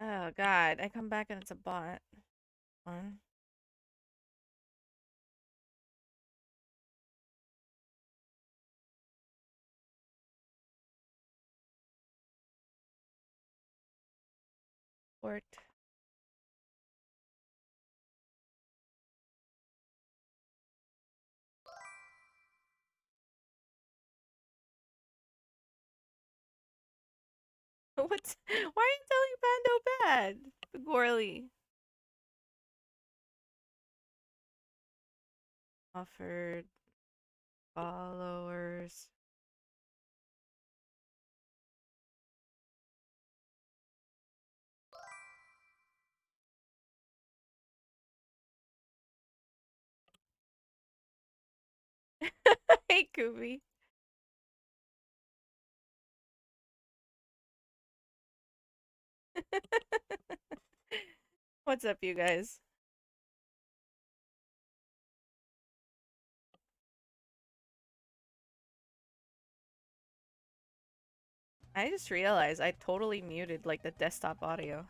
Oh god, I come back and it's a bot. One. Port. What's why are you telling Pando bad? Gorley. Offered followers. Hey Kubi. What's up, you guys? I just realized I totally muted like the desktop audio.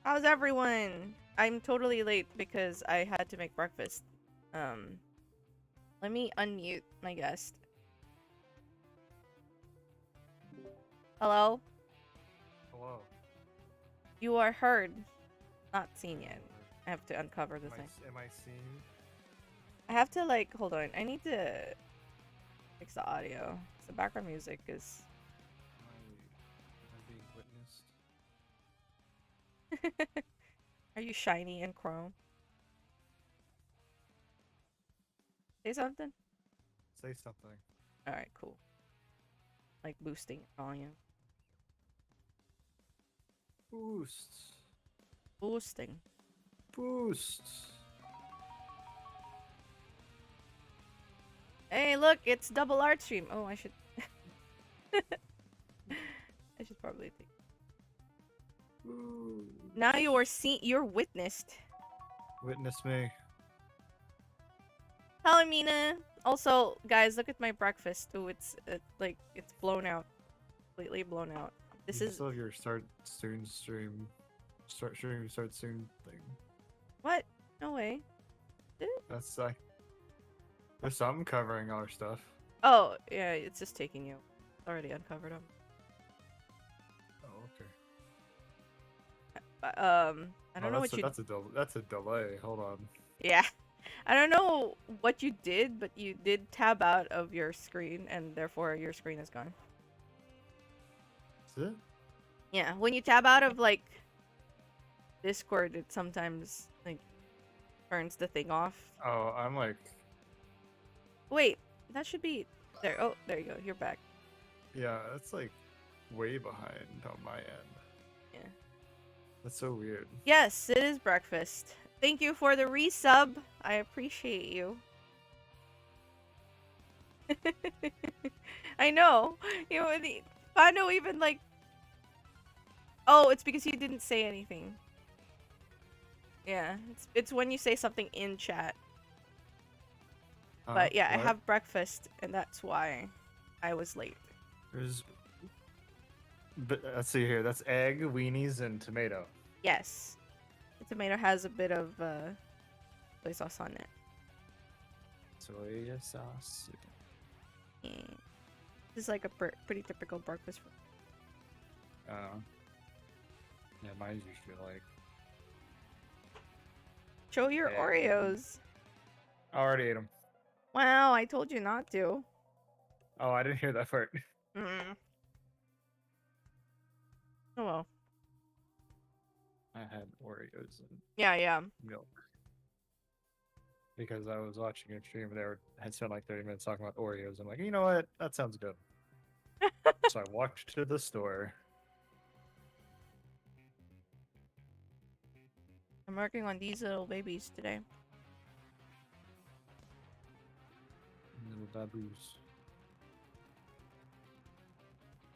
How's everyone? I'm totally late because I had to make breakfast. Um, Let me unmute my guest. Hello? Hello. You are heard. Not seen yet. I have to uncover the thing. Am I seen? I have to like hold on. I need to fix the audio. The background music is Am I being witnessed? Are you shiny and chrome? Say something? Say something. Alright, cool. Like boosting volume. Boosts. Boosting. Boosts. Hey, look, it's double art stream. Oh, I should. I should probably take. Ooh. Now you're you're witnessed. Witness me. Hello, Mina. Also, guys, look at my breakfast. Oh, it's like it's blown out, completely blown out. This You is still have your start soon stream. Start soon thing. what? No way. That's like. There's something covering our stuff. Oh, yeah, it's just taking you. It's already uncovered them. Oh, okay. I don't know what you. That's a delay. Hold on. Yeah, I don't know what you did, but you did tab out of your screen, and therefore your screen is gone. Is it? Yeah, when you tab out of like Discord, it sometimes like turns the thing off. Oh, I'm like. Wait, that should be there. Oh, there you go. You're back. Yeah, that's like way behind on my end. Yeah. That's so weird. Yes, it is breakfast. Thank you for the resub. I appreciate you. I know. You know, Pando even like. Oh, it's because you didn't say anything. Yeah, it's when you say something in chat. But yeah, I What? have breakfast, and that's why I was late. There's. But let's see here. That's egg, weenies, and tomato. Yes, the tomato has a bit of soy sauce on it. Soy sauce. Yeah. This is like a pretty typical breakfast. Yeah, mine's usually like. Show your egg. Oreos. I already ate them. Wow, I told you not to. Oh, I didn't hear that part. Mm. Oh well. I had Oreos and Yeah. milk because I was watching a stream. Had spent like 30 minutes talking about Oreos. I'm like, you know what? That sounds good. So I walked to the store. I'm working on these little babies today. Little baboos.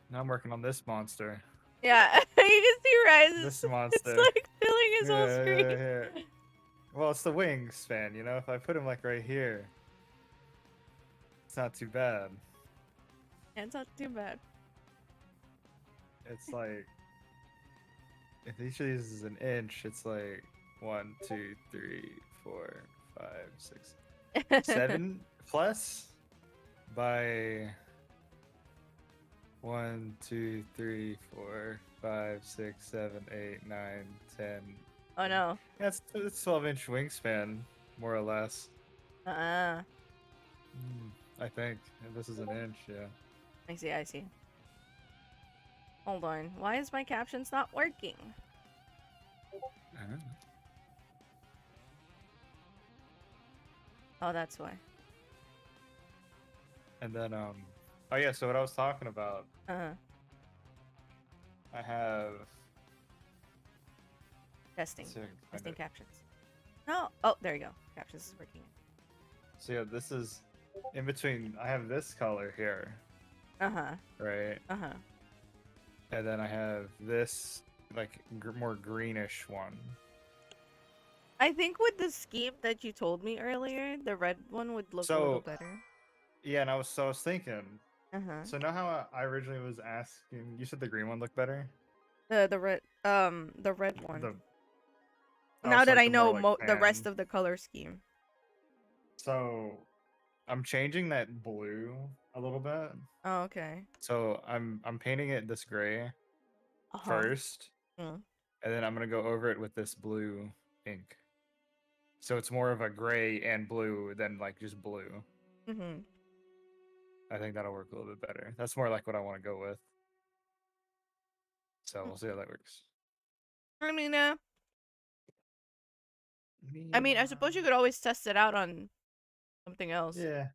Now I'm working on this monster. Yeah, you can see Rize. This monster. It's like filling his whole screen. Yeah. Well, it's the wingspan, you know. If I put him like right here, it's not too bad. Yeah, it's not too bad. It's like if each of these is an inch, it's like 1, 2, 3, 4, 5, 6, 7 plus by 1, 2, 3, 4, 5, 6, 7, 8, 9, 10. Oh no. Yeah, it's 12-inch wingspan, more or less. Uh-uh. I think. And this is an inch, yeah. I see, I see. Hold on. Why is my captions not working? Uh-huh. Oh, that's why. And then, oh yeah, so what I was talking about, Uh-huh. I have. Testing. So, Testing captions. No. Oh, there you go. Captions is working. so yeah, this is in between. I have this color here, Uh-huh. right? Uh-huh. And then I have this, like, more greenish one. I think with the scheme that you told me earlier, the red one would look a little So, better. yeah, and I was thinking. Uh-huh. So know how I originally was asking? You said the green one looked better. The red one. The oh, Now so that like I the more know like the rest tan. of the color scheme. So I'm changing that blue a little bit. Oh, okay. So I'm painting it this gray Uh-huh. first, Mm. and then I'm gonna go over it with this blue ink. So it's more of a gray and blue than like just blue. Mm-hmm. I think that'll work a little bit better. That's more like what I want to go with. So we'll see how that works. I mean, I suppose you could always test it out on something else. Yeah.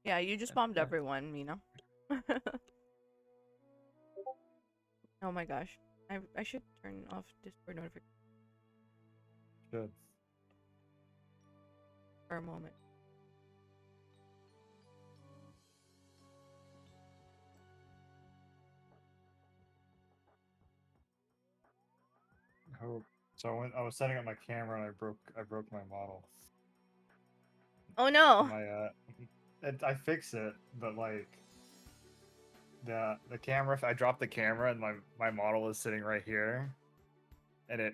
Yeah, you just bombed everyone, you know? Oh my gosh. I should turn off Discord notifications Good. for a moment. Oh, so I was setting up my camera and I broke my model. Oh no! My I fixed it, but like the camera, I dropped the camera and my model is sitting right here, and it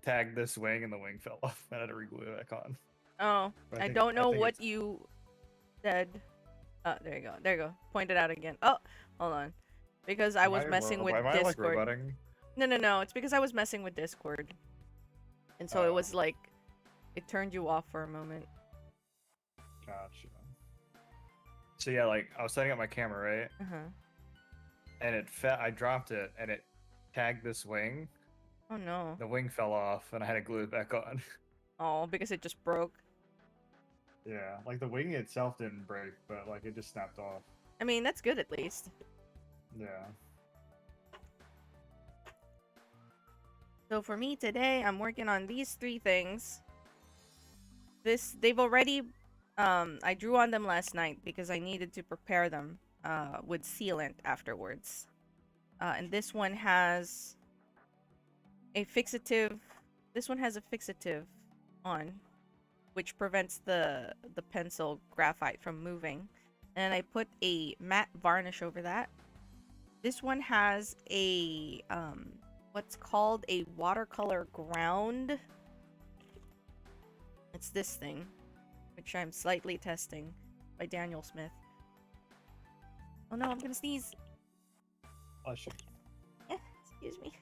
tagged this wing and the wing fell off. I had to reglue it back on. Oh, But I don't I know think what it's you said. Oh, there you go. There you go. Point it out again. Oh, hold on. Because I was messing with am I like Discord. rebutting? No. It's because I was messing with Discord. And so it Oh, was like, it turned you off for a moment. gotcha. So yeah, like I was setting up my camera, right? Uh-huh. And it fell. I dropped it, and it tagged this wing. Oh no. The wing fell off, and I had to glue it back on. Oh, because it just broke. Yeah, like the wing itself didn't break, but like it just snapped off. I mean, that's good at least. Yeah. So for me today, I'm working on these three things. They've already, I drew on them last night because I needed to prepare them, with sealant afterwards. And this one has a fixative, on, which prevents the pencil graphite from moving. And I put a matte varnish over that. This one has a, what's called a watercolor ground. It's this thing, which I'm slightly testing, by Daniel Smith. Oh no, I'm gonna sneeze. Bless you. Excuse me.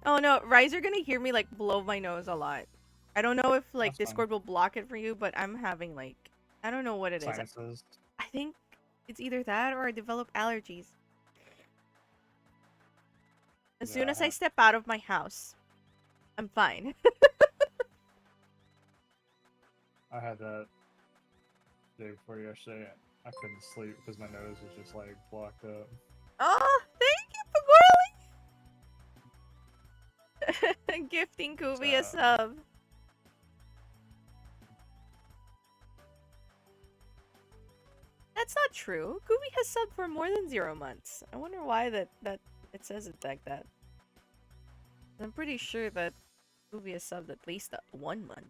Oh no, Rize, you're gonna hear me like blow my nose a lot. I don't know if like That's fine. Discord will block it for you, but I'm having like, I don't know what it is. Sinuses. I think it's either that or I develop allergies. As soon as I step out of my house, I'm fine. I had that day before yesterday. I couldn't sleep because my nose was just like blocked up. Oh, thank you for gifting Kubi a sub. That's not true. Gooby has subbed for more than 0 months. I wonder why that it says it like that. I'm pretty sure that Gooby has subbed at least 1 month.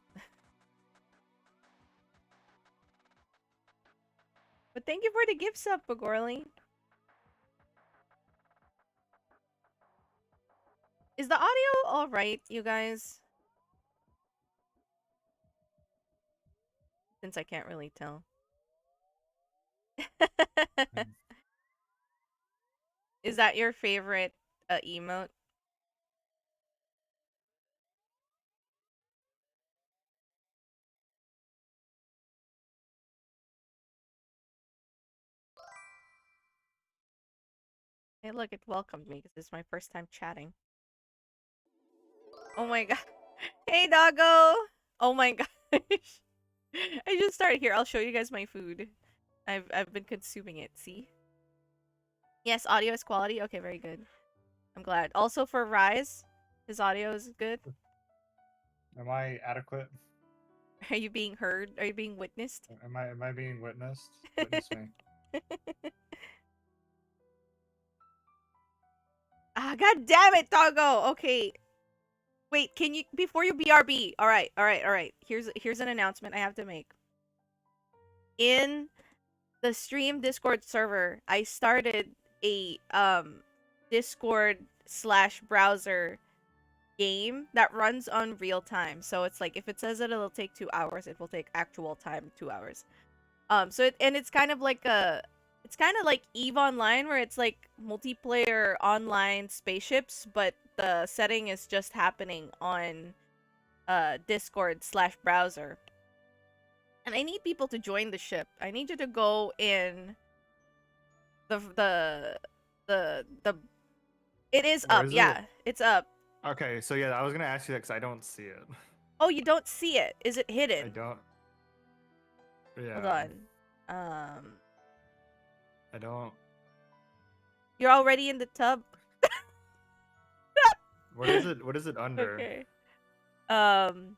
But thank you for the gift sub, Pagorli. Is the audio alright, you guys? Since I can't really tell. Mm. Is that your favorite emote? Hey, look, it welcomed me because it's my first time chatting. Oh my god. Hey, doggo! Oh my gosh. I just started here. I'll show you guys my food. I've been consuming it. See? Yes, audio is quality. Okay, very good. I'm glad. Also for Rize, his audio is good. Am I adequate? Are you being heard? Are you being witnessed? Am I being witnessed? Witness me. Ah, god damn it, doggo. Okay. Wait, can you before you BRB? All right, all right, all right. Here's an announcement I have to make. In the stream Discord server, I started a Discord slash browser game that runs on real time. So it's like if it says that it'll take 2 hours, it will take actual time 2 hours. So it's kind of like it's kind of like Eve Online where it's like multiplayer online spaceships, but the setting is just happening on Discord slash browser. And I need people to join the ship. I need you to go in the the the it is Where up. is it? Yeah, it's up. Okay, so yeah, I was gonna ask you that because I don't see it. Oh, you don't see it. Is it I hidden? don't. Hold Yeah, on. Um, I don't. you're already in the tub. What is it? What is it under? Okay. Um.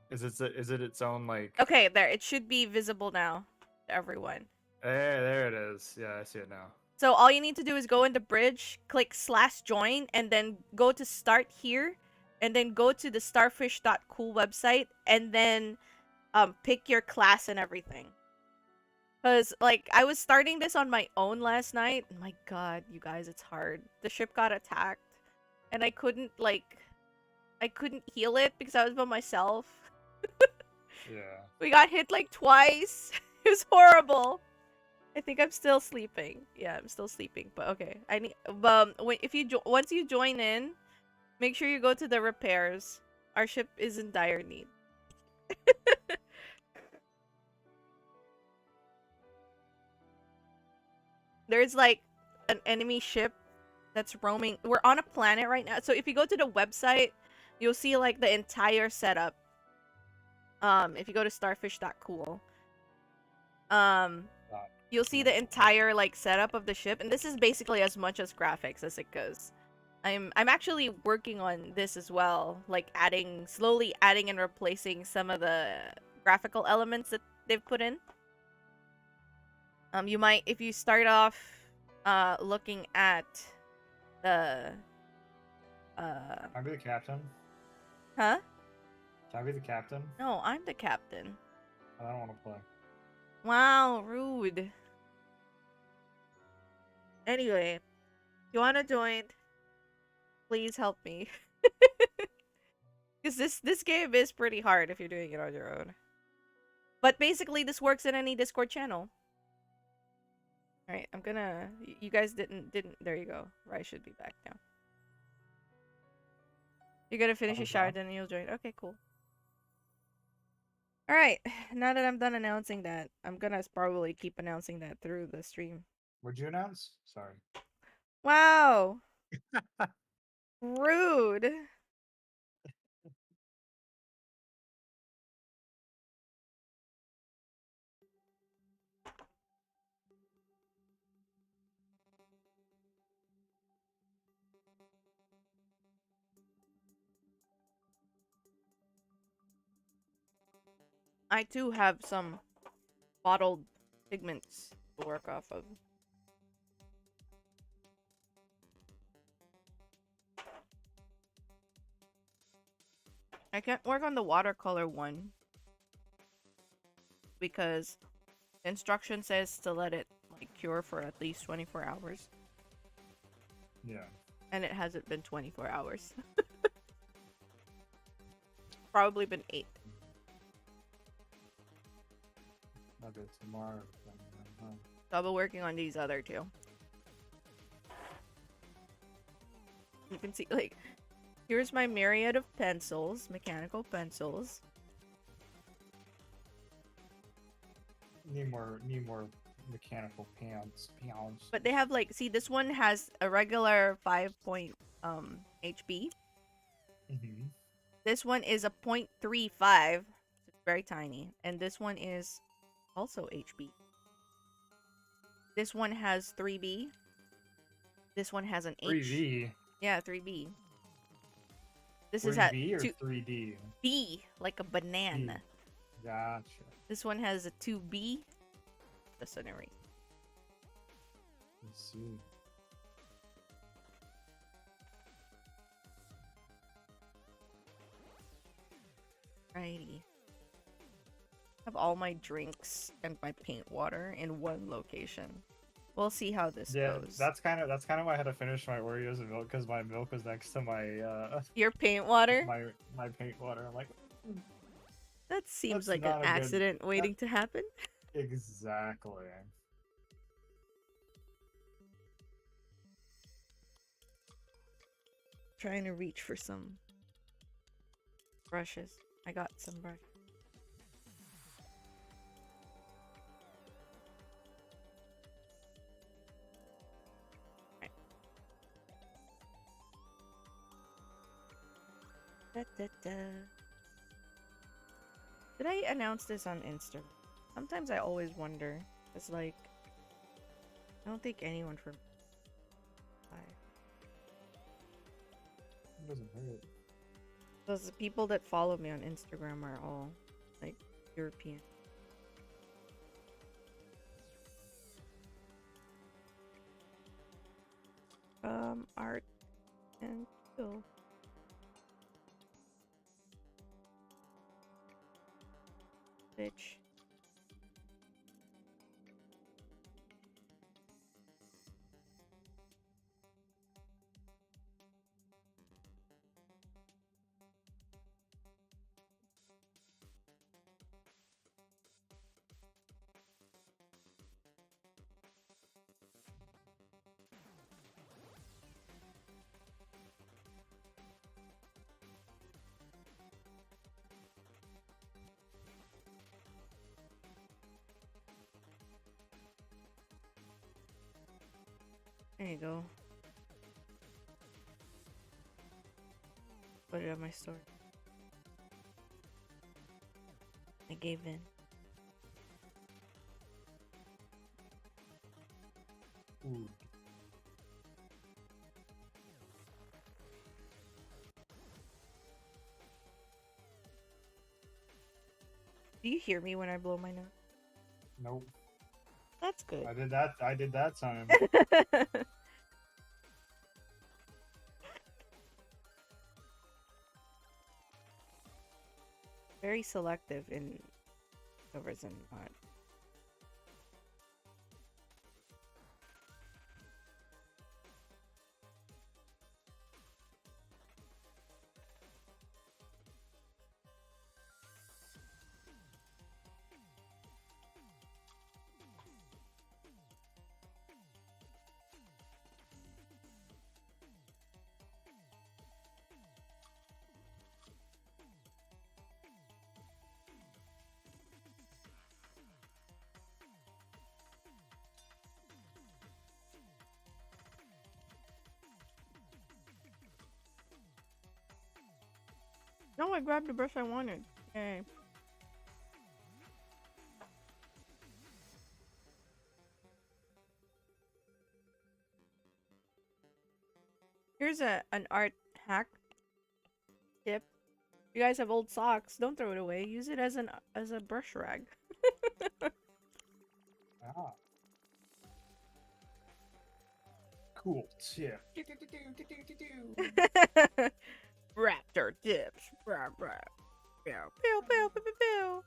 Is it? Is it its own like? Okay, there. It should be visible now to everyone. There it is. Yeah, I see it now. So all you need to do is go in the bridge, click /join, and then go to start here, and then go to the starfish.cool website, and then pick your class and everything. Cause like I was starting this on my own last night. My God, you guys, it's hard. The ship got attacked, and I couldn't heal it because I was by myself. Yeah. We got hit like twice. It was horrible. I think I'm still sleeping. Yeah, I'm still sleeping. But okay, I need. If you once you join in, make sure you go to the repairs. Our ship is in dire need. There's like an enemy ship that's roaming. We're on a planet right now. So if you go to the website, you'll see like the entire setup. If you go to starfish.cool, um, you'll see the entire like setup of the ship, and this is basically as much as graphics as it goes. I'm actually working on this as well, like slowly adding and replacing some of the graphical elements that they've put in. You might if you start off looking at the Can I be the captain? huh? Can I be the captain? No, I'm the captain. I don't want to play. Wow, rude. Anyway, if you wanna join, please help me. Because this game is pretty hard if you're doing it on your own. But basically, this works in any Discord channel. All right, I'm gonna. You guys didn't. There you go. Rice should be back now. You're gonna finish your shower, then you'll join. Okay, cool. All right. Now that I'm done announcing that, I'm gonna probably keep announcing that through the stream. Would you announce? Sorry. Wow. Rude. I too have some bottled pigments to work off of. I can't work on the watercolor one because the instruction says to let it like cure for at least 24 hours. Yeah. And it hasn't been 24 hours. Probably been 8. Okay, tomorrow. So I'll be working on these other two. You can see, like, here's my myriad of pencils, mechanical pencils. Need more mechanical pounds. But they have, like, see, this one has a regular 5 point HB. Mm-hmm. This one is a 0.35. It's very tiny. And this one is also HB. This one has 3B. This one has an H. 3V. Yeah, 3B. This is 3V at or 2 3D? B, like a banana. Gotcha. This one has a 2B. Just an erase. Let's see. Righty. Have all my drinks and my paint water in one location. We'll see how this goes. That's kind of why I had to finish my Oreos and milk because my milk was next to my Your paint water? my paint water. I'm like, that seems that's like an not a good- accident waiting to happen. exactly. Trying to reach for some brushes. I got some brushes. Da, da, da. Did I announce this on Instagram? Sometimes I always wonder. It's like, I don't think anyone from. It doesn't hurt. Because the people that follow me on Instagram are all like European. Art and Phil. Bitch. There you go. Put it on my store. I gave in. Ooh. Do you hear me when I blow my nose? Nope. That's good. I did that time. Very selective in covers and art. No, I grabbed the brush I wanted. Yay. Here's an art hack tip. If you guys have old socks, don't throw it away. Use it as a brush rag. Ah, cool tip. Raptor dips. Blah, blah. Pew, pew, pew, pew, pew, pew.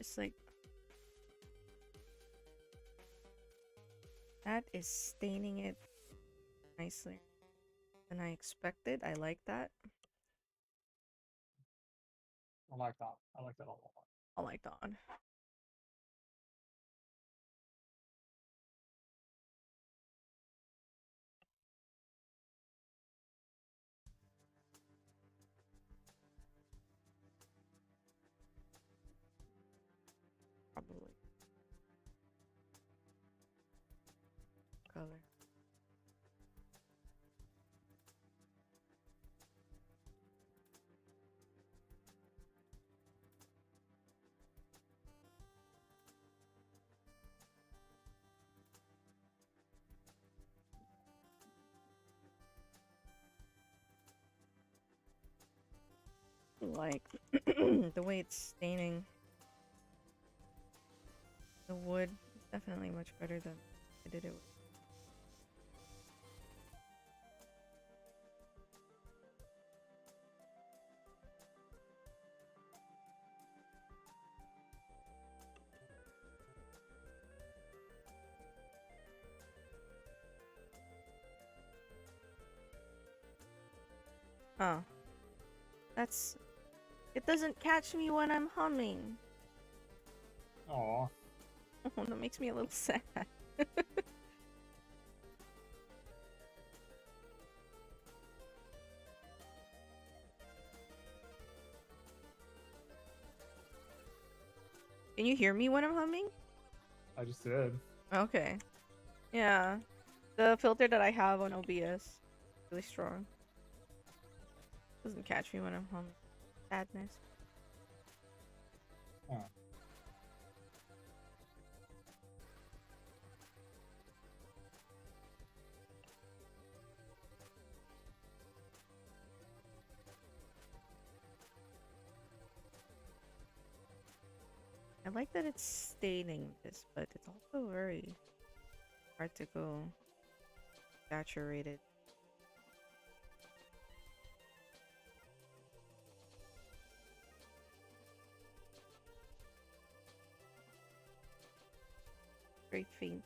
It's like that is staining it nicely than I expected. I like that. I like that. I like that a lot. I like that. Probably color. Like the way it's staining the wood is definitely much better than I did it with. Oh, that's it doesn't catch me when I'm humming. Aw. Oh, that makes me a little sad. Can you hear me when I'm humming? I just did. Okay. Yeah. The filter that I have on OBS really strong. Doesn't catch me when I'm humming. Sadness. Huh. I like that it's staining this, but it's also very hard to go saturated. Very faint.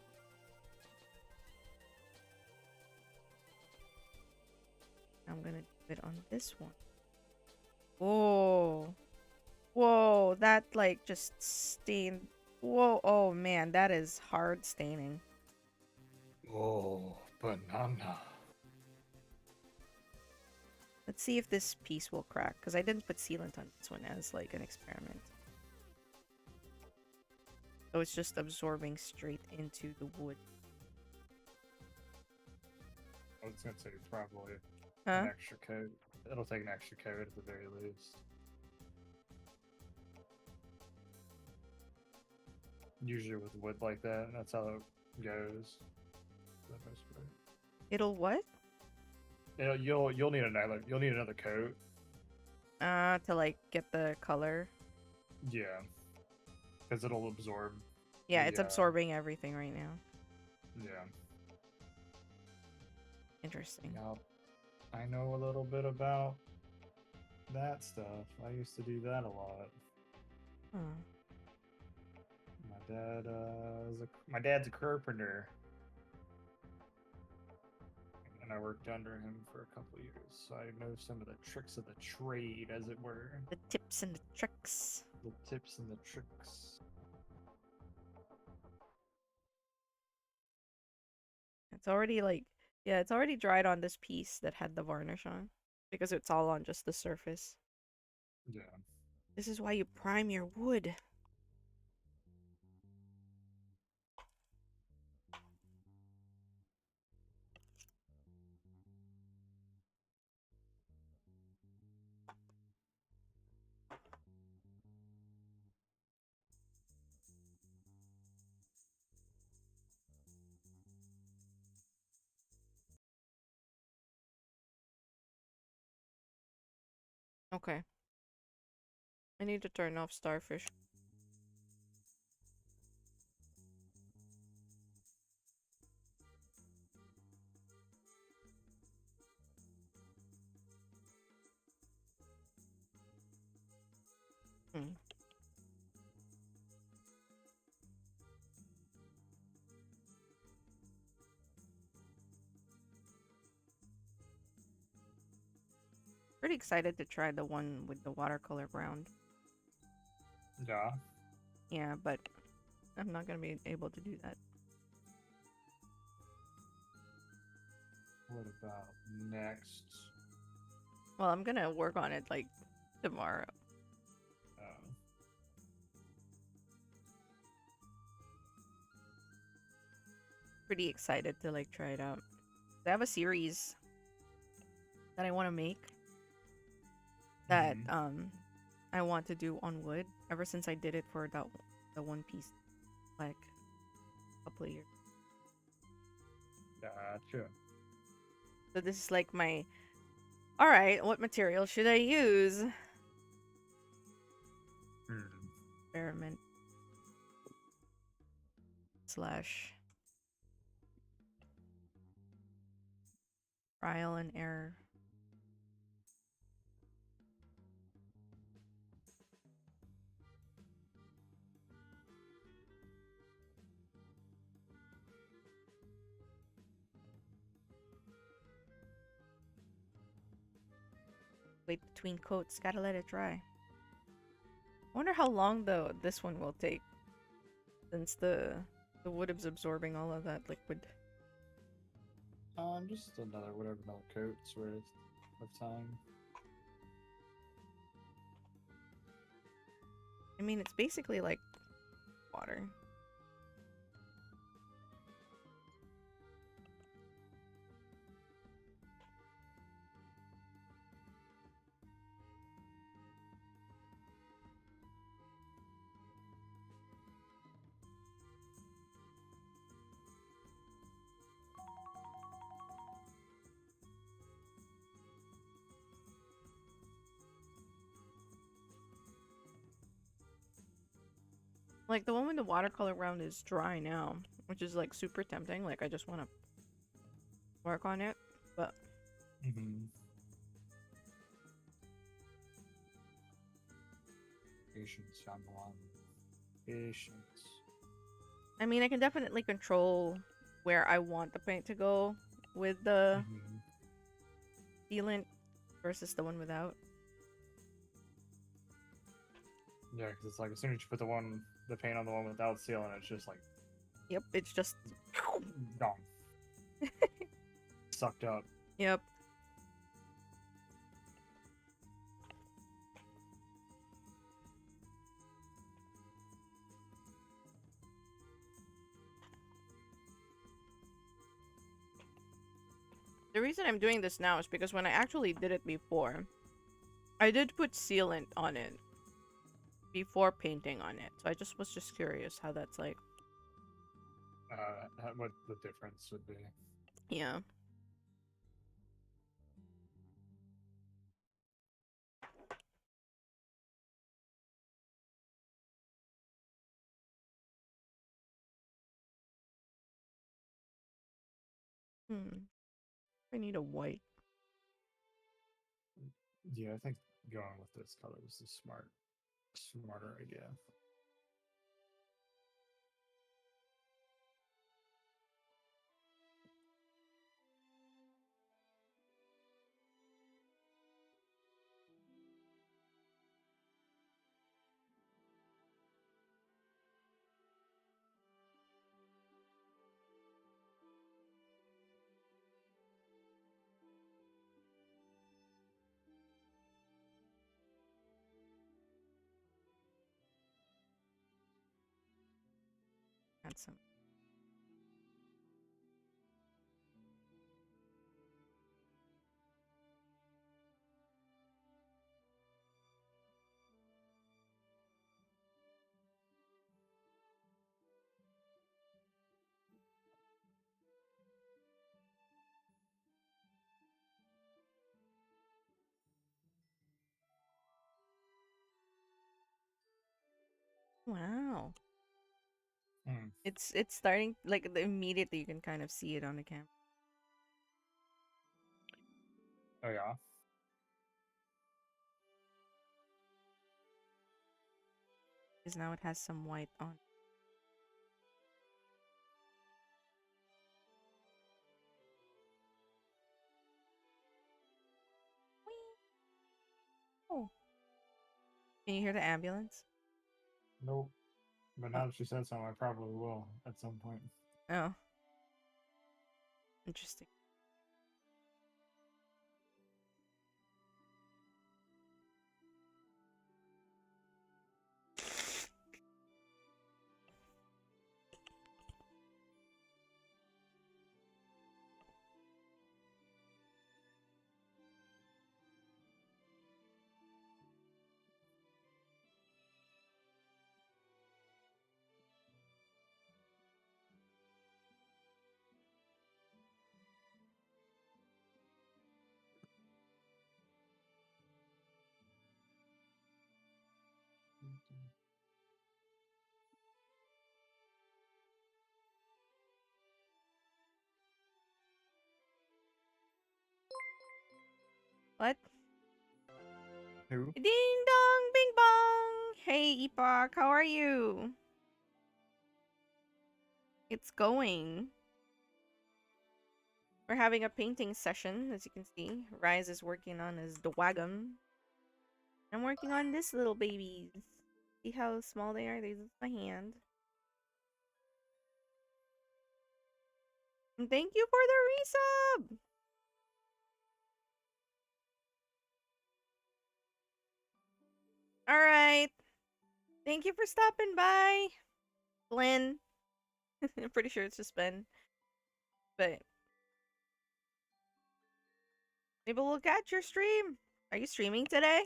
I'm gonna do it on this one. Whoa. Whoa, that like just stained. Whoa, oh man, that is hard staining. Oh, banana. Let's see if this piece will crack, because I didn't put sealant on this one as like an experiment. So it's just absorbing straight into the wood. I was gonna say probably Huh? an extra coat. It'll take an extra coat at the very least. Usually with wood like that, that's how it goes. For the most part. It'll what? You'll need another coat. To like get the color. Yeah, because it'll absorb. Yeah, The it's absorbing everything right now. yeah. Interesting. Now, I know a little bit about that stuff. I used to do that a lot. Huh. My dad's a carpenter, and I worked under him for a couple of years, so I know some of the tricks of the trade, as it were. The tips and the tricks. The tips and the tricks. It's already like, yeah, it's already dried on this piece that had the varnish on. Because it's all on just the surface. Yeah. This is why you prime your wood. Okay. I need to turn off starfish. Hmm. Pretty excited to try the one with the watercolor ground. Yeah. Yeah, but I'm not gonna be able to do that. What about next? Well, I'm gonna work on it like tomorrow. Um, Pretty excited to like try it out. I have a series that I want to make that mhm. I want to do on wood ever since I did it for the One Piece like a couple of years. Gotcha. So this is like my all right. What material should I use? Hmm. Experiment slash trial and error. Wait between coats. Gotta let it dry. I wonder how long though this one will take since the wood is absorbing all of that liquid. Just whatever another coat's worth of time. I mean, it's basically like water. Like the one with the watercolor ground is dry now, which is like super tempting. Like I just want to work on it, but Mm-hmm. Patience, young one. Patience. I mean, I can definitely control where I want the paint to go with the Mm-hmm. sealant versus the one without. Yeah, because it's like as soon as you put the paint on the one without sealing, it's just like Yep, it's just gone, sucked up. yep. The reason I'm doing this now is because when I actually did it before, I did put sealant on it before painting on it. So I just was just curious how that's like. What the difference would be. Yeah. Hmm. I need a white. Yeah, I think going with this color was the smarter idea. Add some. Wow. Hmm. It's starting like immediately you can kind of see it on the camera. Oh yeah. Because now it has some white on. Whee! Oh. Can you hear the ambulance? Nope. But Oh, now that she said something, I probably will at some point. oh, interesting. What? Who? Ding dong, bing bong. Hey, Epoch, how are you? It's going. We're having a painting session, as you can see. Rize is working on his wagon. I'm working on this little babies. See how small they are? This is my hand. And thank you for the resub! Alright. Thank you for stopping by. Flynn. I'm pretty sure it's just Ben. But maybe we'll catch your stream. Are you streaming today?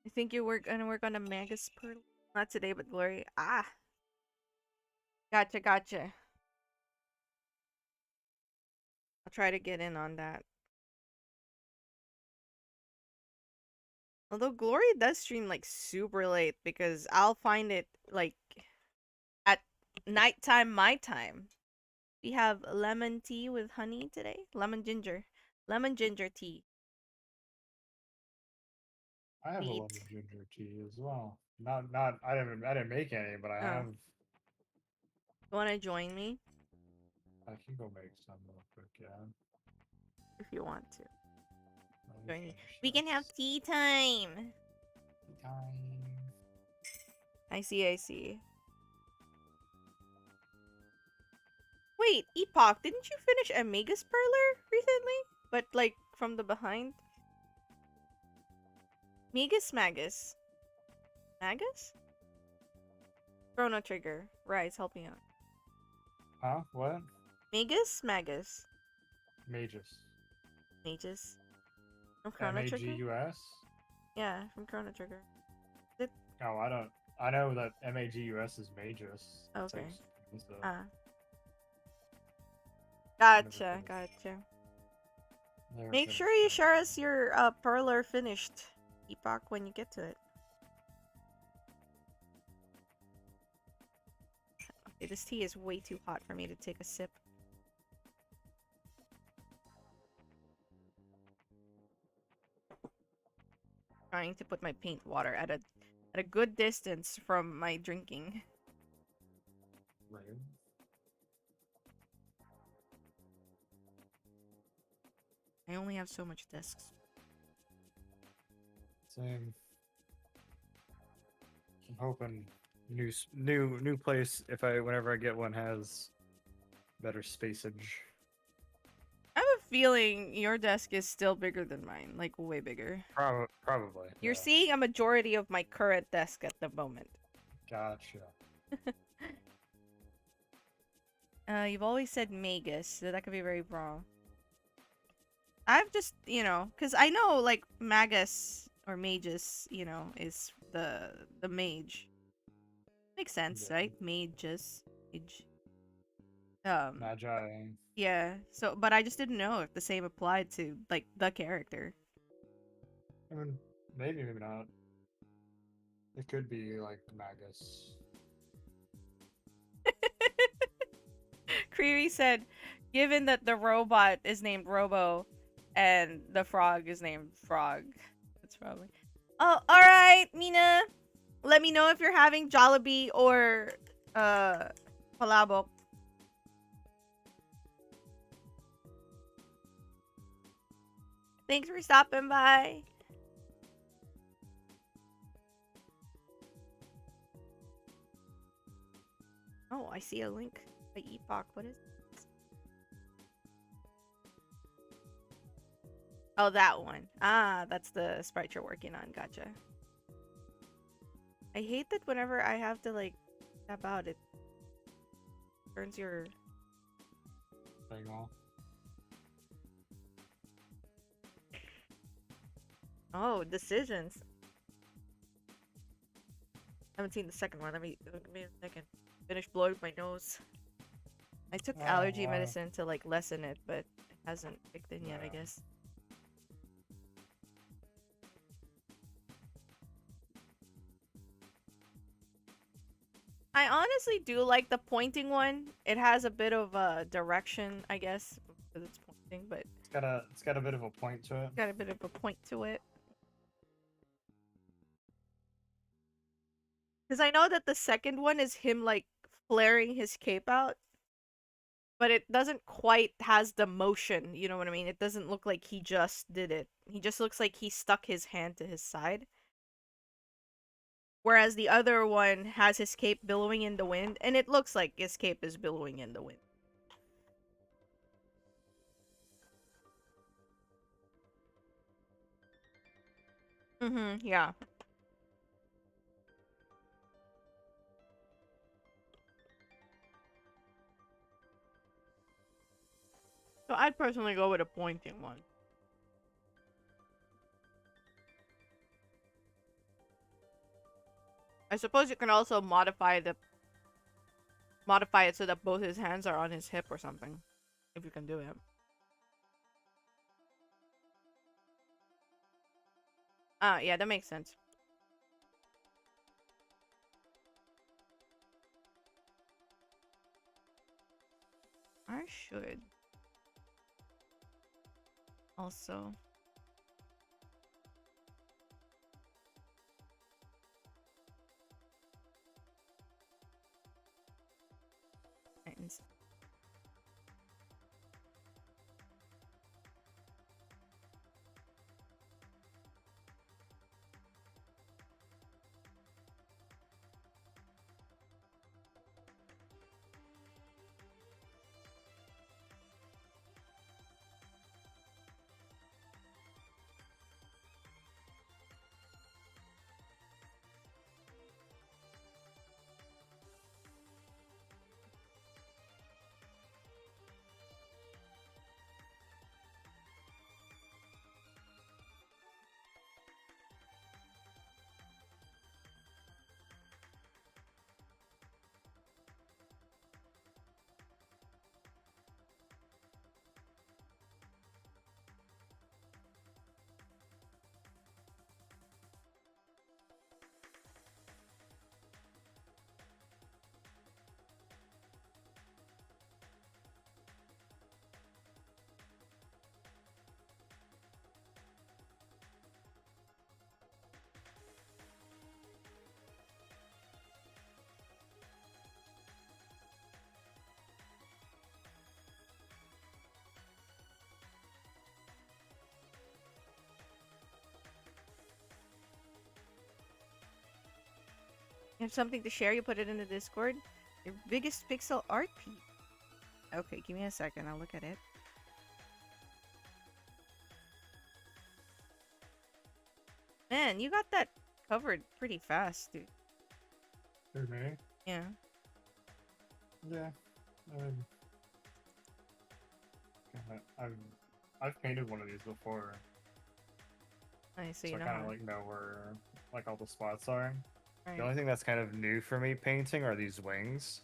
I think you were gonna work on a Magus Pearl. Not today, but Glory. Ah, gotcha, gotcha. I'll try to get in on that. Although Glory does stream like super late because I'll find it like at nighttime my time. We have lemon tea with honey today. Lemon ginger. Lemon ginger tea. I have a lemon Neat. ginger tea as well. Not I didn't make any, but I Oh, have. you wanna join me I can go make some real quick, yeah. if you want to. Let me Join me. finish We can have this. tea time. Time. I see, I see. Wait, Epoch, didn't you finish a Magus Perler recently? But like from the behind? Magus Magus. Magus? Chrono Trigger. Rise, help me out. Huh? What? Magus Magus. Magus. Magus. From M Chrono A G Trigger? U S. Yeah, from Chrono Trigger. Is it? Oh, I don't. I know that Magus is Magus. It's like Okay. so Ah. never Gotcha, finished. gotcha. Never Make sure finished you that share us game. your Perler finished, Epoch, when you get to it. Okay, this tea is way too hot for me to take a sip. Trying to put my paint water at a good distance from my drinking. Right. I only have so much desks. Same. I'm hoping new place, if I whenever I get one, has better spacage. I have a feeling your desk is still bigger than mine, like way bigger. Probably. You're Yeah. seeing a majority of my current desk at the moment. Gotcha. You've always said Magus, so that could be very wrong. I've just, because I know, like, Magus, or mages, you know, is the mage. Makes sense, Yeah. right? Mages. Mage. Um, Magi. yeah. So, but I just didn't know if the same applied to like the character. I mean, maybe, maybe not. It could be like Magus. Creary said, given that the robot is named Robo and the frog is named Frog, that's probably. Oh, all right, Mina. Let me know if you're having Jollibee or palabok. Thanks for stopping by. Oh, I see a link. The Epoch. What is? Oh, that one. Ah, that's the sprite you're working on. Gotcha. I hate that whenever I have to like tap out, it turns your. Thing off. Oh, decisions. I haven't seen the second one. Give me a second. Finish blowing my nose. I took Oh, allergy wow. medicine to like lessen it, but it hasn't kicked in yet, I Yeah. guess. I honestly do like the pointing one. It has a bit of a direction, I guess, because it's pointing, but It's got a bit of a point to it. got a bit of a point to it. Because I know that the second one is him like flaring his cape out, but it doesn't quite has the motion. You know what I mean? It doesn't look like he just did it. He just looks like he stuck his hand to his side. Whereas the other one has his cape billowing in the wind, and it looks like his cape is billowing in the wind. Yeah. So I'd personally go with a pointing one. I suppose you can also modify it so that both his hands are on his hip or something. If you can do it. Ah, yeah, that makes sense. I should also. You have something to share, you put it in the Discord. Your biggest pixel art piece. Okay, give me a second, I'll look at it. Man, you got that covered pretty fast, dude. Who, me? Yeah. Yeah. I mean, I've painted one of these before. So so you I know kind how of to. like know where like all the spots are. The Right. only thing that's kind of new for me painting are these wings.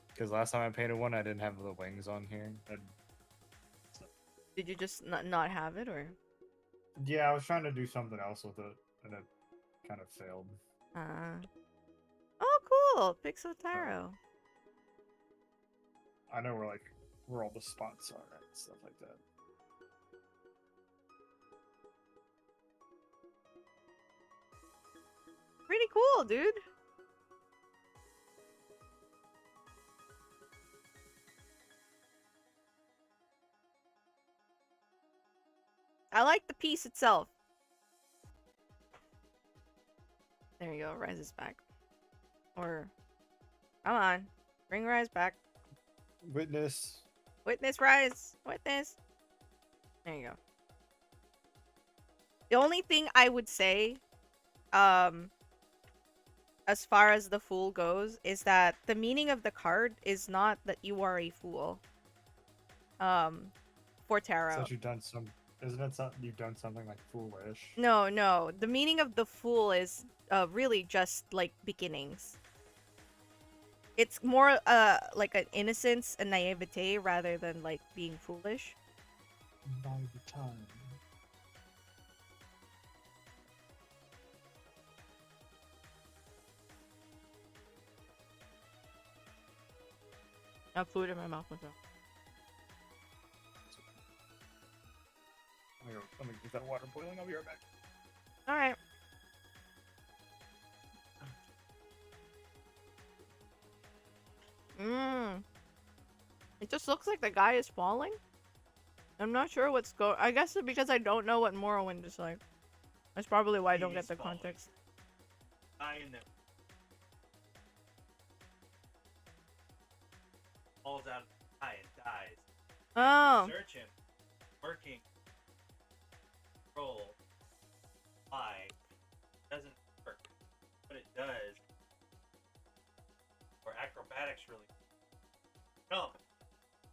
Because last time I painted one, I didn't have the wings on here. Did you just not have it or? Yeah, I was trying to do something else with it, and it kind of failed. Uh. Oh, cool. Pixel So Taro. I know where all the spots are and stuff like that. Pretty cool, dude. I like the piece itself. There you go. Rize is back. Or, come on, bring Rize back. Witness. Witness Rize. Witness. There you go. The only thing I would say, um, as far as the fool goes, is that the meaning of the card is not that you are a fool. For tarot. Since you've done some, isn't it something you've done something like foolish? No, no. The meaning of the fool is really just like beginnings. It's more like an innocence and naivete rather than like being foolish. By the time. I have food in my mouth myself. Let me get that water boiling. I'll be right back. All right. Mmm. It just looks like the guy is falling. I'm not sure what's going. I guess it's because I don't know what Morrowind is like. That's probably why I don't get the context. I know. Falls out of the sky and dies. Oh. Search him. Working. Roll. Fly. Doesn't work. But it does. Or acrobatics really. Jump.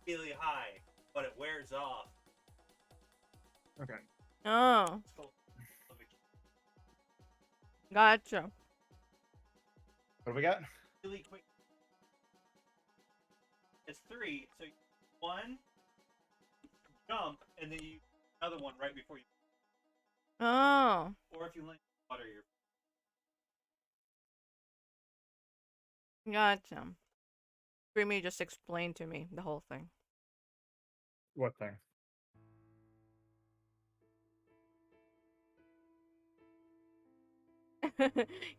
Really high. But it wears off. Okay. Oh. Gotcha. What do we got? Really quick. It's 3, so 1, jump, and then you another one right before you. Oh. Or if you land in water, you're. Gotcha. Creamy just explained to me the whole thing. What thing?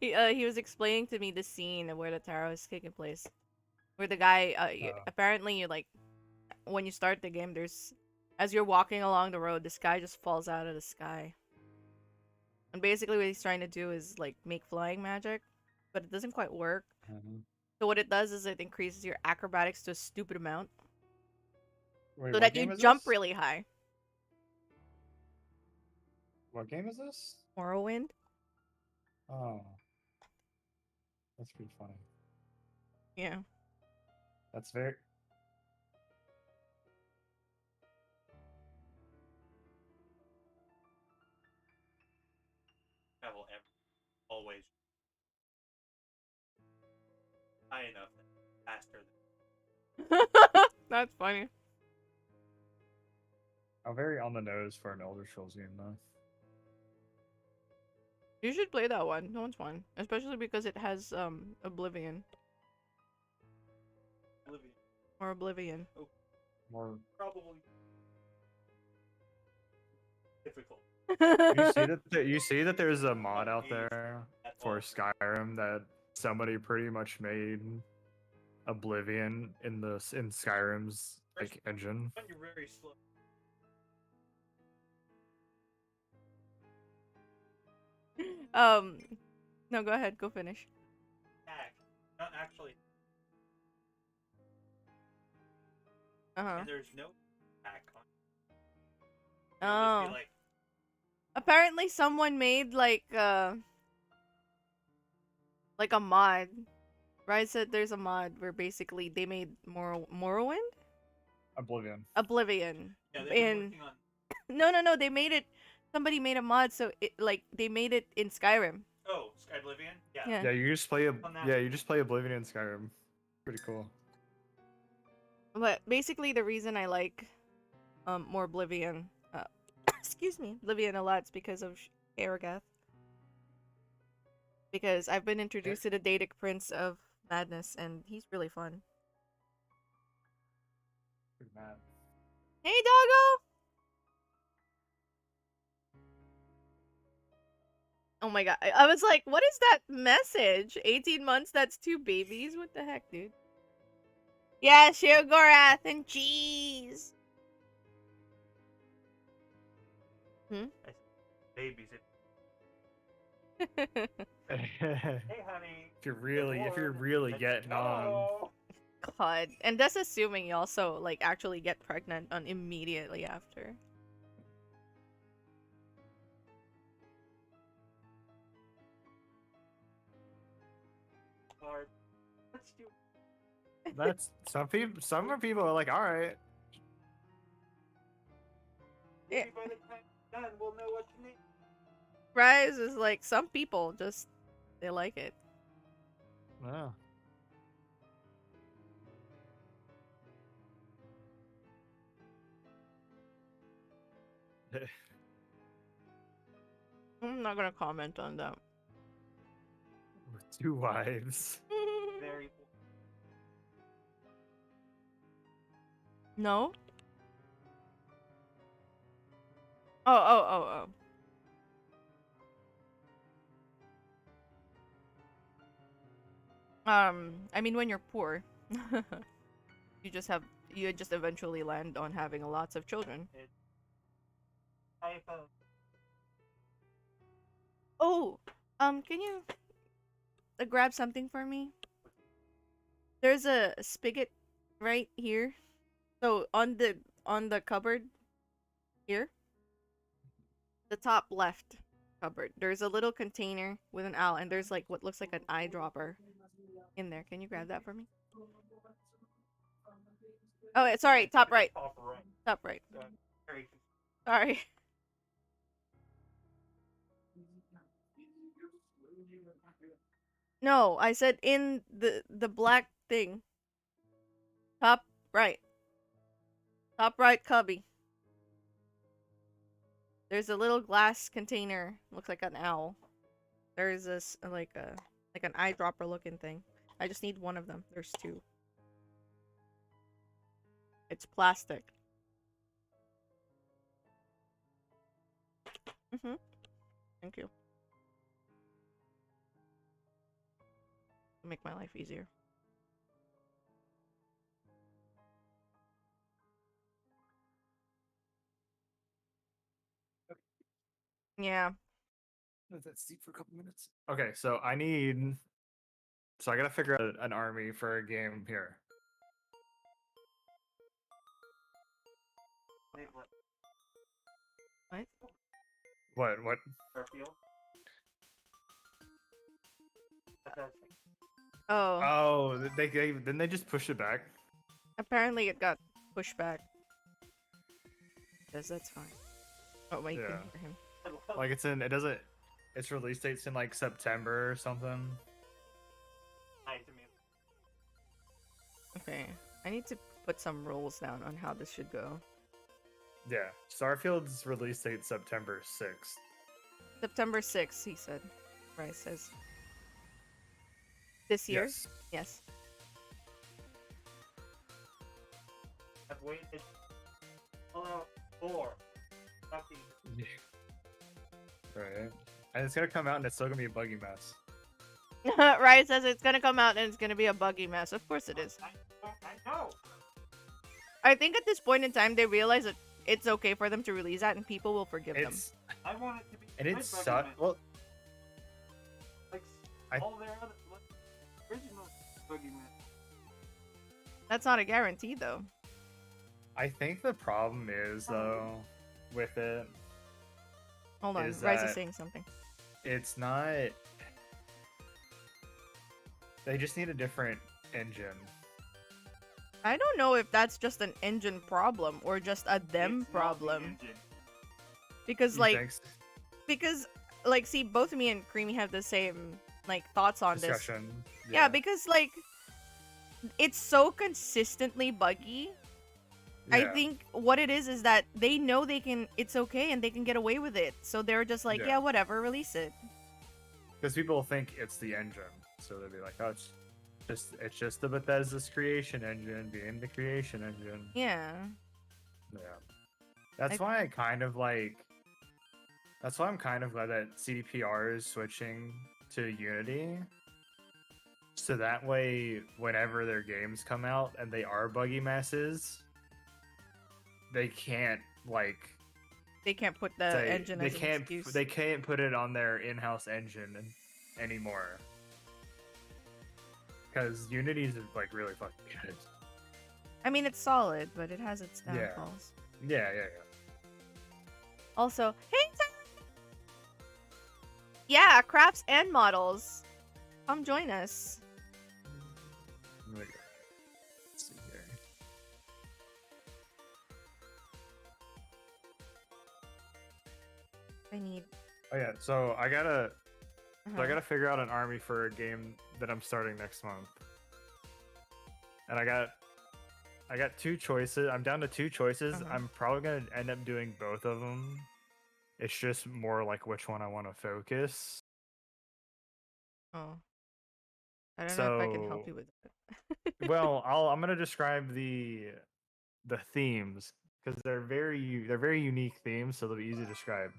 He was explaining to me the scene of where the tarot is taking place, where the guy apparently like when you start the game, there's as you're walking along the road, this guy just falls out of the sky, and basically what he's trying to do is like make flying magic, but it doesn't quite work. So what it does is it increases your acrobatics to a stupid amount, Wait, so what that you game is jump this? really high. What game is this? Morrowind. Oh. That's pretty funny. Yeah. That's very. Travel always high enough, faster than. That's funny. I'm very on the nose for an Elder Scrolls game, though. You should play that one. That one's fun, especially because it has Oblivion Oblivion. or Oblivion. Oh, More. probably difficult. You see that there's a mod out there for Skyrim that somebody pretty much made Oblivion in Skyrim's like engine. But you're very slow. No, go ahead. Go finish. Attack, not actually. Uh-huh. And there's no attack on. Oh. Just be like, Apparently someone made like a mod. Rize said there's a mod where basically they made Morrowind? Oblivion. Oblivion. yeah, they've been And working on. no, they made it Somebody made a mod, so it like they made it in Skyrim. Oh, Skyblivion? Yeah. Yeah. Yeah, you just play a On that. yeah, you just play Oblivion and Skyrim. Pretty cool. But basically, the reason I like more Oblivion, excuse me, Oblivion a lot is because of Aragath. Because I've been introduced to the Daedic Prince of Madness, and he's really fun. Pretty mad. Hey, doggo! Oh my god, I was like, what is that message? 18 months, that's 2 babies? What the heck, dude? Yeah, Shirgorath and cheese! Babies. If Hey, honey. you're really getting on. Oh. God. And that's assuming you also, like, actually get pregnant on immediately after. Hard. Let's do. That's some people are like, all right. Yeah. Maybe by the time it's done, we'll know what to name. Rize is like, some people just, they like it. Wow. I'm not gonna comment on that. With 2 wives. Very. No? Oh. I mean, when you're poor, you just eventually land on having lots of children. Type of. Oh, can you grab something for me? There's a spigot right here. So on the cupboard here, the top left cupboard, there's a little container with an owl, and there's like what looks like an eyedropper in there. Can you grab that for me? Oh, sorry, top right. Top right. Top right. Very. Sorry. No, I said in the black thing. Top right. Top right cubby. There's a little glass container. Looks like an owl. There's this like an eyedropper looking thing. I just need one of them. There's 2. It's plastic. Thank you. Make my life easier. Yeah. Let that steep for a couple minutes. Okay, so I gotta figure out an army for a game here. What? What? Garfield. Oh. Oh, didn't they just push it back? Apparently it got pushed back. Because that's fine. Oh wait, you Yeah. can hear him. Like its release date's in like September or something. Okay. I need to put some rules down on how this should go. Yeah, Starfield's release date September 6th. September 6th, he said. Rice says. This year? Yes. Yes. I've waited. Fallout 4. Right. And it's gonna come out and it's still gonna be a buggy mess. Rice says it's gonna come out and it's gonna be a buggy mess. Of course it is. I know. I think at this point in time they realize that it's okay for them to release that and people will forgive them. I want it to be. And good it's Buggy Man. well, Like I- all their other original Boogeyman. That's not a guarantee though. I think the problem is though with it, Hold on, Is Rice is that- saying something. it's not. They just need a different engine. I don't know if that's just an engine problem or just a them It's not the problem. engine. because like Thanks. because like see both me and Creamy have the same like thoughts on this. Discussion. Yeah, because like it's so consistently buggy. I Yeah. think what it is that they know it's okay and they can get away with it. So they're just like, Yeah. yeah, whatever, release it. Because people think it's the engine, so they'll be like, "Oh, it's just the Bethesda's creation engine being the creation engine." Yeah. Yeah, that's why I kind of like. That's why I'm kind of glad that CDPR is switching to Unity, so that way, whenever their games come out and they are buggy messes, they can't like They can't put the say engine as an excuse. they can't put it on their in-house engine anymore. Because Unity's like really fucking good. I mean, it's solid, but it has its Yeah. downfalls. Yeah. Also, hey, yeah, crafts and models. Come join us. Let's see here. I need. Oh yeah, so I gotta Uh-huh. I gotta figure out an army for a game that I'm starting next month. And I got two choices. I'm down to two choices. Uh-huh. I'm probably gonna end up doing both of them. It's just more like which one I want to focus. Oh. I don't know if I can help So, you with that. well, I'm gonna describe the themes because they're very unique themes, so they'll be easy to describe.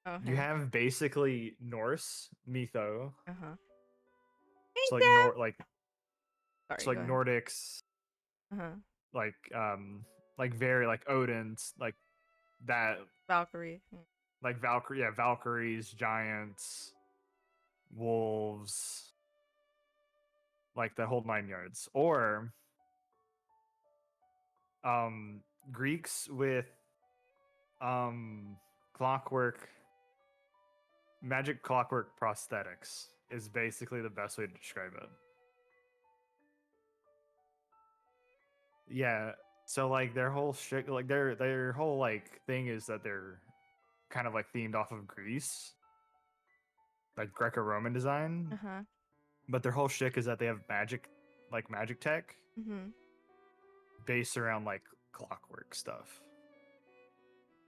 Okay. You have basically Norse mytho, Uh-huh. so Sorry, like go ahead. Nordics, Uh-huh. like very like Odin's, like that, Valkyrie. Yeah. like Valkyries, giants, wolves, like the whole 9 yards. Or Greeks with clockwork magic clockwork prosthetics is basically the best way to describe it. Yeah, so like their whole shit, like their whole like thing is that they're kind of like themed off of Greece, like Greco-Roman design, Uh-huh. but their whole shtick is that they have magic tech Mm-hmm. based around like clockwork stuff.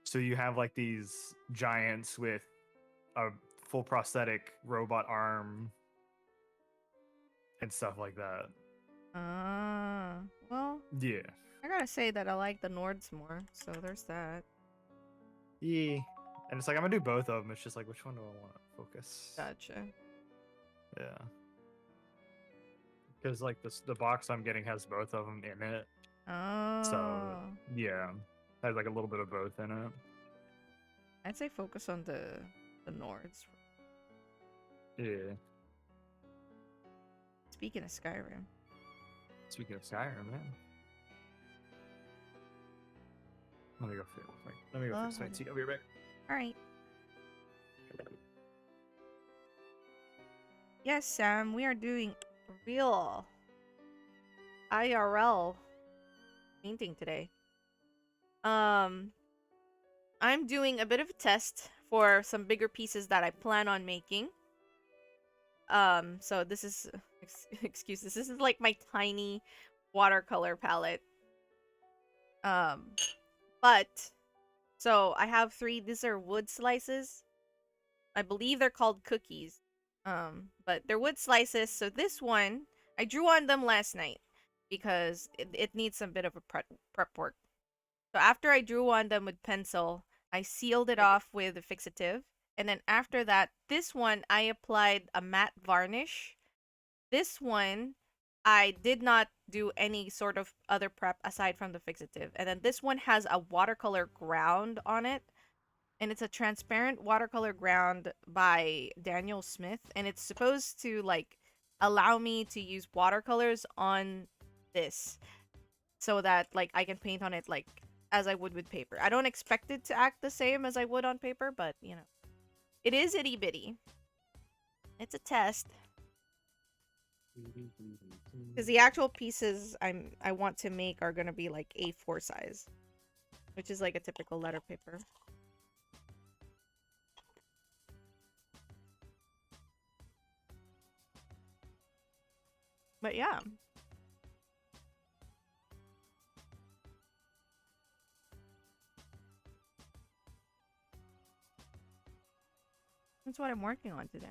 So you have like these giants with a full prosthetic robot arm and stuff like that. Well, Yeah. I gotta say that I like the Nords more, so there's that. Yeah. And it's like I'm gonna do both of them. It's just like which one do I want to focus? Gotcha. Yeah. Because like the box I'm getting has both of them in it. Oh. So yeah, has like a little bit of both in it. I'd say focus on the Nords. Yeah. Speaking of Skyrim. Speaking of Skyrim, man. Let me go fix my tea. I'll be right back. Alright. Yes, Sam, we are doing real IRL painting today. I'm doing a bit of a test for some bigger pieces that I plan on making. So this is excuse this is like my tiny watercolor palette. But so I have 3. These are wood slices. I believe they're called cookies. But they're wood slices. So this one, I drew on them last night because it needs some bit of a prep work. So after I drew on them with pencil, I sealed it off with a fixative. And then after that, this one, I applied a matte varnish. This one, I did not do any sort of other prep aside from the fixative. And then this one has a watercolor ground on it. And it's a transparent watercolor ground by Daniel Smith. And it's supposed to, like, allow me to use watercolors on this. So that, like, I can paint on it, like, as I would with paper. I don't expect it to act the same as I would on paper, but, you know. It is itty bitty. It's a test. Because the actual pieces I want to make are gonna be like A4 size, which is like a typical letter paper. But yeah. That's what I'm working on today.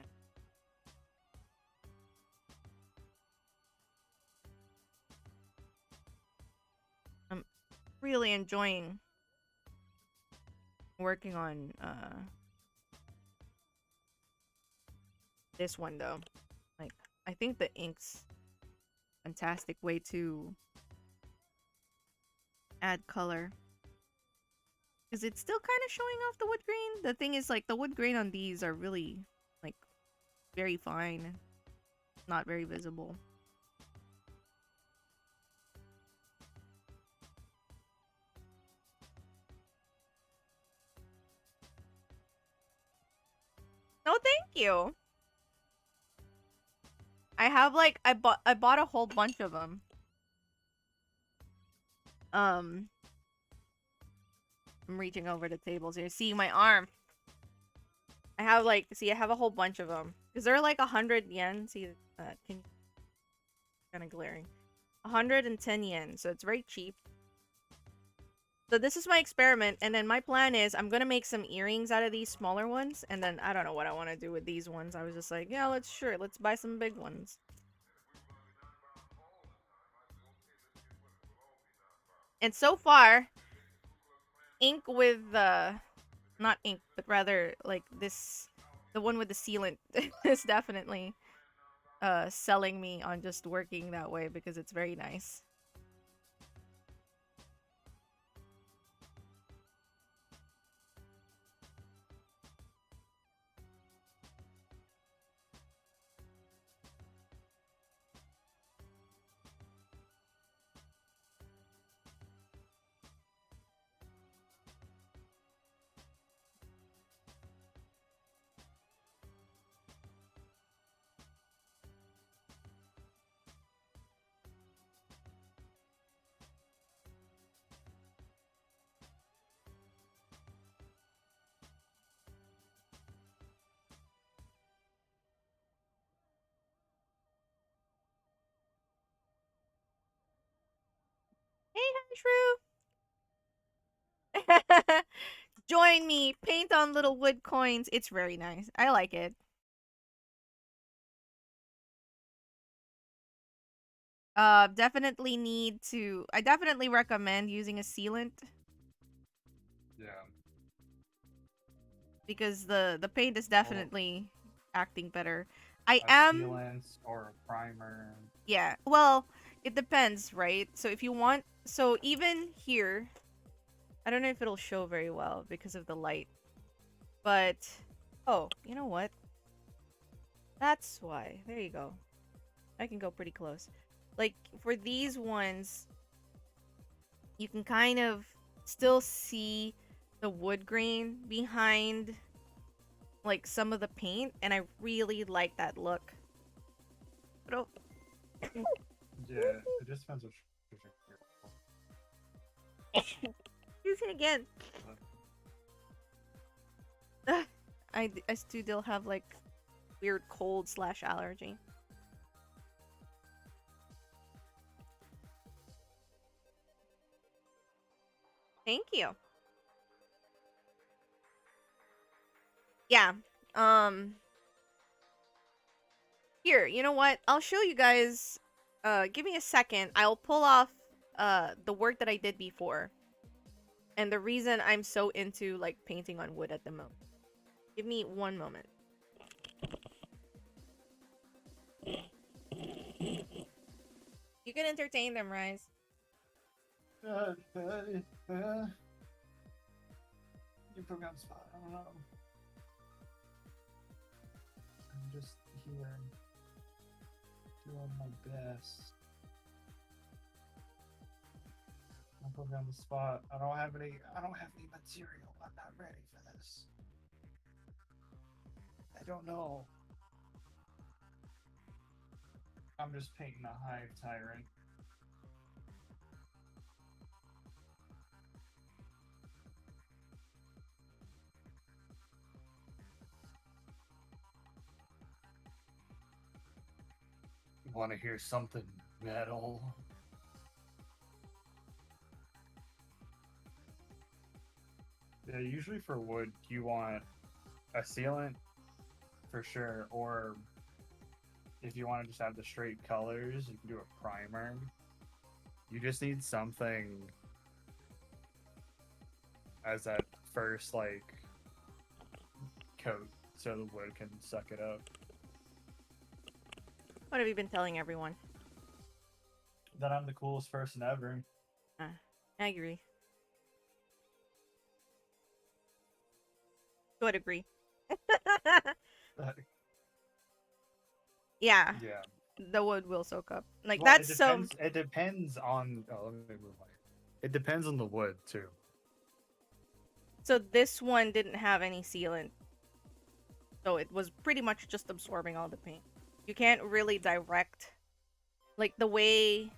I'm really enjoying working on this one though. Like, I think the ink's a fantastic way to add color. Because it's still kind of showing off the wood grain. The thing is, like, the wood grain on these are really, like, very fine. Not very visible. No, thank you. I have, like, I bought a whole bunch of them. I'm reaching over the tables here. See my arm. I have, like, see, I have a whole bunch of them. Because they're like 100 yen. See, kind of glaring. 110 yen. So it's very cheap. So this is my experiment. And then my plan is I'm going to make some earrings out of these smaller ones. And then I don't know what I want to do with these ones. I was just like, yeah, let's buy some big ones. And so far, ink with not ink, but rather like this, the one with the sealant is definitely selling me on just working that way because it's very nice. Hey, Shrew! Join me, paint on little wood coins. It's very nice. I like it. Definitely need to. I definitely recommend using a sealant Yeah. because the paint is definitely acting better. I A am sealant or a primer. Yeah. Well, it depends, right? So if you want, so even here, I don't know if it'll show very well because of the light. But oh, you know what? That's why. There you go. I can go pretty close. Like for these ones, you can kind of still see the wood grain behind like some of the paint, and I really like that look. But oh, Yeah, it just depends which. use it again. I still have like weird cold / allergy. Thank you. Yeah. Um Here, you know what? I'll show you guys. Give me a second. I'll pull off the work that I did before. And the reason I'm so into like painting on wood at the moment. Give me one moment. You can entertain them, Rize. You put me on the spot. I don't know. I'm just here doing my best. I'm put me on the spot. I don't have any material. I'm not ready for this. I don't know. I'm just painting a hive tyrant. Want to hear something metal? Yeah, usually for wood, you want a sealant for sure, or if you want to just have the straight colors, you can do a primer. You just need something as that first like coat so the wood can suck it up. What have you been telling everyone? That I'm the coolest person ever. I agree. To a degree. Yeah, Yeah. the wood will soak up. Like Well, that's so. It depends on. Oh, let me move my. It depends on the wood too. So this one didn't have any sealant, so it was pretty much just absorbing all the paint. You can't really direct, like the way,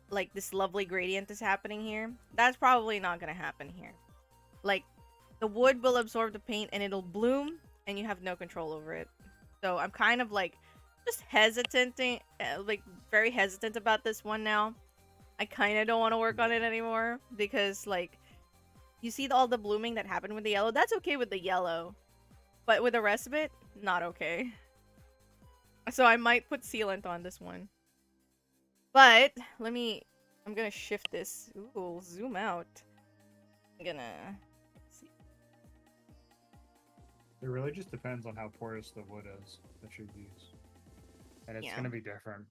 like this lovely gradient is happening here. That's probably not gonna happen here. Like the wood will absorb the paint and it'll bloom, and you have no control over it. So I'm kind of like just hesitating, like very hesitant about this one now. I kind of don't want to work on it anymore because like you see all the blooming that happened with the yellow. That's okay with the yellow, but with the rest of it, not okay. So I might put sealant on this one. But I'm gonna shift this. Ooh, zoom out. I'm gonna see. It really just depends on how porous the wood is that you use, and it's Yeah. gonna be different.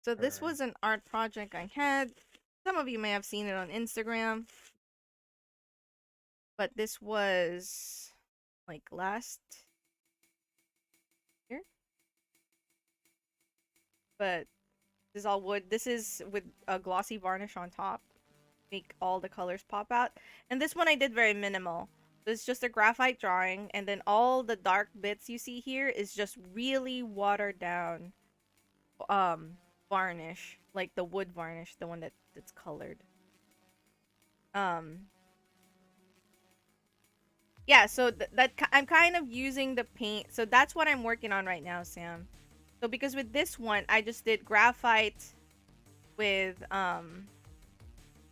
So this was an art project I had. Some of you may have seen it on Instagram. But this was like last year. But this is all wood. This is with a glossy varnish on top. Make all the colors pop out. And this one I did very minimal. It's just a graphite drawing, and then all the dark bits you see here is just really watered down varnish, like the wood varnish, the one that's colored. Yeah, so I'm kind of using the paint. So that's what I'm working on right now, Sam. So because with this one, I just did graphite with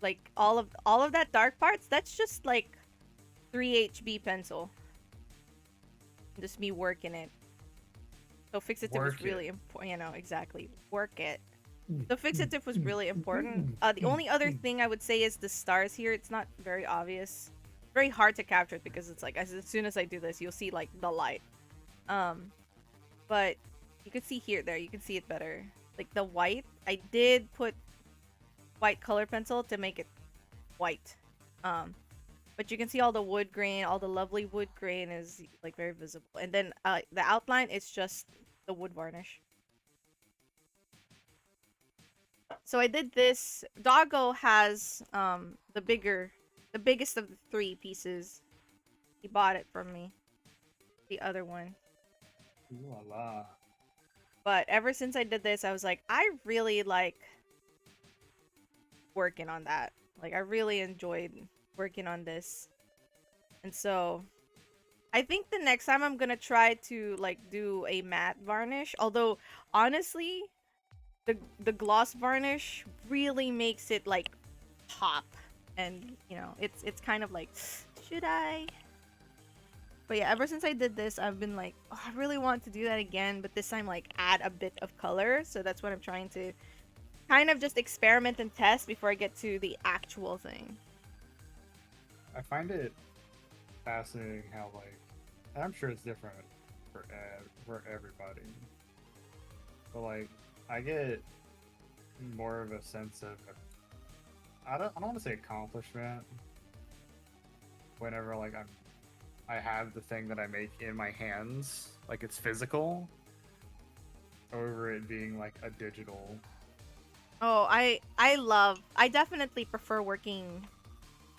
like all of that dark parts. That's just like 3HB pencil. Just me working it. So fixative was really important. You know, exactly. Work it. So fixative was really important. The only other thing I would say is the stars here. It's not very obvious. Very hard to capture it because it's like as soon as I do this, you'll see like the light. But you can see here, there, you can see it better. Like the white, I did put white color pencil to make it white. But you can see all the wood grain, all the lovely wood grain is like very visible. And then the outline is just the wood varnish. So I did this. Doggo has the biggest of the 3 pieces. He bought it from me. The other one. Voila. But ever since I did this, I was like, I really like working on that. Like I really enjoyed working on this. And so I think the next time I'm gonna try to like do a matte varnish. Although honestly, the gloss varnish really makes it like pop. And you know, it's kind of like, should I? But yeah, ever since I did this, I've been like, oh, I really want to do that again, but this time like add a bit of color. So that's what I'm trying to kind of just experiment and test before I get to the actual thing. I find it fascinating how like, and I'm sure it's different for everybody, but like I get more of a sense of I don't want to say accomplishment whenever like I have the thing that I make in my hands, like it's physical, over it being like a digital. Oh, I definitely prefer working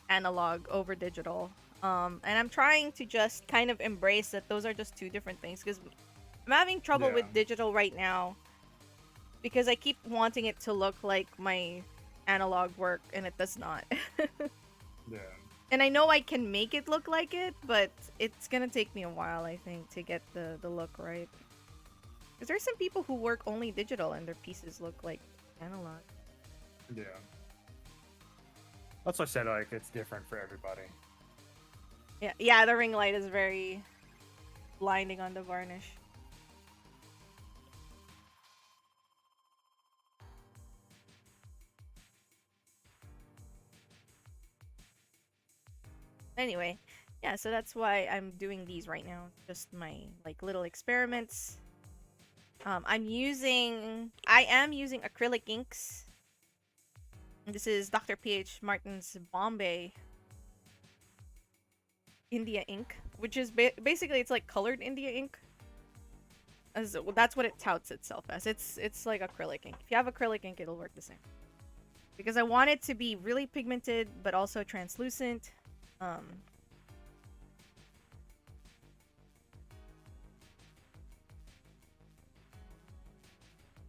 analog over digital. And I'm trying to just kind of embrace that those are just 2 different things because I'm having trouble with digital right now because I keep wanting it to look like my analog work and it does not. Yeah. And I know I can make it look like it, but it's gonna take me a while, I think, to get the look right. Because there's some people who work only digital and their pieces look like analog. Yeah. That's why I said like it's different for everybody. Yeah, yeah, the ring light is very blinding on the varnish. Anyway, yeah, so that's why I'm doing these right now. Just my like little experiments. I am using acrylic inks. This is Dr. PH Martin's Bombay India ink, which is basically it's like colored India ink. As well, that's what it touts itself as. It's like acrylic ink. If you have acrylic ink, it'll work the same. Because I want it to be really pigmented, but also translucent.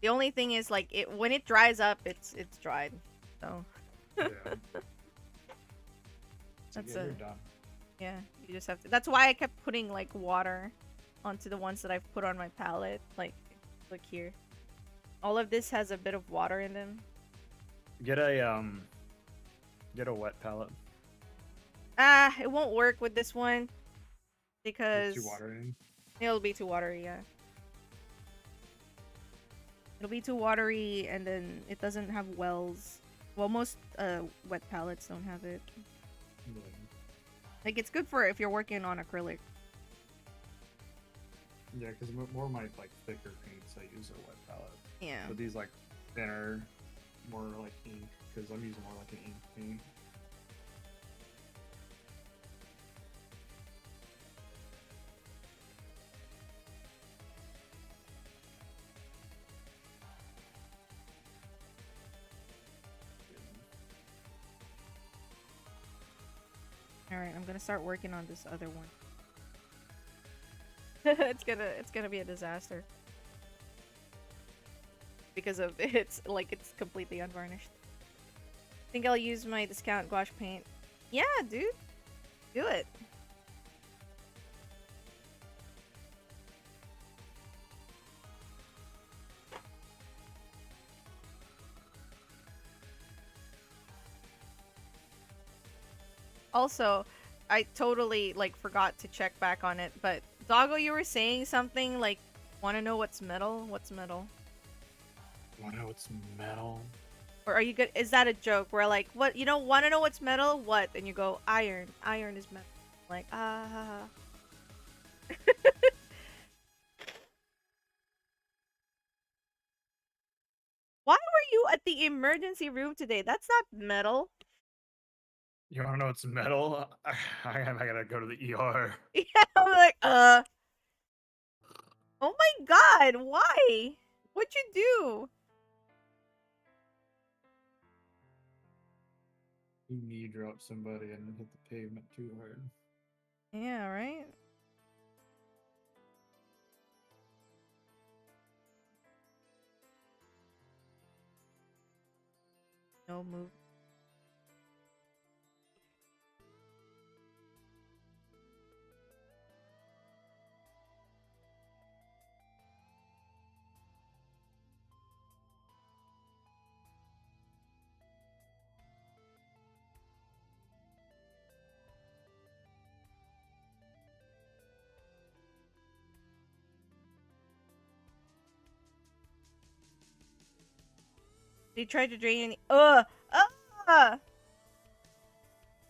The only thing is like when it dries up, it's dried. So Yeah. That's you're a- done. yeah, you just have to. That's why I kept putting like water onto the ones that I've put on my palette. Like, look here. All of this has a bit of water in them. Get a wet palette. It won't work with this one because Too watery. it'll be too watery. Yeah, it'll be too watery, and then it doesn't have wells. Well, most wet palettes don't have it. Yeah. Like, it's good for if you're working on acrylic. Yeah, because more of my like thicker paints I use a wet palette. Yeah. But these like thinner, more like ink, because I'm using more like an ink paint. All right, I'm gonna start working on this other one. it's gonna be a disaster because of it's completely unvarnished. I think I'll use my discount gouache paint. Yeah, dude, do it. Also, I totally like forgot to check back on it, but Doggo, you were saying something like, "Want to know what's metal? What's metal?" Wanna know what's metal? Or are you good? Is that a joke? Where like, what, want to know what's metal? What? And you go, iron. Iron is metal. Like, ah. Why were you at the emergency room today? That's not metal. You wanna know what's metal? I gotta go to the ER. Yeah, I'm like, oh my god, why? What'd you do? You knee drop somebody and hit the pavement too hard. Yeah, right? No move. They tried to drain any.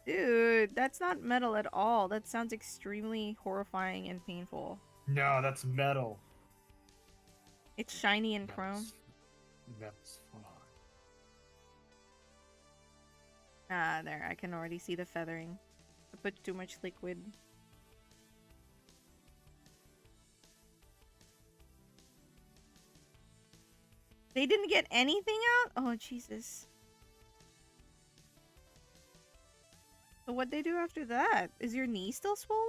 Dude, that's not metal at all. That sounds extremely horrifying and painful. No, that's metal. It's shiny and chrome. Metal's fine. Ah, there. I can already see the feathering. I put too much liquid. They didn't get anything out? Oh, Jesus. So what'd they do after that? Is your knee still swollen?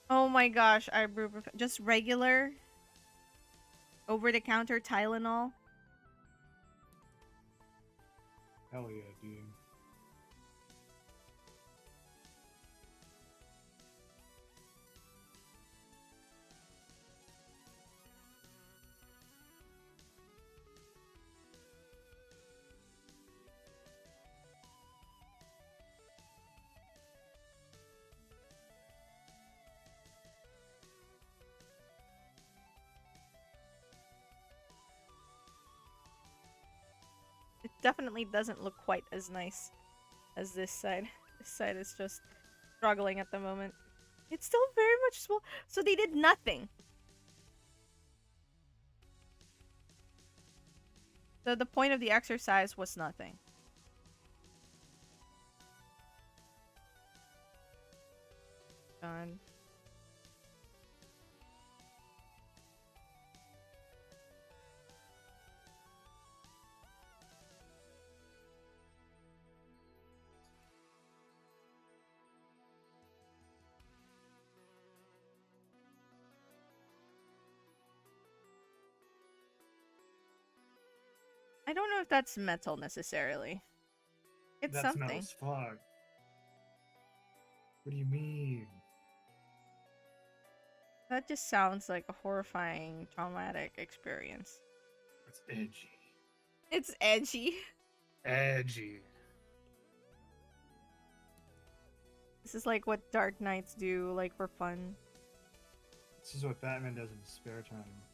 Oh my gosh, just regular over-the-counter Tylenol. Hell yeah, dude. It definitely doesn't look quite as nice as this side. This side is just struggling at the moment. It's still very much small. So they did nothing. So the point of the exercise was nothing. Done. I don't know if that's metal necessarily. It's That's metal something. as fuck. What do you mean? That just sounds like a horrifying, traumatic experience. It's edgy. It's edgy. Edgy. This is like what Dark Knights do, like for fun. This is what Batman does in his spare time.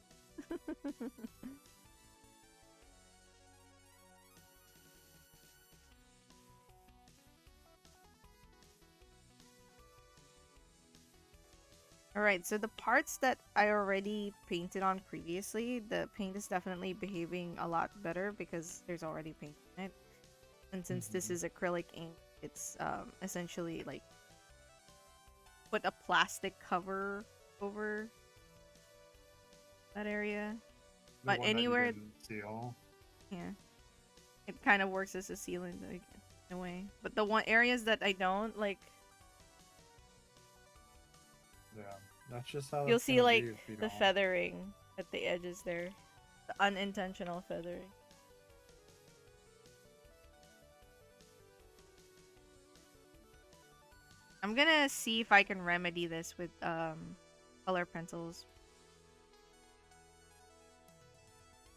Alright, so the parts that I already painted on previously, the paint is definitely behaving a lot better because there's already paint in it. And since this is acrylic ink, it's essentially like put a plastic cover over that area. The But one that you anywhere, didn't seal. yeah, it kind of works as a sealant, like, in a way. But the one areas that I don't, like, Yeah, that's just how you'll it's see gonna like be if you the don't. feathering at the edges there, the unintentional feathering. I'm gonna see if I can remedy this with color pencils,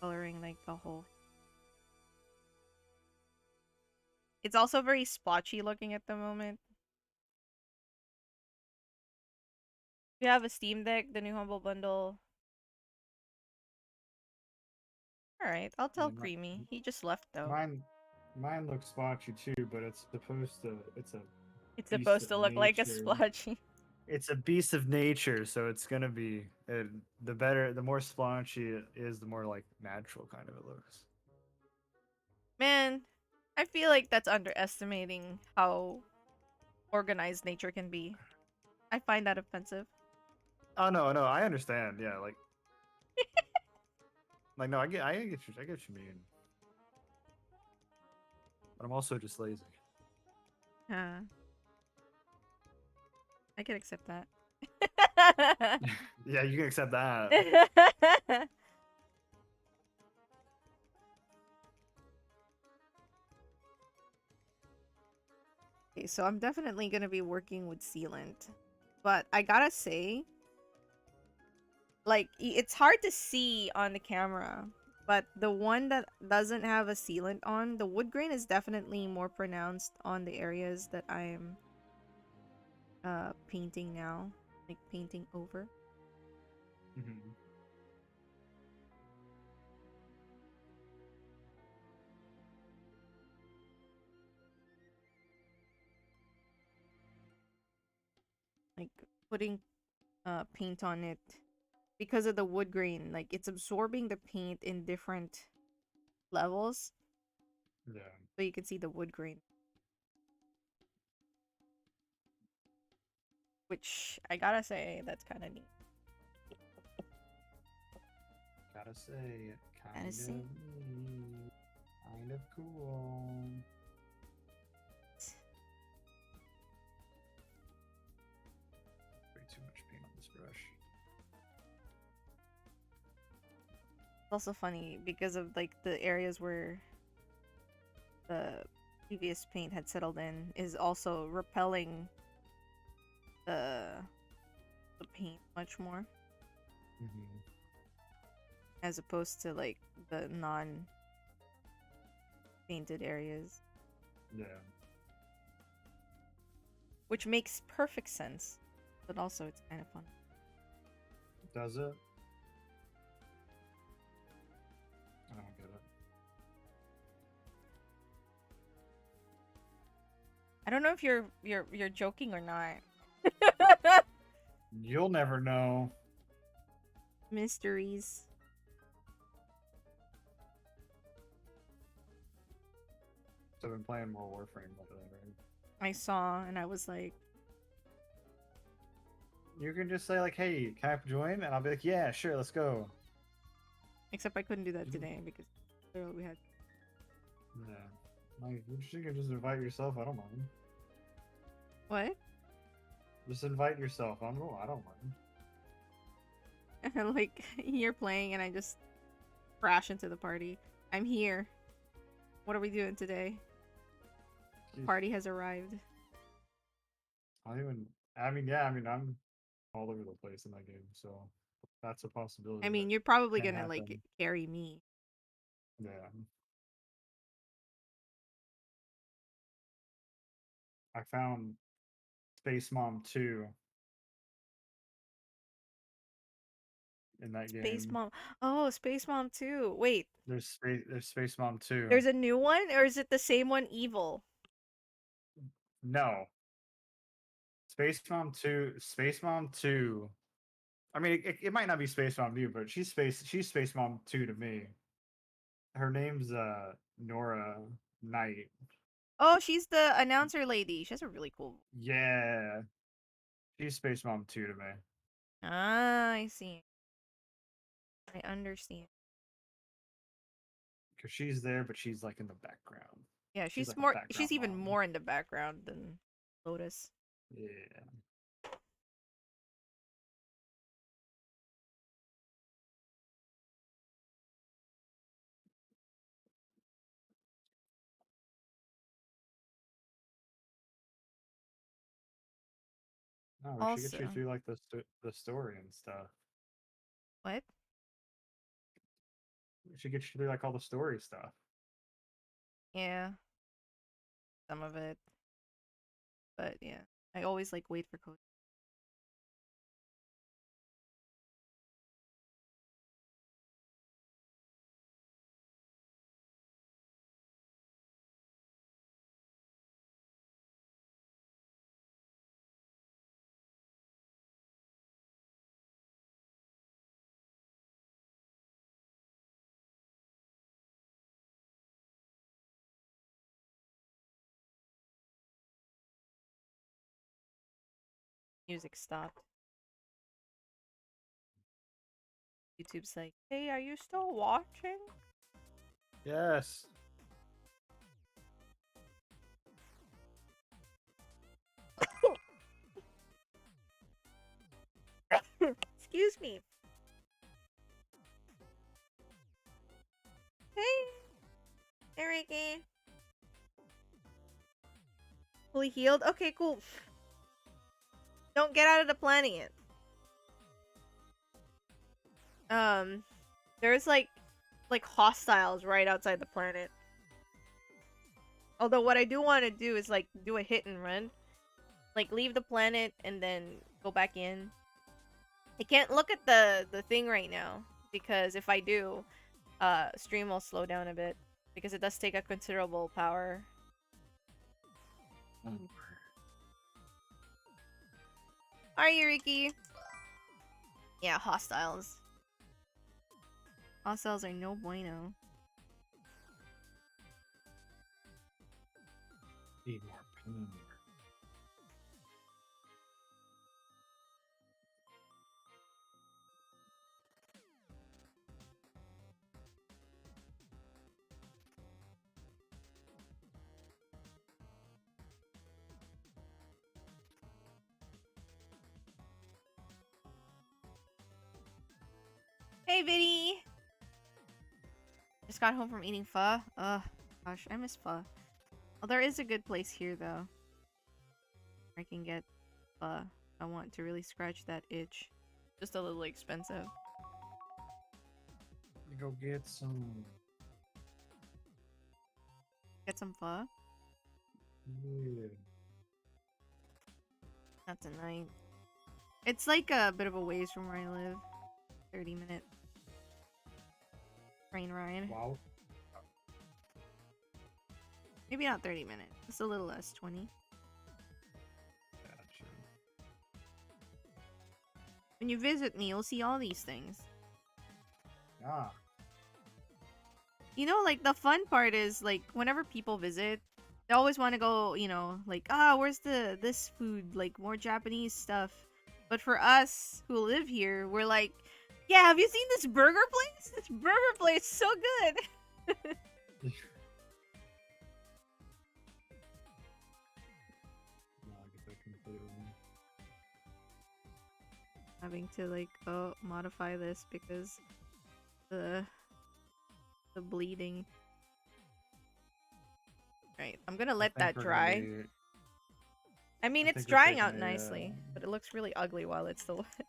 coloring like the whole. It's also very splotchy looking at the moment. If you have a Steam Deck, the new Humble Bundle. Alright, I'll tell Yeah, Creamy. He just left though. mine looks splotchy too, but it's supposed to. It's a It's beast supposed of to look like a nature. splotchy. It's a beast of nature, so it's gonna be the better, the more splotchy it is, the more like natural kind of it looks. Man, I feel like that's underestimating how organized nature can be. I find that offensive. Oh no, no, I understand. Yeah, like no, I get what you mean. But I'm also just lazy. Huh. I can accept that. Yeah, you can accept that. Okay, so I'm definitely gonna be working with sealant. But I gotta say, like, it's hard to see on the camera. But the one that doesn't have a sealant on, the wood grain is definitely more pronounced on the areas that I'm painting now. Like, painting over. Mhm. Like, putting paint on it because of the wood grain, like it's absorbing the paint in different levels, Yeah. so you can see the wood grain, which I gotta say that's kind of neat. Gotta say, Gotta say. neat, kind of cool. Way too much paint on this brush. It's also funny because of like the areas where the previous paint had settled in is also repelling the paint much more Mhm. as opposed to like the non painted areas, Yeah. which makes perfect sense, but also it's kind of fun. Does it? I don't get it. I don't know if you're joking or not. You'll never know. Mysteries. So I've been playing more Warframe lately, right? I saw and I was like, You can just say like, "Hey, can I join?" And I'll be like, "Yeah, sure, let's go." except I couldn't do that You can- today because clearly we had. Yeah. Like, you can just invite yourself. I don't mind. What? Just invite yourself. I don't mind. Like you're playing and I just crash into the party. I'm here. What are we doing today? Jeez. Party has arrived. I don't even. I mean, yeah. I mean, I'm all over the place in that game, so that's a possibility. I mean, that you're probably can gonna like happen. carry me. Yeah. I found Space Mom 2 in that Space game. Mom. Oh, Space Mom 2. Wait, There's Space Mom 2. there's a new one, or is it the same one, Evil? No. Space Mom 2. I mean, it might not be Space Mom 2, but she's Space Mom 2 to me. Her name's Nora Knight. Oh, she's the announcer lady. She has a really cool. Yeah. She's Space Mom 2 to me. Ah, I see. I understand. Because she's there, but she's like in the background. Yeah, She's she's like a more. She's background even mom. more in the background than Lotus. Yeah. No, we should get you Also, through like the story and stuff. what? We should get you through like all the story stuff. Yeah, some of it. But yeah, I always like wait for code. Music stopped. YouTube's like, hey, are you still watching? Yes. Excuse me. Hey, Enrique. Fully healed? Okay, cool. Don't get out of the planet yet. There's like hostiles right outside the planet. Although what I do want to do is like do a hit and run. Like leave the planet and then go back in. I can't look at the thing right now because if I do, stream will slow down a bit because it does take a considerable power. Are you, Ricky? Yeah, hostiles. Hostiles are no bueno. Need more pain. Hey, Vinny! Just got home from eating pho. Ugh. Gosh, I miss pho. Oh, there is a good place here though. I can get pho. I want to really scratch that itch. Just a little expensive. You go get some. Get some pho. Yeah. Not tonight. It's like a bit of a ways from where I live. 30-minute train ride. Wow. Maybe not 30 minutes. It's a little less, 20. Gotcha. When you visit me, you'll see all these things. Ah. You know, like, the fun part is, like, whenever people visit, they always want to go, you know, like, where's this food? Like, more Japanese stuff. But for us who live here, we're like, yeah, have you seen this burger place? This burger place is so good. No, I get that completely. Having to, like, modify this because the bleeding. Right, I'm gonna let that dry. I mean, it's drying out nicely, but it looks really ugly while it's still wet.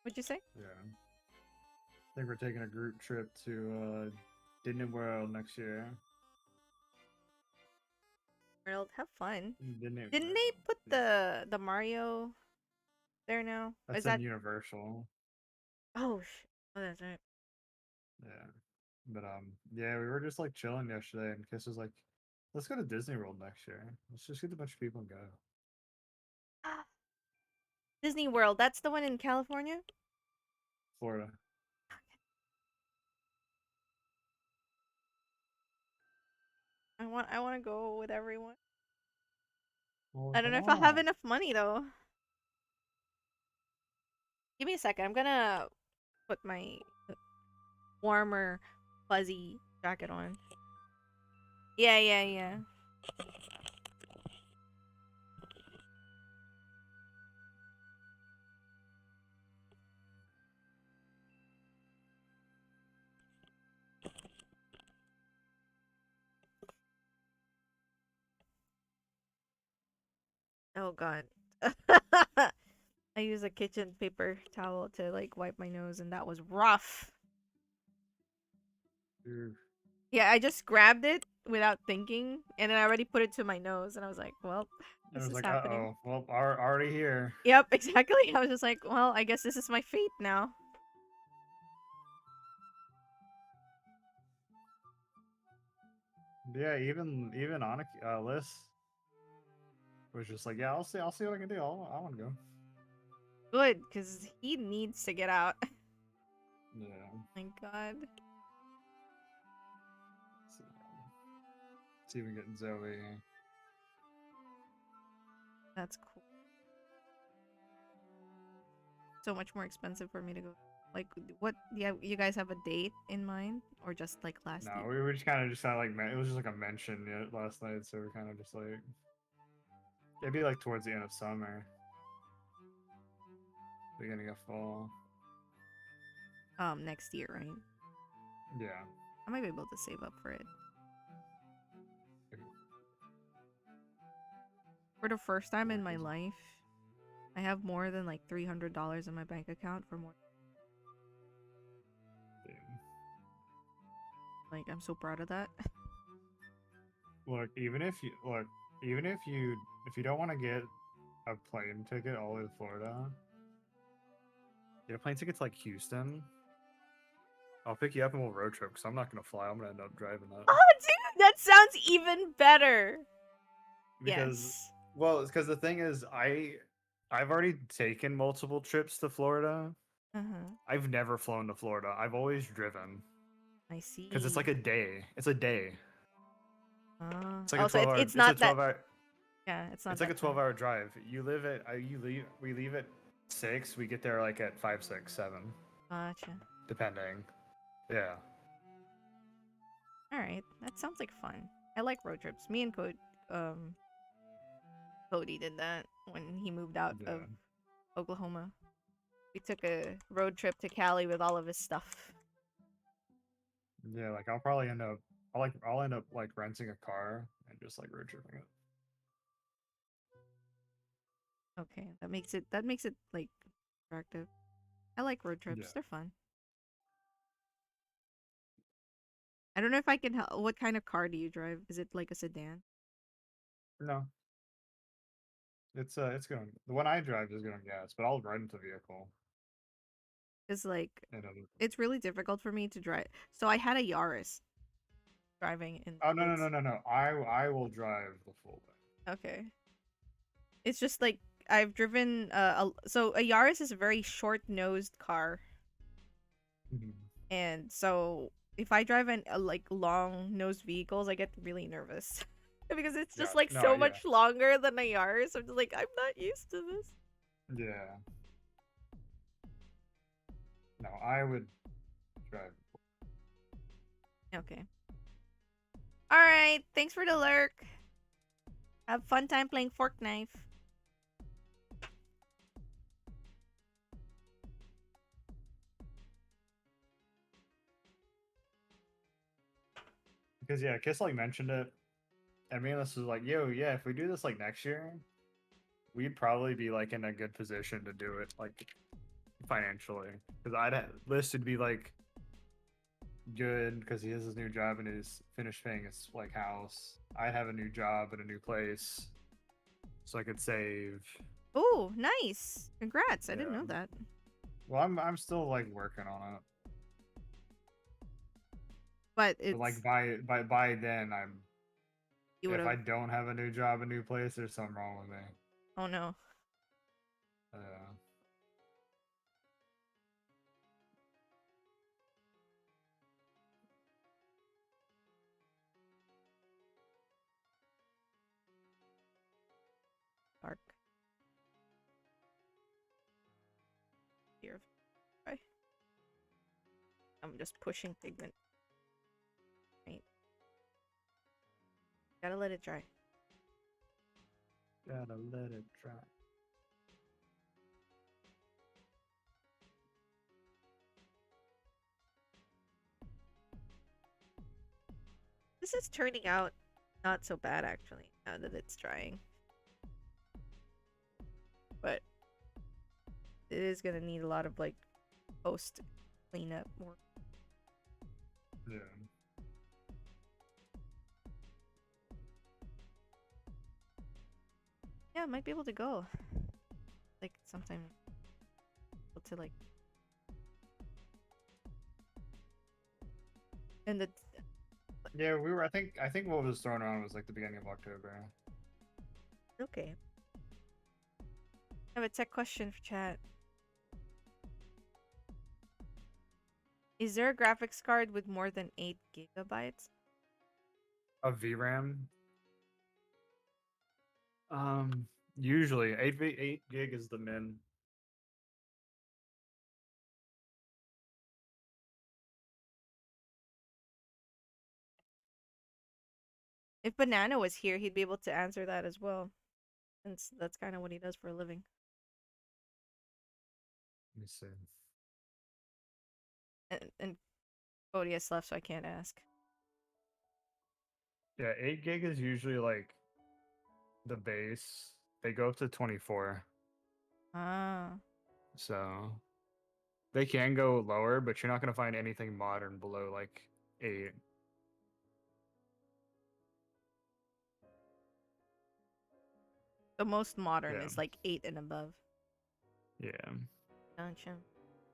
What'd you say? Yeah. I think we're taking a group trip to Disney World next year. World, have fun. Didn't they put the Mario there now? That's Is that Universal. Oh, that's right. Yeah. But yeah, we were just like chilling yesterday and Kiss was like, let's go to Disney World next year. Let's just get a bunch of people and go. Disney World, that's the one in California? Florida. I want to go with everyone. Well, I don't come know if I'll have on. enough money though. Give me a second. I'm gonna put my warmer, fuzzy jacket on. Yeah. Oh god. I use a kitchen paper towel to like wipe my nose and that was rough. Dude. Yeah, I just grabbed it without thinking and then I already put it to my nose and I was like, well, I this was is like, happening. uh-oh. Well, already here. Yep, exactly. I was just like, well, I guess this is my fate now. Yeah, even Annika, Liz was just like, yeah, I'll see what I can do. I want to go. Good, because he needs to get out. Yeah. My god. So, see if we can get Zoe. That's cool. So much more expensive for me to go. Like, what? Yeah, you guys have a date in mind, or just like last No, year? we were just kind of like it was just like a mention last night, so we're kind of just like it'd be like towards the end of summer, beginning of fall. Next year, right? Yeah. I might be able to save up for it. For the first time in my life, I have more than like $300 in my bank account for more. Damn. Like, I'm so proud of that. Look, even if you don't want to get a plane ticket all the way to Florida, get a plane ticket to like Houston. I'll pick you up and we'll road trip because I'm not gonna fly. I'm gonna end up driving that. Oh, dude, that sounds even better. Because, Yes. well, it's because the thing is, I've already taken multiple trips to Florida. I've never flown to Florida. I've always driven. I see. Because it's like a day. It's a day. It's like a so 12-hour. it's not it's a 12 that. hour. Yeah, it's not. It's like a that far. 12-hour drive. We leave at 6. We get there like at 5, 6, 7. Gotcha. Depending. Yeah. All right, that sounds like fun. I like road trips. Me and Cody did that when he moved out of Oklahoma. We took a road trip to Cali with all of his stuff. Yeah, like I'll I'll end up like renting a car and just like road tripping it. Okay, that makes it like attractive. I like road trips. Yeah. They're fun. I don't know if I can help. What kind of car do you drive? Is it like a sedan? No, it's going. The one I drive is going on gas, but I'll rent a vehicle. Because like And other. it's really difficult for me to drive. So I had a Yaris driving in Oh no no no States. no no! I will drive the full way. Okay. It's just like I've driven so a Yaris is a very short-nosed car, Mhm. and so if I drive in like long-nosed vehicles, I get really nervous because it's just Gotcha. like No, so yeah, much longer than a Yaris. I'm just like I'm not used to this. yeah. No, I would drive. Okay. All right. Thanks for the lurk. Have fun time playing Fork Knife. Because yeah, Kiss like mentioned it, and me and this was like, yo, yeah, if we do this like next year, we'd probably be like in a good position to do it like financially. Because List would be like good because he has his new job and he's finished paying his like house. I'd have a new job and a new place, so I could save. Oh, nice. Congrats. I didn't Yeah. know that. Well, I'm still like working on it, But but like it's by then you would if I have. don't have a new job, a new place, there's something wrong with me. Oh no. Uh, Dark. Here. Bye. I'm just pushing pigment. Right. Gotta let it dry. gotta let it dry. This is turning out not so bad actually, now that it's drying. But it is gonna need a lot of like post cleanup work. Yeah. Yeah, I might be able to go. Like sometime to like and the Yeah, we were. I think what was thrown around was like the beginning of October. okay. I have a tech question for chat. Is there a graphics card with more than 8 gigabytes? A VRAM. Usually 8 gig is the min. If Banana was here, he'd be able to answer that as well, since that's kind of what he does for a living. Let me see. And Odious left, so I can't ask. Yeah, 8 gig is usually like the base. They go up to 24, Ah, so they can go lower, but you're not gonna find anything modern below like 8. the most modern Yeah, is like 8 and above. yeah. Gotcha.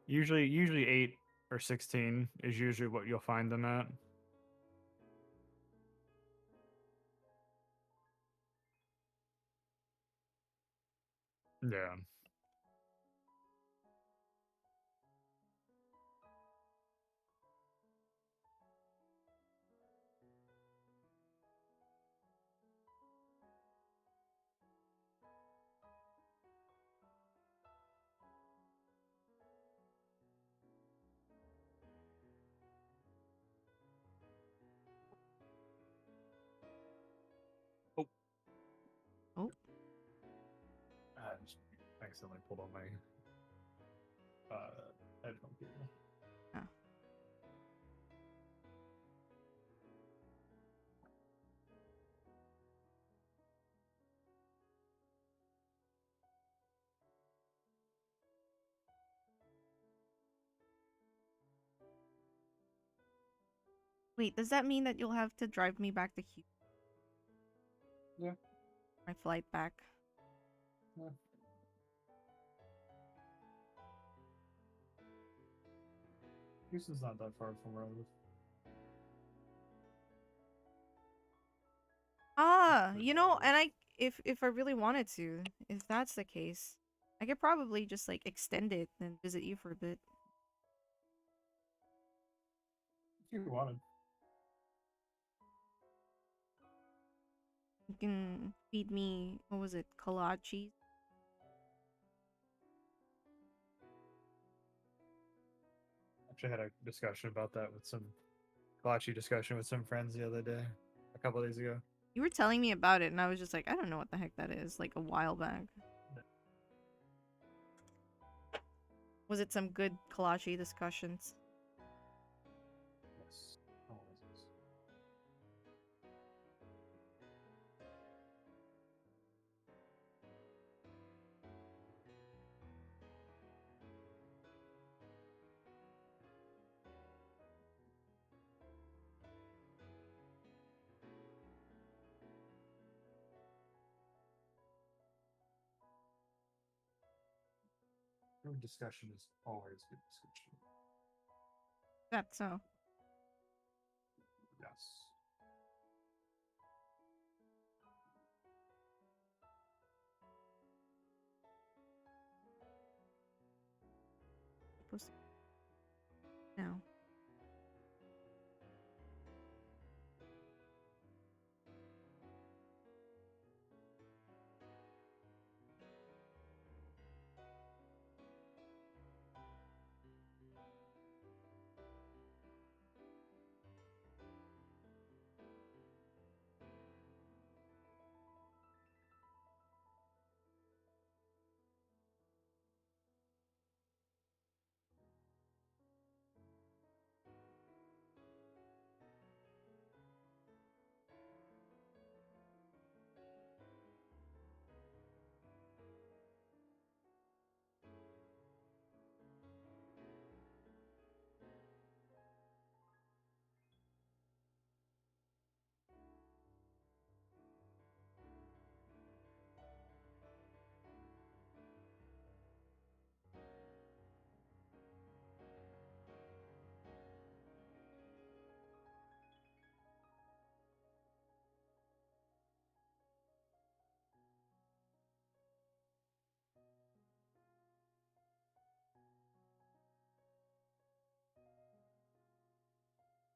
Usually 8 or 16 is usually what you'll find them at. Yeah. Oh, Oh, I just accidentally pulled on my headphone cable. ah. Wait, does that mean that you'll have to drive me back to Houston? Yeah. My flight back. Yeah. Houston's not that far from where I live. Ah, Pretty you know, far. and if I really wanted to, if that's the case, I could probably just like extend it and visit you for a bit. If you wanted. You can feed me, what was it, kolaches? Actually, had a discussion about that with some Kalachi discussion with some friends the other day, a couple days ago. You were telling me about it, and I was just like, I don't know what the heck that is, like a while back. Was it some good kolache discussions? Yes. Always is. Good discussion is always good discussion. That's so. Yes. Supposed to now.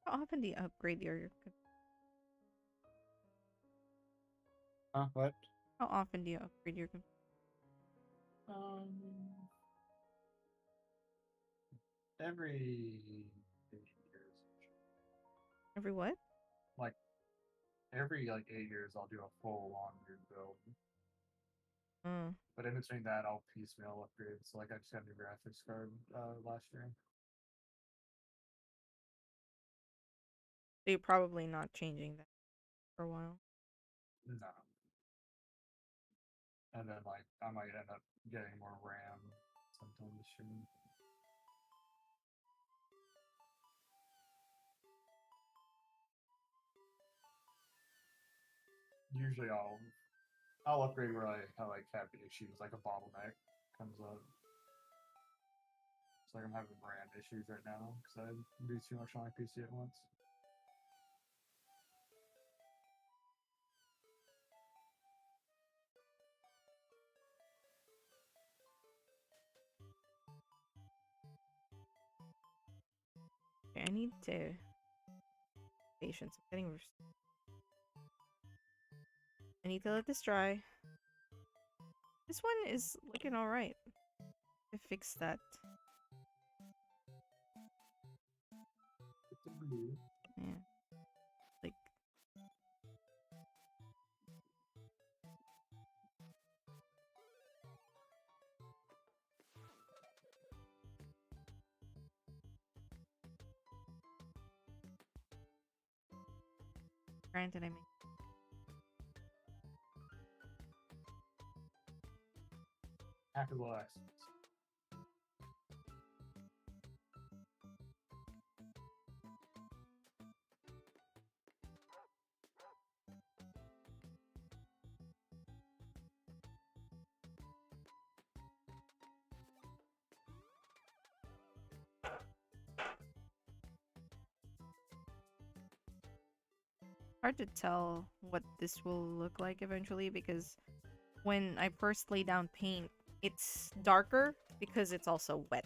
How often do you upgrade your? Huh? What? How often do you upgrade your? Um, every 8 years. Every what? Like every 8 years, I'll do a full on new build. Mm. But in between that, I'll piecemeal upgrades. So, I just got a new graphics card last year. So you're probably not changing that for a while. No. And then I might end up getting more RAM sometime this year. Usually I'll upgrade where I have issues, like a bottleneck comes up. It's like I'm having RAM issues right now because I do too much on my PC at once. Okay, I need to patience. I'm getting. I need to let this dry. This one is looking all right. To fix that. It's a blue. Yeah. Like. Granted, I mean. Hacker little accidents. Hard to tell what this will look like eventually because when I first lay down paint, it's darker because it's also wet.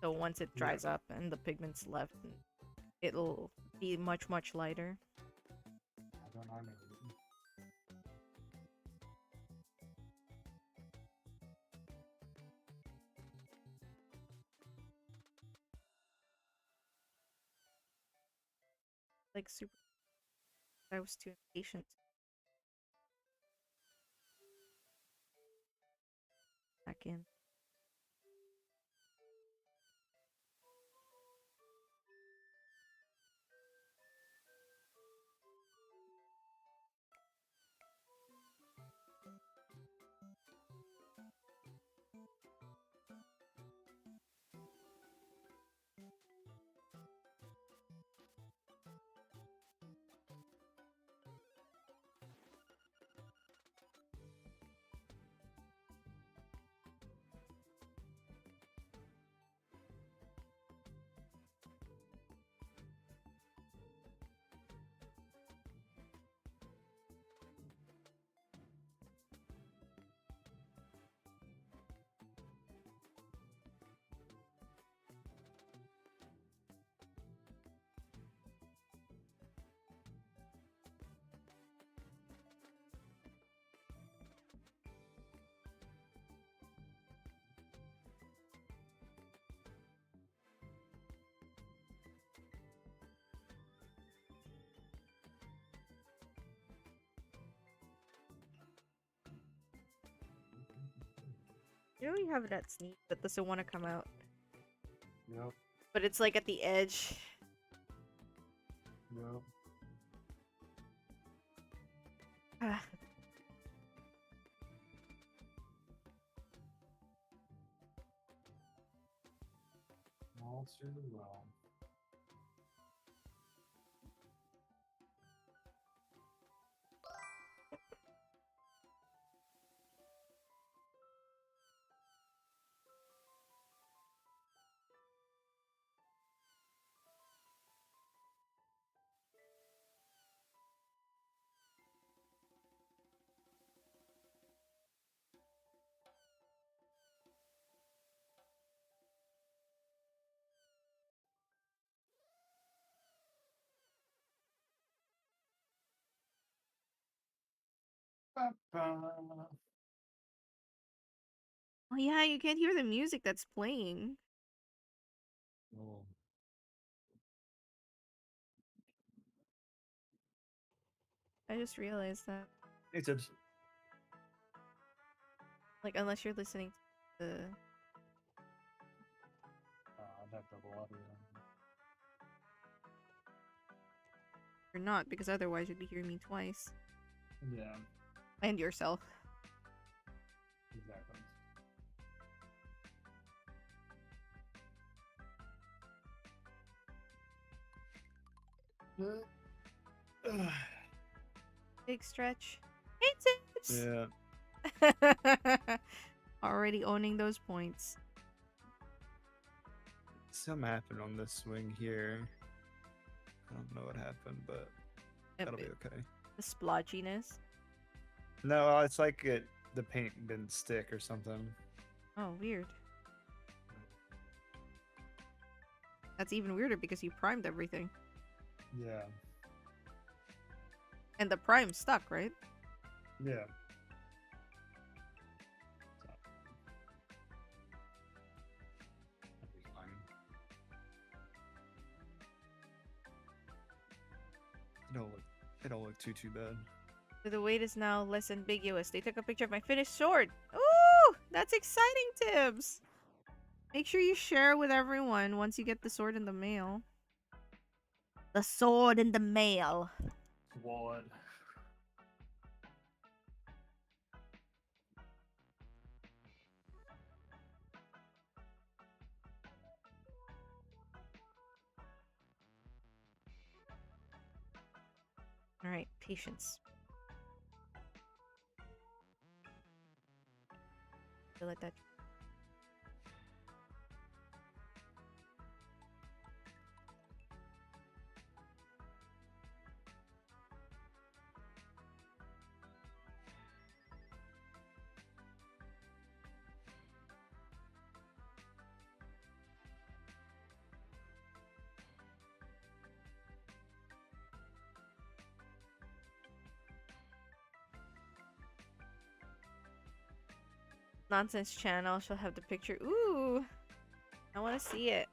So once it Yeah. dries up and the pigment's left, it'll be much, much lighter. I don't know. Like super. I was too impatient back in. You know you have that sneak that doesn't want to come out, Yep. but it's like at the edge. Yep. Ah, All too well. Ba-ba. oh yeah, you can't hear the music that's playing. Oh. I just realized that. Hey, Tibbs. Like, unless you're listening to the. I'd have double audio. You're not, because otherwise you'd be hearing me twice. Yeah, And yourself. exactly. Big stretch. Hey, tips! Yeah. Already owning those points. Something happened on this swing here. I don't know what happened, but that'll be okay. The splotchiness. No, it's like the paint didn't stick or something. Oh, weird. That's even weirder because you primed everything. Yeah. And the prime stuck, right? Yeah. That'll be fine. It don't look too bad. The weight is now less ambiguous. They took a picture of my finished sword. Ooh! That's exciting, Tibbs! Make sure you share with everyone once you get the sword in the mail. The sword in the mail. What? Alright, patience. Feel like that. Nonsense channel shall have the picture. Ooh, I want to see it.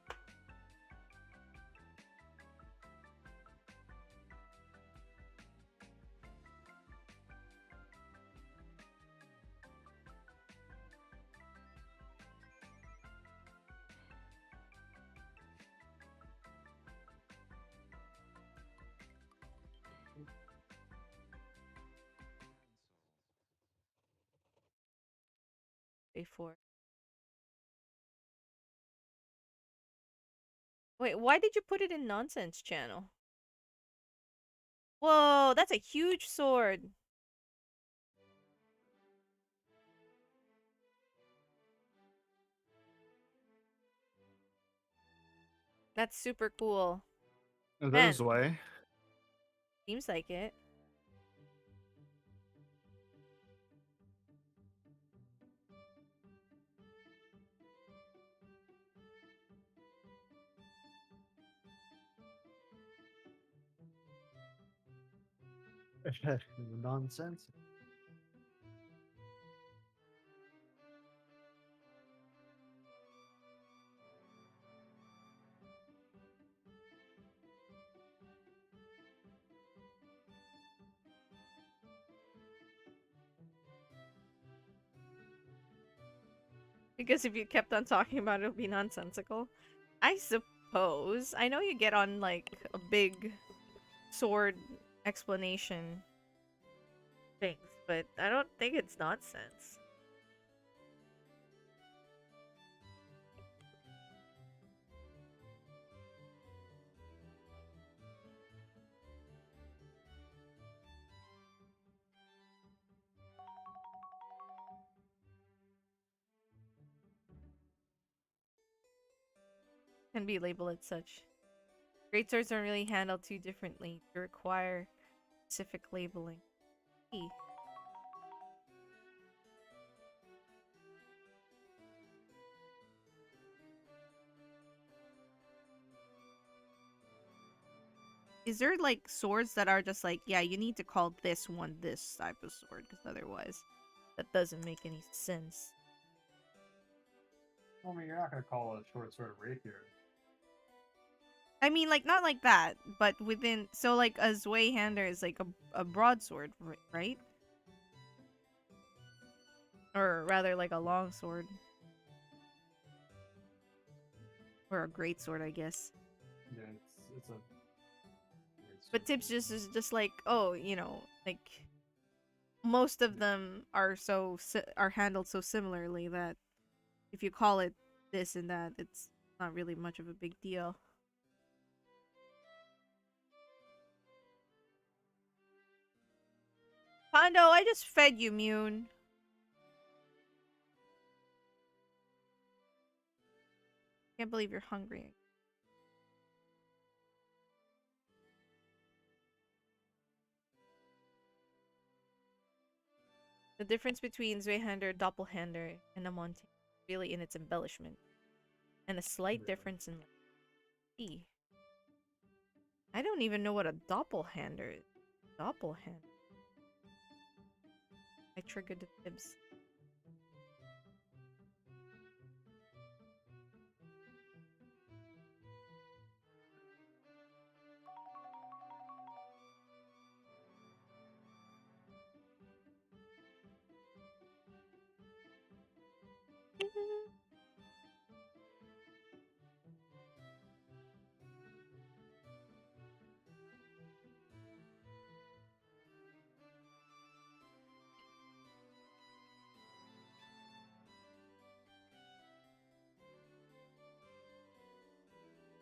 Before. Wait, why did you put it in nonsense channel? Whoa, that's a huge sword. That's super cool. Are Man, those way? seems like it. Nonsense. Because if you kept on talking about it, it would be nonsensical. I suppose. I know you get on like a big sword explanation things, but I don't think it's nonsense. Can be labeled as such. Great swords are really handled too differently to require specific labeling. E. Is there like swords that are just like, yeah, you need to call this one this type of sword because otherwise that doesn't make any sense. Well, I mean, you're not gonna call it a short sword of rapier. I mean, like not like that, but within. So like a Zweihander is like a broadsword, right? Or rather, like a long sword, or a great sword, I guess. Yeah, it's a. But tips just is just like, oh, like most of them are are handled so similarly that if you call it this and that, it's not really much of a big deal. Pondo, I just fed you, Mune. Can't believe you're hungry. The difference between Zweihander, Doppelhander, and a Montaigne is really in its embellishment, and a slight difference in E. I don't even know what a Doppelhander is. Doppelhander. I triggered the fibs.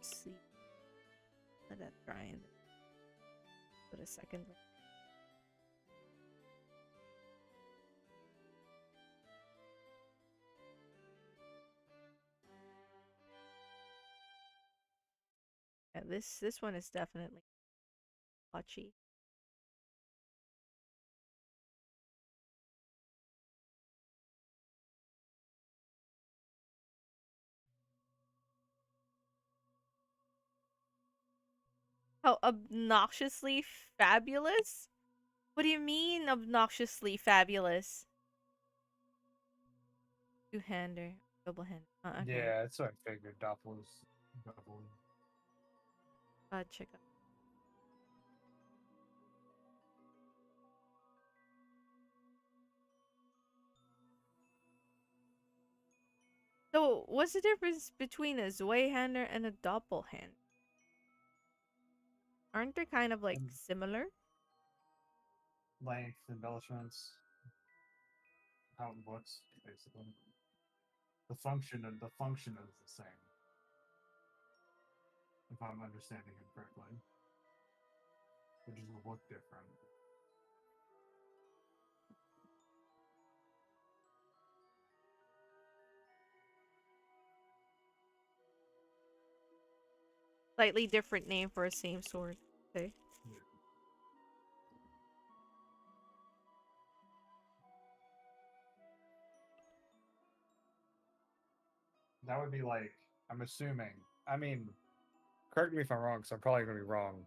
See. Let that dry and put a second. Yeah, this one is definitely patchy. How obnoxiously fabulous? What do you mean obnoxiously fabulous? Two-hander, double-hander. Okay. Yeah, that's what I figured. Doppel is double. Check out. So, what's the difference between a Zweihander and a Doppelhander? Aren't they kind of like And similar? length, embellishments, how it looks, basically. The function is the same, if I'm understanding it correctly. It just look different. Slightly different name for a same sword. Okay. Yeah. That would be like, I'm assuming. I mean, correct me if I'm wrong, because I'm probably going to be wrong.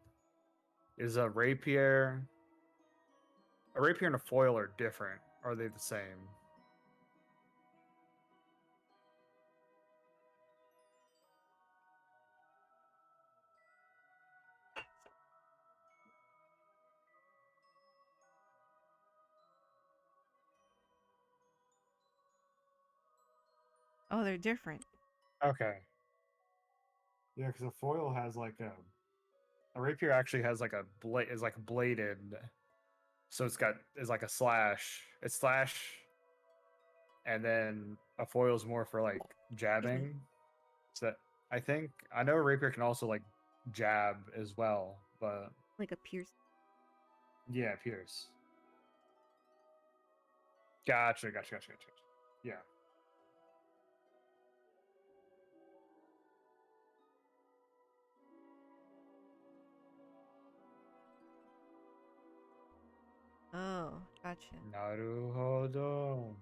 Is a rapier and a foil are different? Or are they the same? Oh, they're different. Okay. Yeah, because a foil has like a rapier actually has like a blade is like bladed, so it's got is like a slash. It's slash, and then a foil is more for like Excuse me. jabbing. So that I think I know a rapier can also like jab as well, but Like a pierce. yeah, pierce. Gotcha. Yeah. Oh, gotcha. Naruhodo.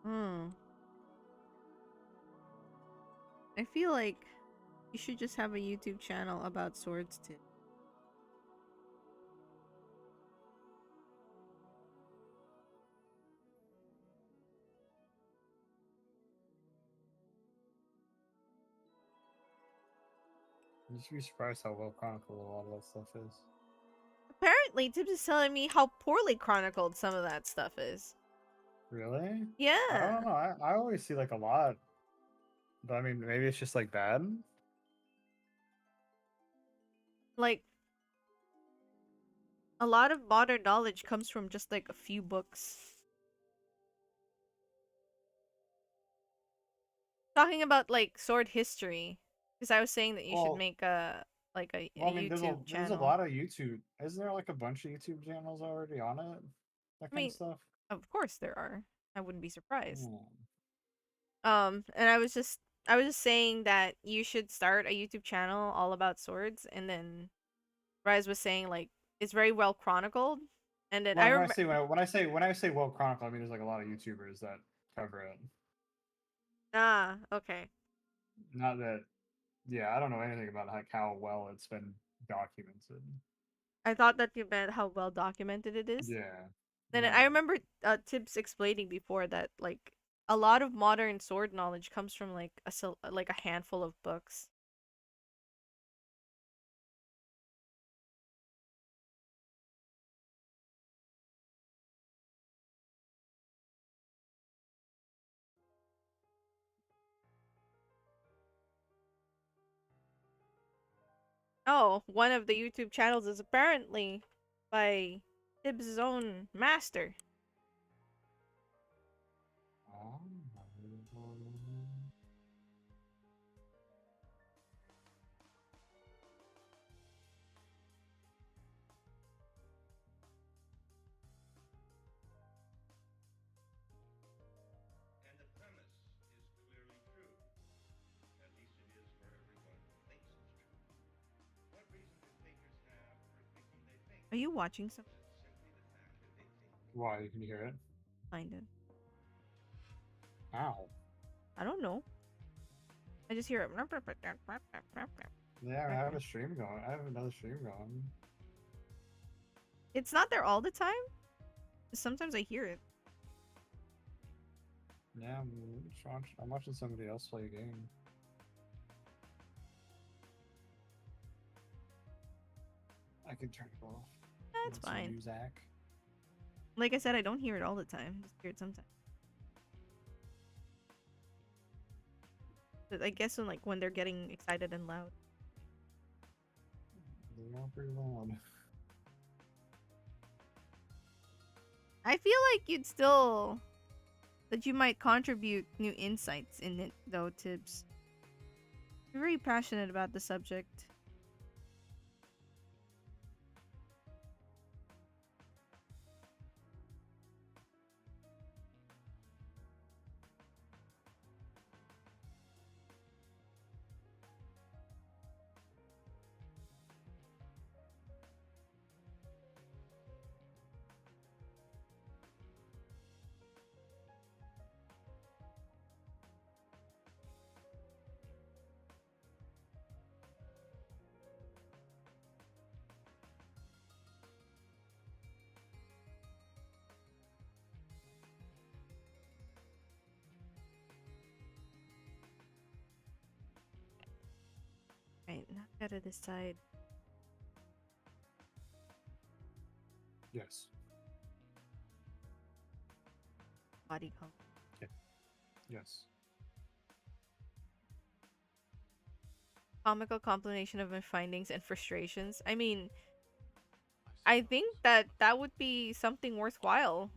Hmm. I feel like you should just have a YouTube channel about swords too. You should be surprised how well chronicled a lot of that stuff is. Apparently, Tibbs is telling me how poorly chronicled some of that stuff is. Really? I don't Yeah. know. I always see like a lot, but I mean, maybe it's just like bad. Like, a lot of modern knowledge comes from just like a few books. Talking about like sword history, because I was saying that you should Well, make a I mean, YouTube there's a channel. lot of YouTube. Isn't there like a bunch of YouTube channels already on it? That I kind of mean, stuff. of course there are. I wouldn't be surprised. Hmm. And I was just saying that you should start a YouTube channel all about swords, and then Rize was saying like it's very well chronicled, and then I When I remember. say when I say well chronicled, I mean there's like a lot of YouTubers that cover it. Ah, okay. Not that, yeah, I don't know anything about like how well it's been documented. I thought that you meant how well documented it is. Yeah, Then no. I remember Tibbs explaining before that like a lot of modern sword knowledge comes from like like a handful of books. Oh, one of the YouTube channels is apparently by Tibbs' own master. Are you watching something? Why? Can you hear it? Kind of. Ow. I don't know. I just hear it. Yeah, I have a stream going. I have another stream going. It's not there all the time. Sometimes I hear it. Yeah, I'm watching somebody else play a game. I can turn it off. That's Want some fine. music? Like I said, I don't hear it all the time. Just hear it sometimes. But I guess when they're getting excited and loud. They're all pretty loud. I feel like that you might contribute new insights in it though, Tibbs. You're very passionate about the subject. Right, now I gotta decide. Yes. Body color. Yes. Comical combination of my findings and frustrations. I mean, I think that would be something worthwhile.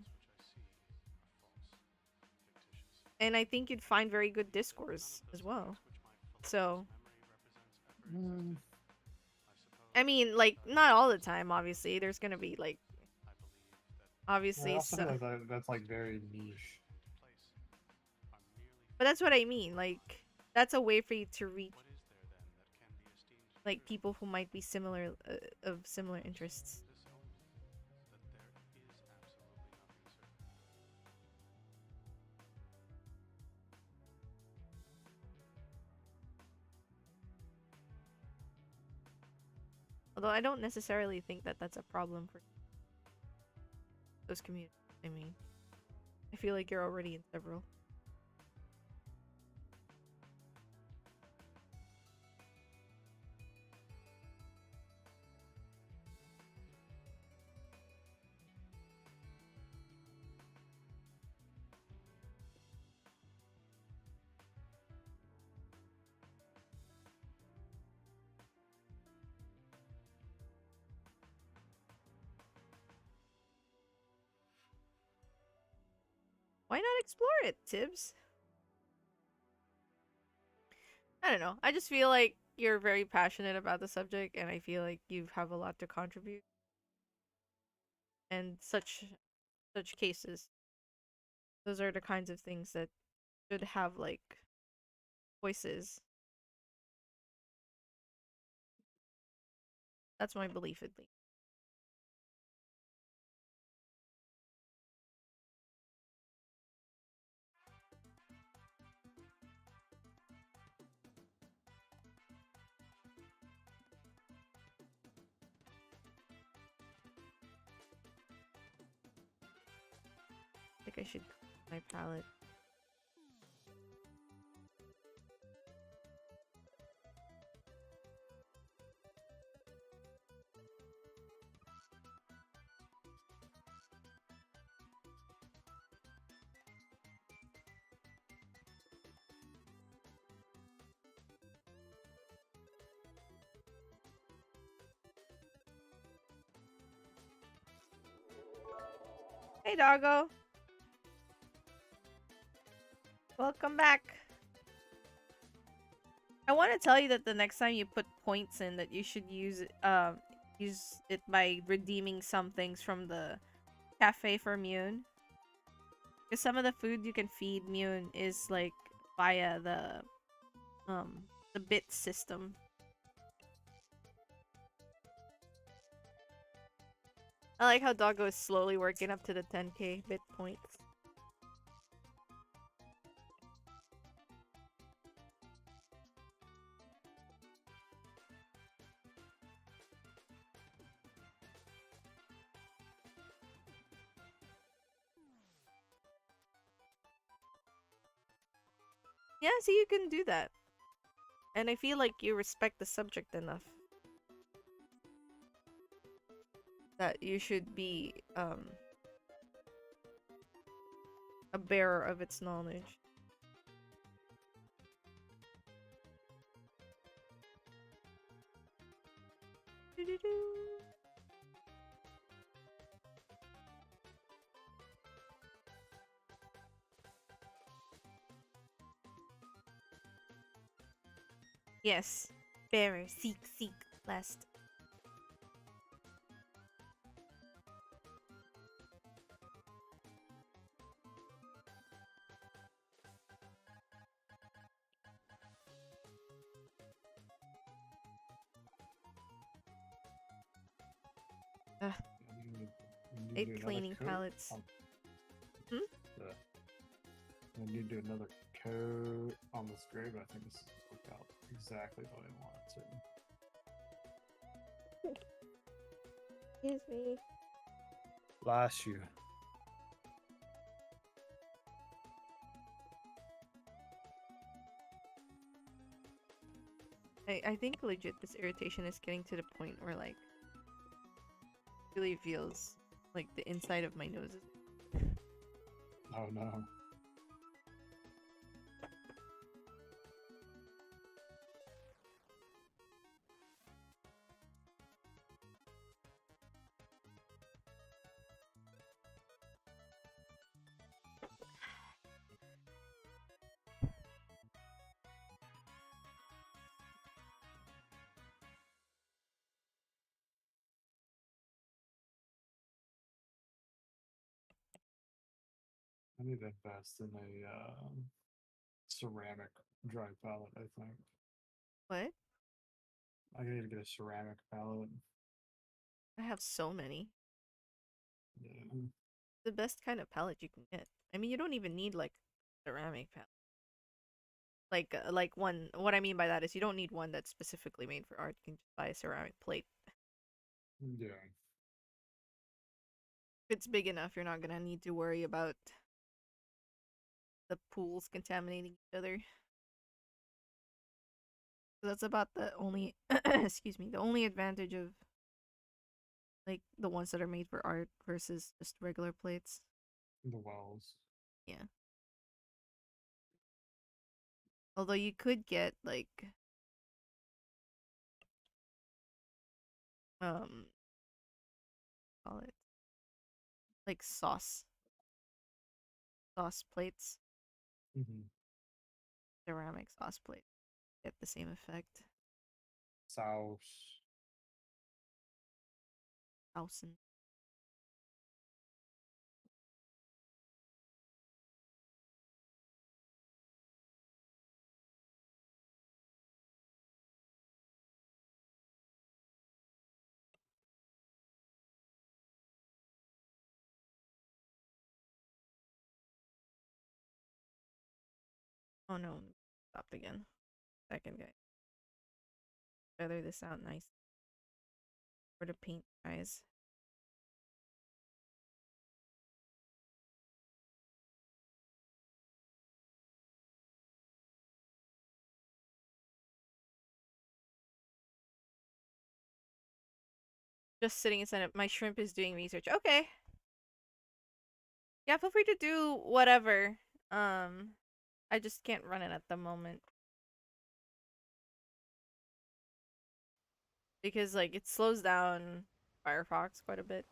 And I think you'd find very good discourse as well. So, Mm, I mean, not all the time, obviously. There's gonna be, I obviously, also feel like that's like very niche. but that's what I mean. That's a way for you to reach, people who might be of similar interests. Although I don't necessarily think that that's a problem for those communities. I mean, I feel like you're already in several. Why not explore it, Tibbs? I don't know. I just feel like you're very passionate about the subject, and I feel like you have a lot to contribute. And such cases, those are the kinds of things that should have voices. That's my belief, at least. I think I should clean my palette. Hey, doggo. Welcome back. I want to tell you that the next time you put points in, that you should use it by redeeming some things from the cafe for Mune. Because some of the food you can feed Mune is via the bit system. I like how Doggo is slowly working up to the 10k bit points. Yeah, see, you can do that. And I feel like you respect the subject enough that you should be a bearer of its knowledge. Doo-doo-doo. Yes. Bearer, seek, seek, last. Ugh, You need to 8 do another cleaning coat pallets. on Hmm? We need to do another coat on this grave. I think this is worked out exactly the way I want it to. Excuse me. Bless you. I think legit this irritation is getting to the point where like really feels like the inside of my nose is Oh no. I need to invest in a ceramic dry palette, I think. what? I need to get a ceramic palette. I have so many. Yeah. The best kind of palette you can get. I mean, you don't even need like ceramic palette. Like one. What I mean by that is you don't need one that's specifically made for art. You can just buy a ceramic plate. Yeah. If it's big enough, you're not gonna need to worry about the pools contaminating each other. So that's about the only excuse me, the only advantage of like the ones that are made for art versus just regular plates. The wells. Yeah. Although you could get like call it like sauce plates, Mm-hmm. ceramic sauce plate, get the same effect. Sauce. Thousand. Oh no, stopped again. Second guy. Feather this out nice. For the paint guys. Just sitting inside of my shrimp is doing research. Okay. Yeah, feel free to do whatever. Um I just can't run it at the moment. Because like it slows down Firefox quite a bit.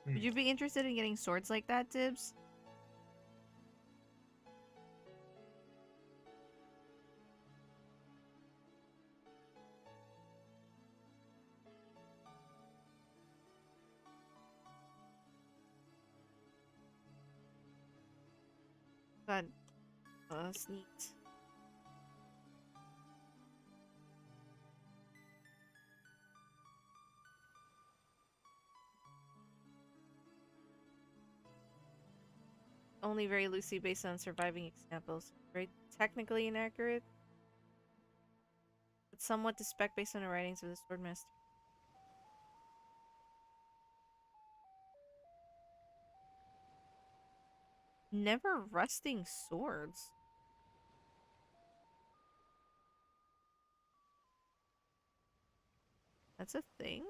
Would you be interested in getting swords like that, Tibbs? God, oh, that's neat. Only very loosely based on surviving examples. Very technically inaccurate, but somewhat to spec based on the writings of the swordmaster. Never rusting swords. That's a thing?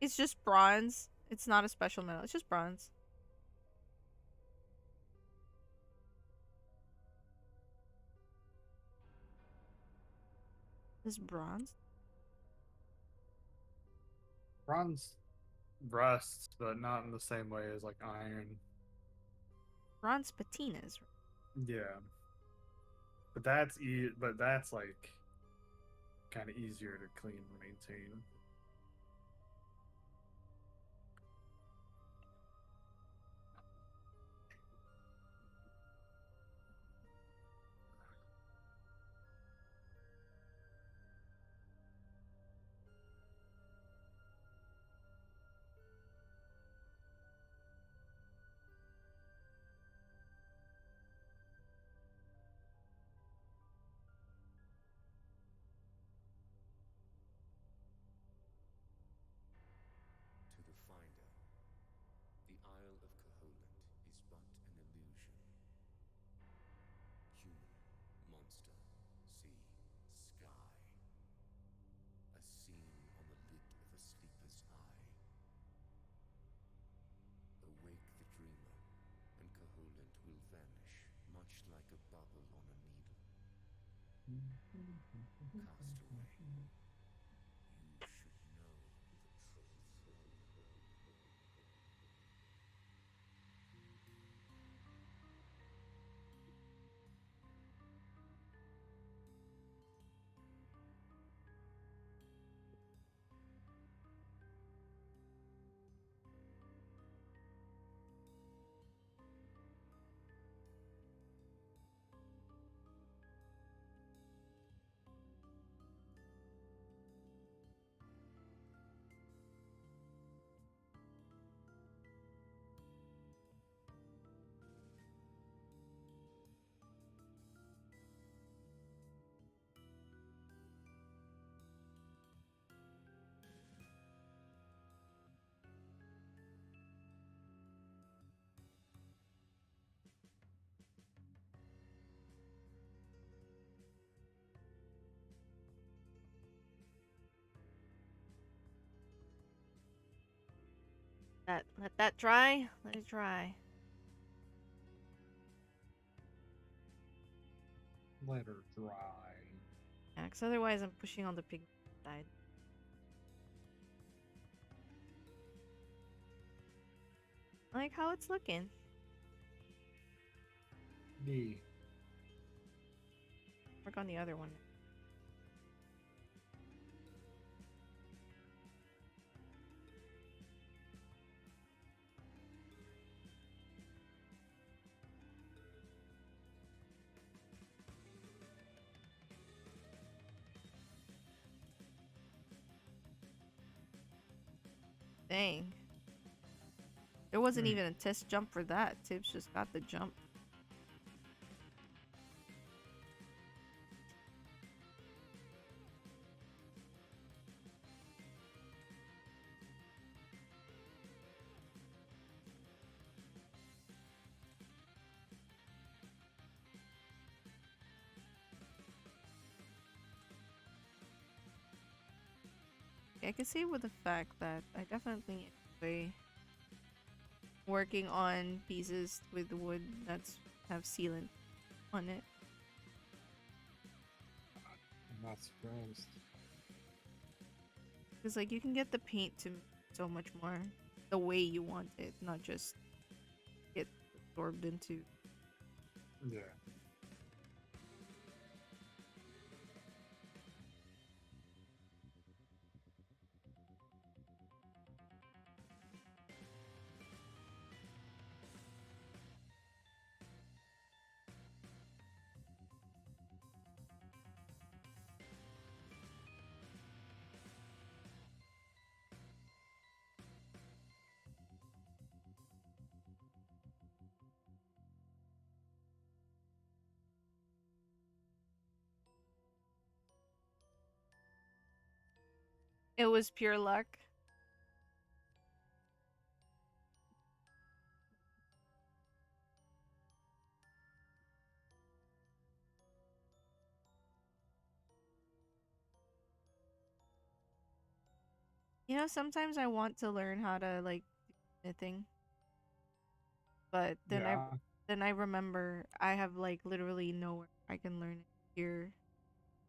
It's just bronze. It's not a special metal. It's just bronze. This bronze? Bronze rusts, but not in the same way as like iron. Bronze patinas. Yeah, but that's like kind of easier to clean and maintain. To the finder, the Isle of Koholint is but an illusion. Human, monster, sea, sky. A seam on the lid of a sleeper's eye. Awake the dreamer, and Koholint will vanish, much like a bubble on a needle. Castaway, you should know the truth. Let that dry. Let it dry. Let her dry. Yeah, because otherwise I'm pushing on the pig side. I like how it's looking. Me. Work on the other one. Dang. There wasn't even a test jump for that. Tibbs just got the jump. I can say with the fact that I definitely enjoy working on pieces with wood that's have sealant on it. I'm not surprised. Because like you can get the paint to so much more the way you want it, not just get absorbed into. Yeah. It was pure luck. You know, sometimes I want to learn how to like do knitting, but Yeah. then I remember I have like literally nowhere I can learn it here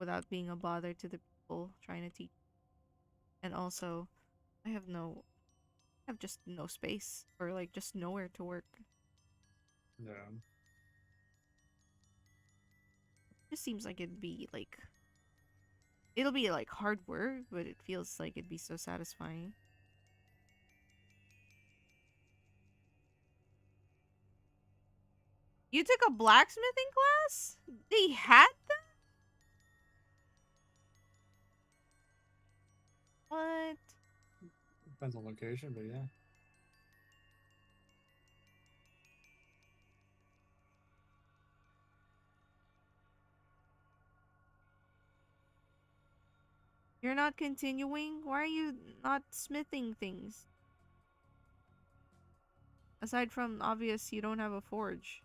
without being a bother to the people trying to teach. And also, I have no I have just no space or like just nowhere to work. Yeah. Just seems like it'll be like hard work, but it feels like it'd be so satisfying. You took a blacksmithing class? They had them? What? Depends on location, but yeah. You're not continuing? Why are you not smithing things? Aside from obvious you don't have a forge.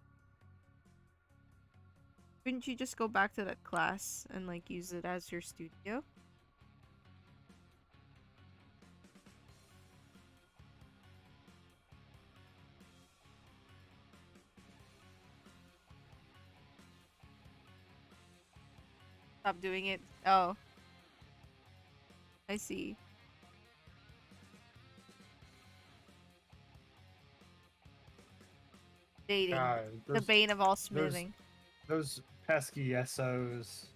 Couldn't you just go back to that class and like use it as your studio? Stop doing it. Oh, I see. Dating. God, The bane of all those smithing. those pesky SOs.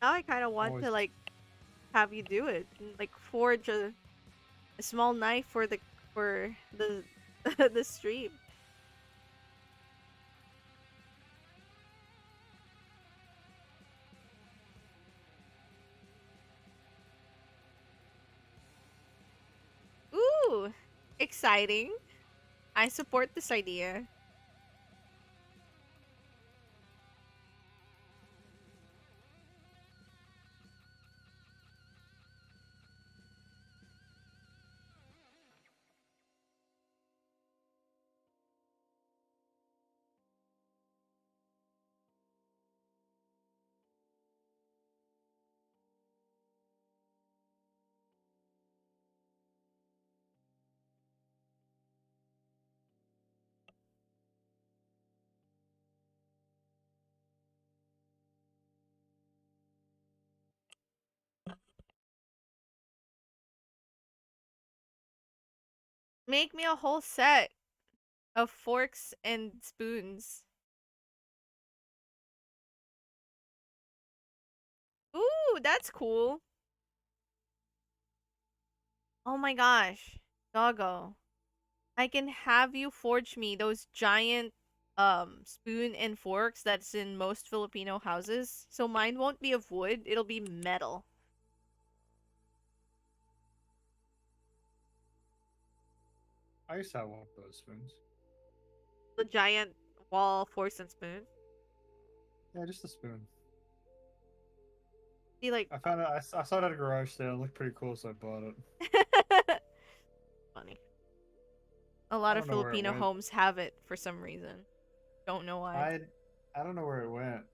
Now I kind of want to Always. like have you do it, and, like forge a small knife for the the stream. Ooh, exciting! I support this idea. Make me a whole set of forks and spoons. Ooh, that's cool. Oh my gosh. Doggo. I can have you forge me those giant spoon and forks that's in most Filipino houses. So mine won't be of wood, it'll be metal. I used to have one of those spoons. The giant wall forks and spoons. Yeah, just a spoon. See like I found it. I saw it at a garage sale. It looked pretty cool, so I bought it. funny. A lot I of don't know where it Filipino went. homes have it for some reason. Don't know why. I don't know where it went.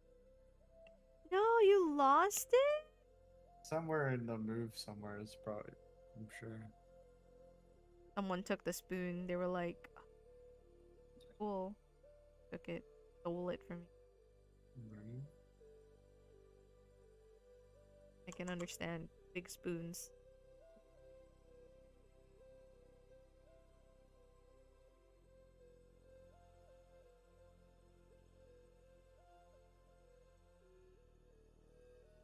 No, you lost it? Somewhere in the move somewhere is probably, I'm sure. Someone took the spoon. They were like, cool. Took it. Stole it from me. Right. I can understand big spoons.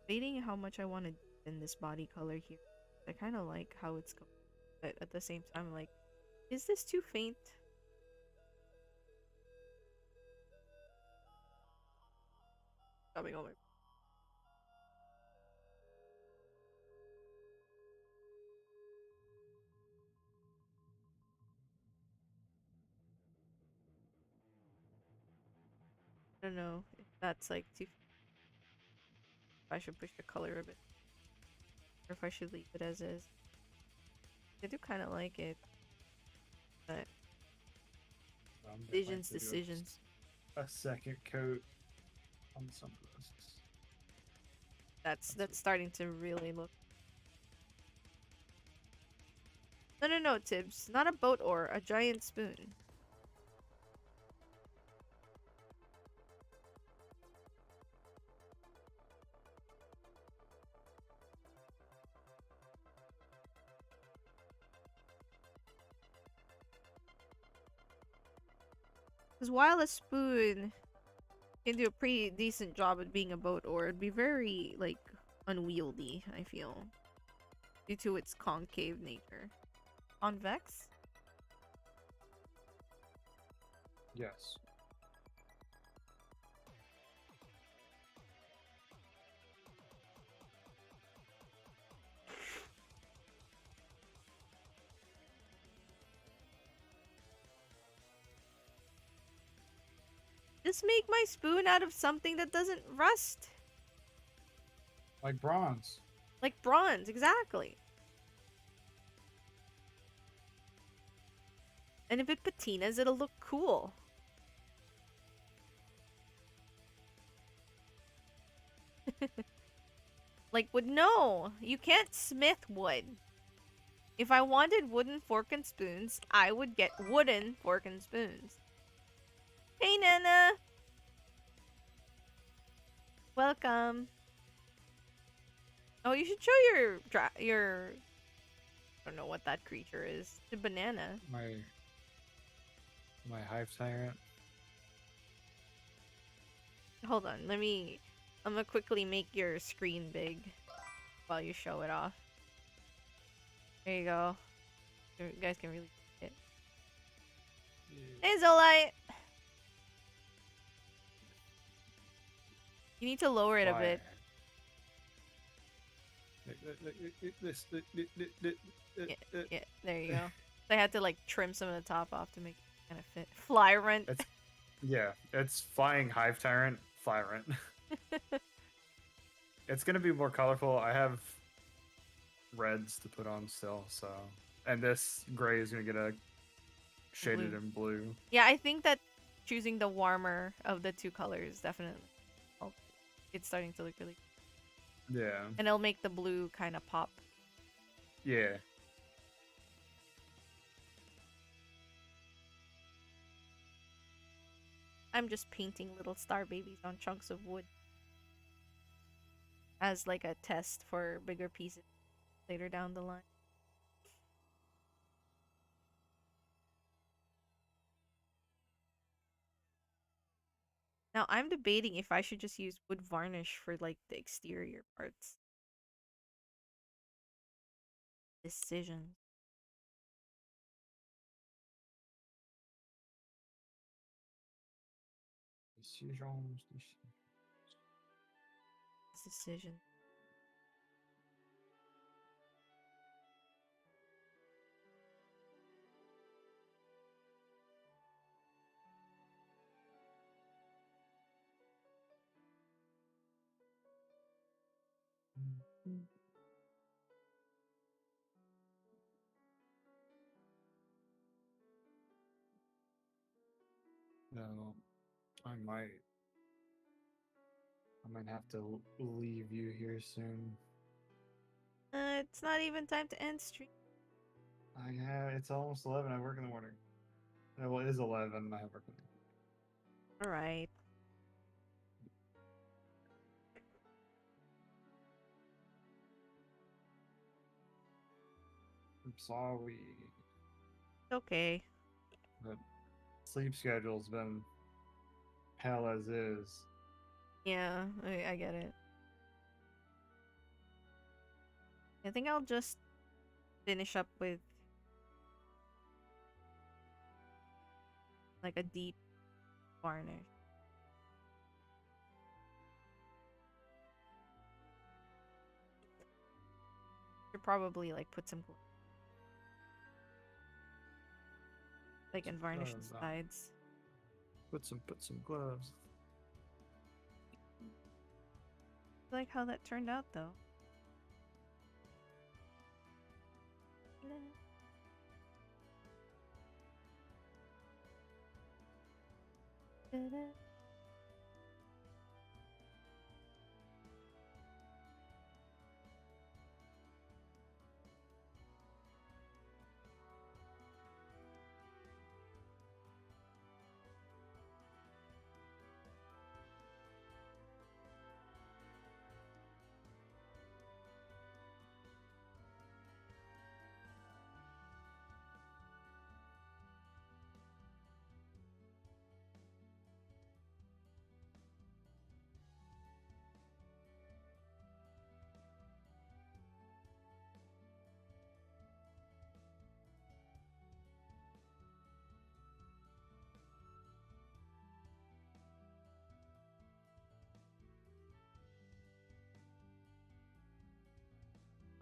Debating how much I want to in this body color here. I kind of like how it's going, but at the same time, I'm like, is this too faint? Coming over. I don't know if that's like too. If I should push the color a bit, or if I should leave it as is. I do kind of like it, but Might decisions, have to do decisions. a second coat on some of this. That's starting to really look. No, no, no, Tibbs. Not a boat oar, a giant spoon. Because while a spoon can do a pretty decent job at being a boat oar, it'd be very, like, unwieldy, I feel. Due to its concave nature. Convex? Yes. Just make my spoon out of something that doesn't rust. Like bronze. Like bronze, exactly. And if it patinas, it'll look cool. Like wood, no, you can't smith wood. If I wanted wooden fork and spoons, I would get wooden fork and spoons. Hey, Nana. Welcome. Oh, you should show your. I don't know what that creature is. The banana. My hive tyrant. Hold on, let me. I'm gonna quickly make your screen big while you show it off. There you go. You guys can really see it. Hey, Zolite! You need to lower it a bit. Yeah, there you go. I had to like trim some of the top off to make it kind of fit. Fly rent. Yeah, it's flying hive tyrant, fly rent. It's gonna be more colorful. I have reds to put on still, so and this gray is gonna get a shaded Blue. in blue. Yeah, I think that choosing the warmer of the two colors definitely. It's starting to look really. Yeah. And it'll make the blue kind of pop. Yeah. I'm just painting little star babies on chunks of wood as like a test for bigger pieces later down the line. Now I'm debating if I should just use wood varnish for like the exterior parts. Decision. Decision. So I might have to leave you here soon. It's not even time to end stream. It's almost 11. I work in the morning. Well, it is 11. I have work in the morning. All right. I'm sorry, It's okay. but sleep schedule's been hell as is. Yeah, I get it. I think I'll just finish up with like a deep varnish. Should probably like put some like and varnish the Gloves on. sides. Put some gloves. I like how that turned out though.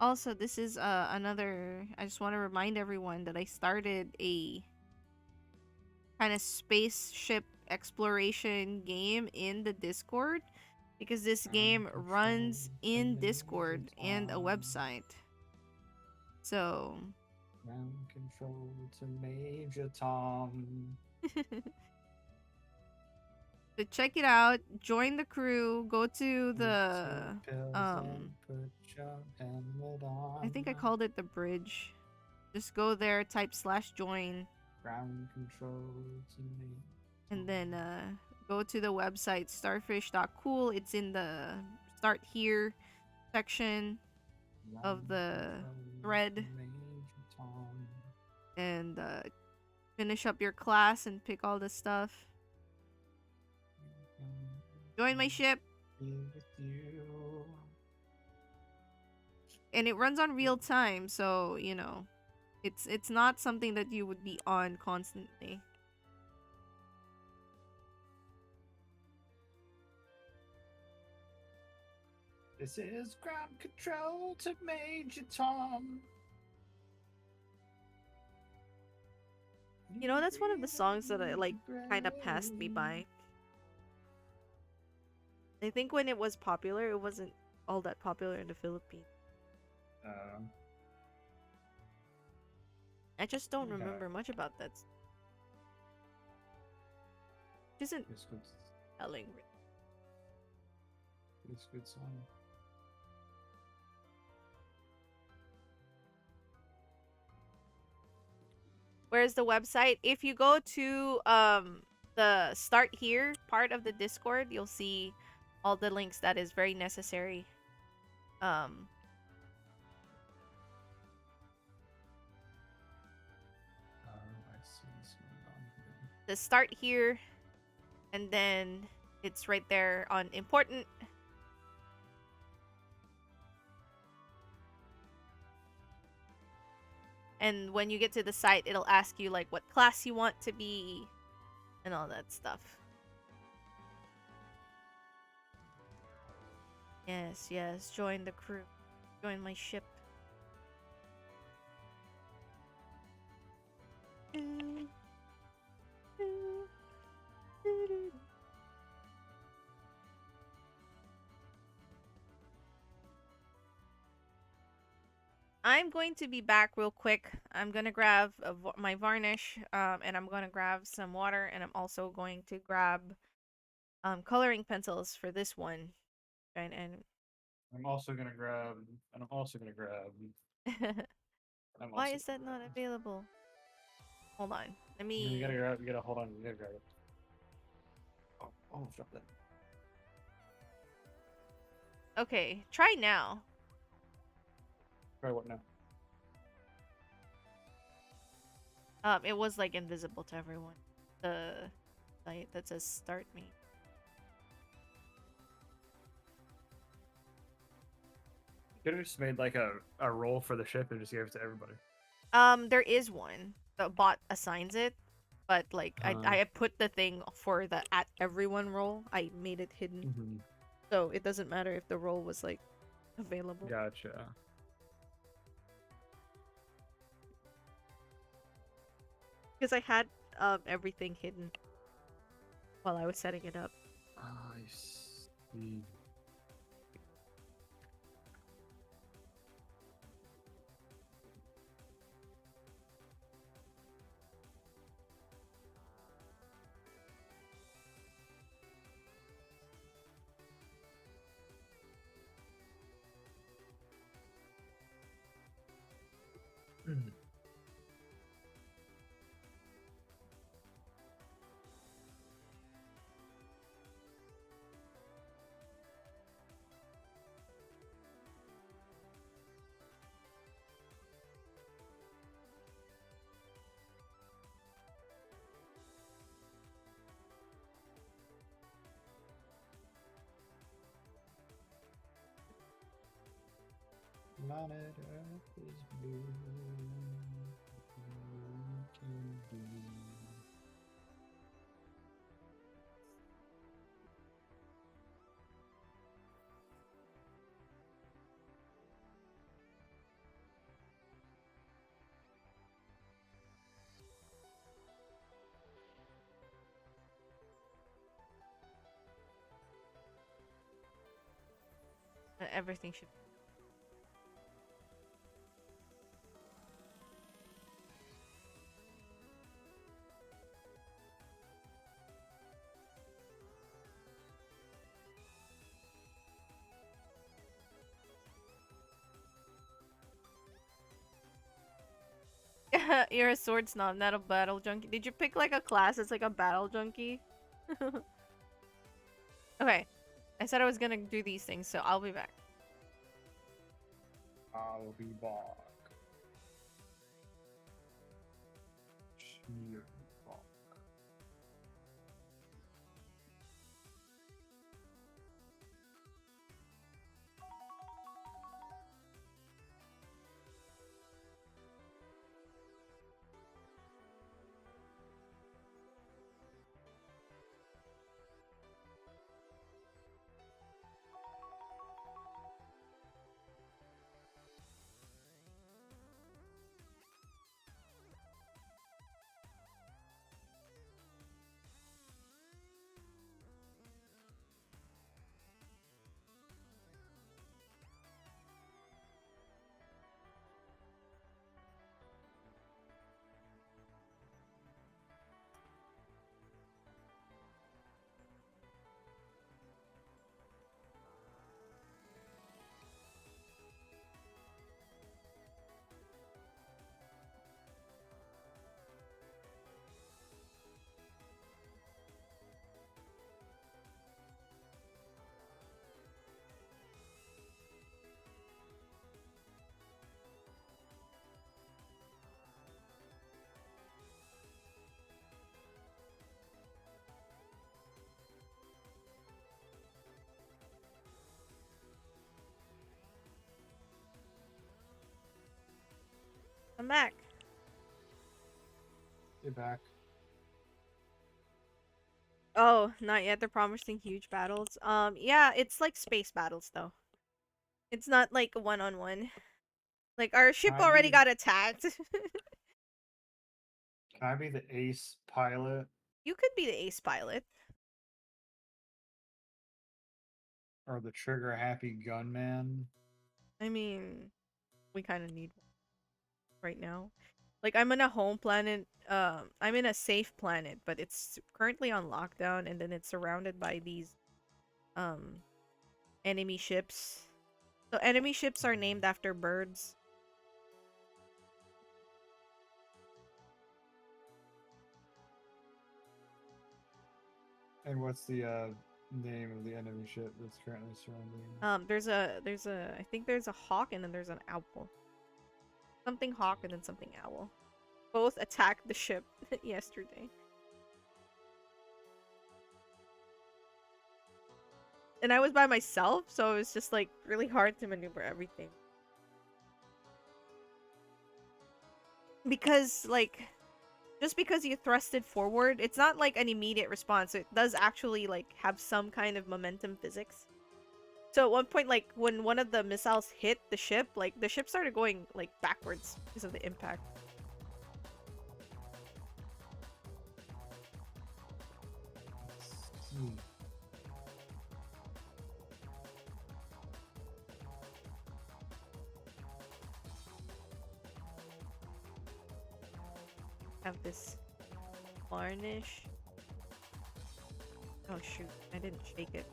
Also, this is another. I just want to remind everyone that I started a kind of spaceship exploration game in the Discord because this game runs in Discord and a website. So, Ground control to Major Tom. so check it out. Join the crew. Go to the Put your helmet on. I think I called it the bridge. Just go there, type /join, Ground control to Major and then go to the website starfish.cool. It's in the start here section of the thread, and finish up your class and pick all this stuff. Join my ship. And it runs on real time, so you know it's not something that you would be on constantly. This is ground control to Major Tom. You know, that's one of the songs that I like kind of passed me by. I think when it was popular, it wasn't all that popular in the Philippines. I just don't Okay. remember much about that. Which isn't It's good. telling. It's a good song. Where's the website? If you go to the start here part of the Discord, you'll see all the links. That is very necessary. I see this one on here. The start here, and then it's right there on important. And when you get to the site, it'll ask you like what class you want to be and all that stuff. Yes, yes, join the crew. Join my ship. I'm going to be back real quick. I'm gonna grab my varnish, and I'm gonna grab some water, and I'm also going to grab coloring pencils for this one. And I'm also gonna grab, and I'm also gonna grab, I'm why also is that gonna not grab. available? Hold on. Let You gotta me. grab, you gotta hold on, you gotta grab it. Oh, almost dropped that. Okay, try now. Try what now? It was like invisible to everyone. The site that says start me. Could have just made like a roll for the ship and just gave it to everybody. There is one. The bot assigns it, but like I put the thing for the at everyone role. I made it hidden, Mm-hmm. so it doesn't matter if the role was like available. Gotcha. Because I had everything hidden while I was setting it up. I see. Mhm. Planet Earth is blue. We can do. Everything should. You're a sword snob, not a battle junkie. Did you pick like a class that's like a battle junkie? Okay, I said I was gonna do these things, so I'll be back. I'll be back. Cheer back. I'm back. Get back. Oh, not yet. They're promising huge battles. Yeah, it's like space battles though. It's not like one on one. Like our ship Can I already be got attacked. can I be the ace pilot You could be the ace pilot. or the trigger happy gunman? I mean, We kind of need one right now. Like I'm in a home planet. I'm in a safe planet, but it's currently on lockdown, and then it's surrounded by these um enemy ships. So enemy ships are named after birds. And what's the name of the enemy ship that's currently surrounding? There's a I think there's a hawk and then there's an owl. Something hawk and then something owl. Both attacked the ship yesterday. And I was by myself, so it was just like really hard to maneuver everything. Because like just because you thrust it forward, it's not like an immediate response. It does actually like have some kind of momentum physics. So at one point, like when one of the missiles hit the ship, like the ship started going like backwards because of the impact. Hmm. Have this varnish. Oh shoot, I didn't shake it.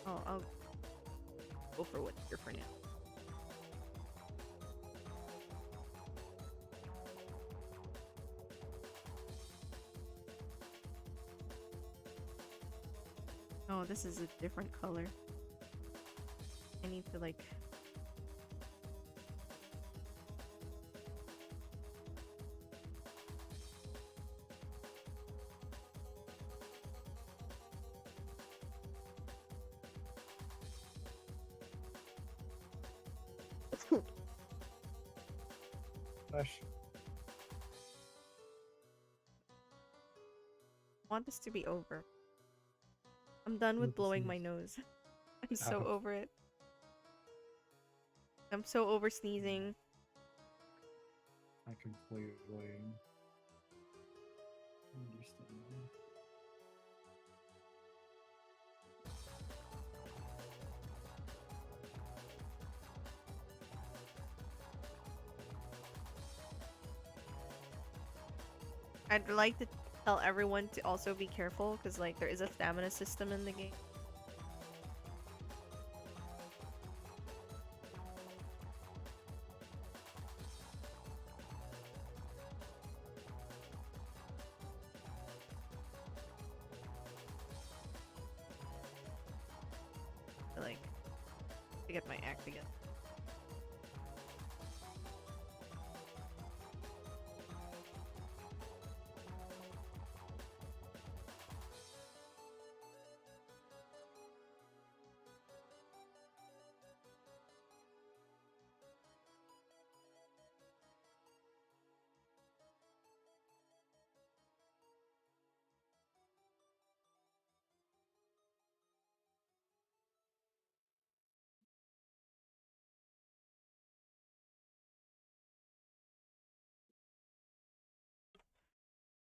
Oh, I'll go for what's here for now. Oh, this is a different color. I need to like... Gosh. I want this to be over. I'm done with With the blowing my sneeze. nose. I'm so Oh. over it. I'm so over sneezing. I completely understand. I'd like to tell everyone to also be careful because like there is a stamina system in the game. Like to get my act together.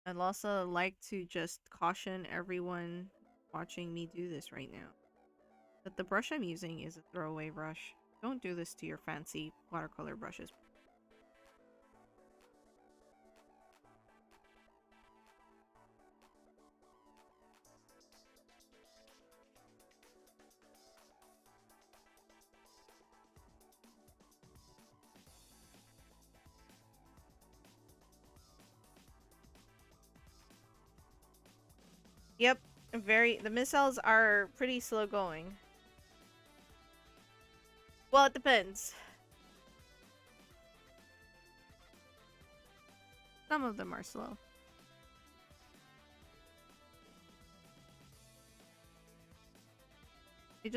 I'd also like to just caution everyone watching me do this right now that the brush I'm using is a throwaway brush. Don't do this to your fancy watercolor brushes. Yep, the missiles are pretty slow going. Well, it depends. Some of them are slow. It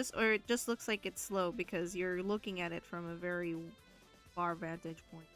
just looks like it's slow because you're looking at it from a very far vantage point.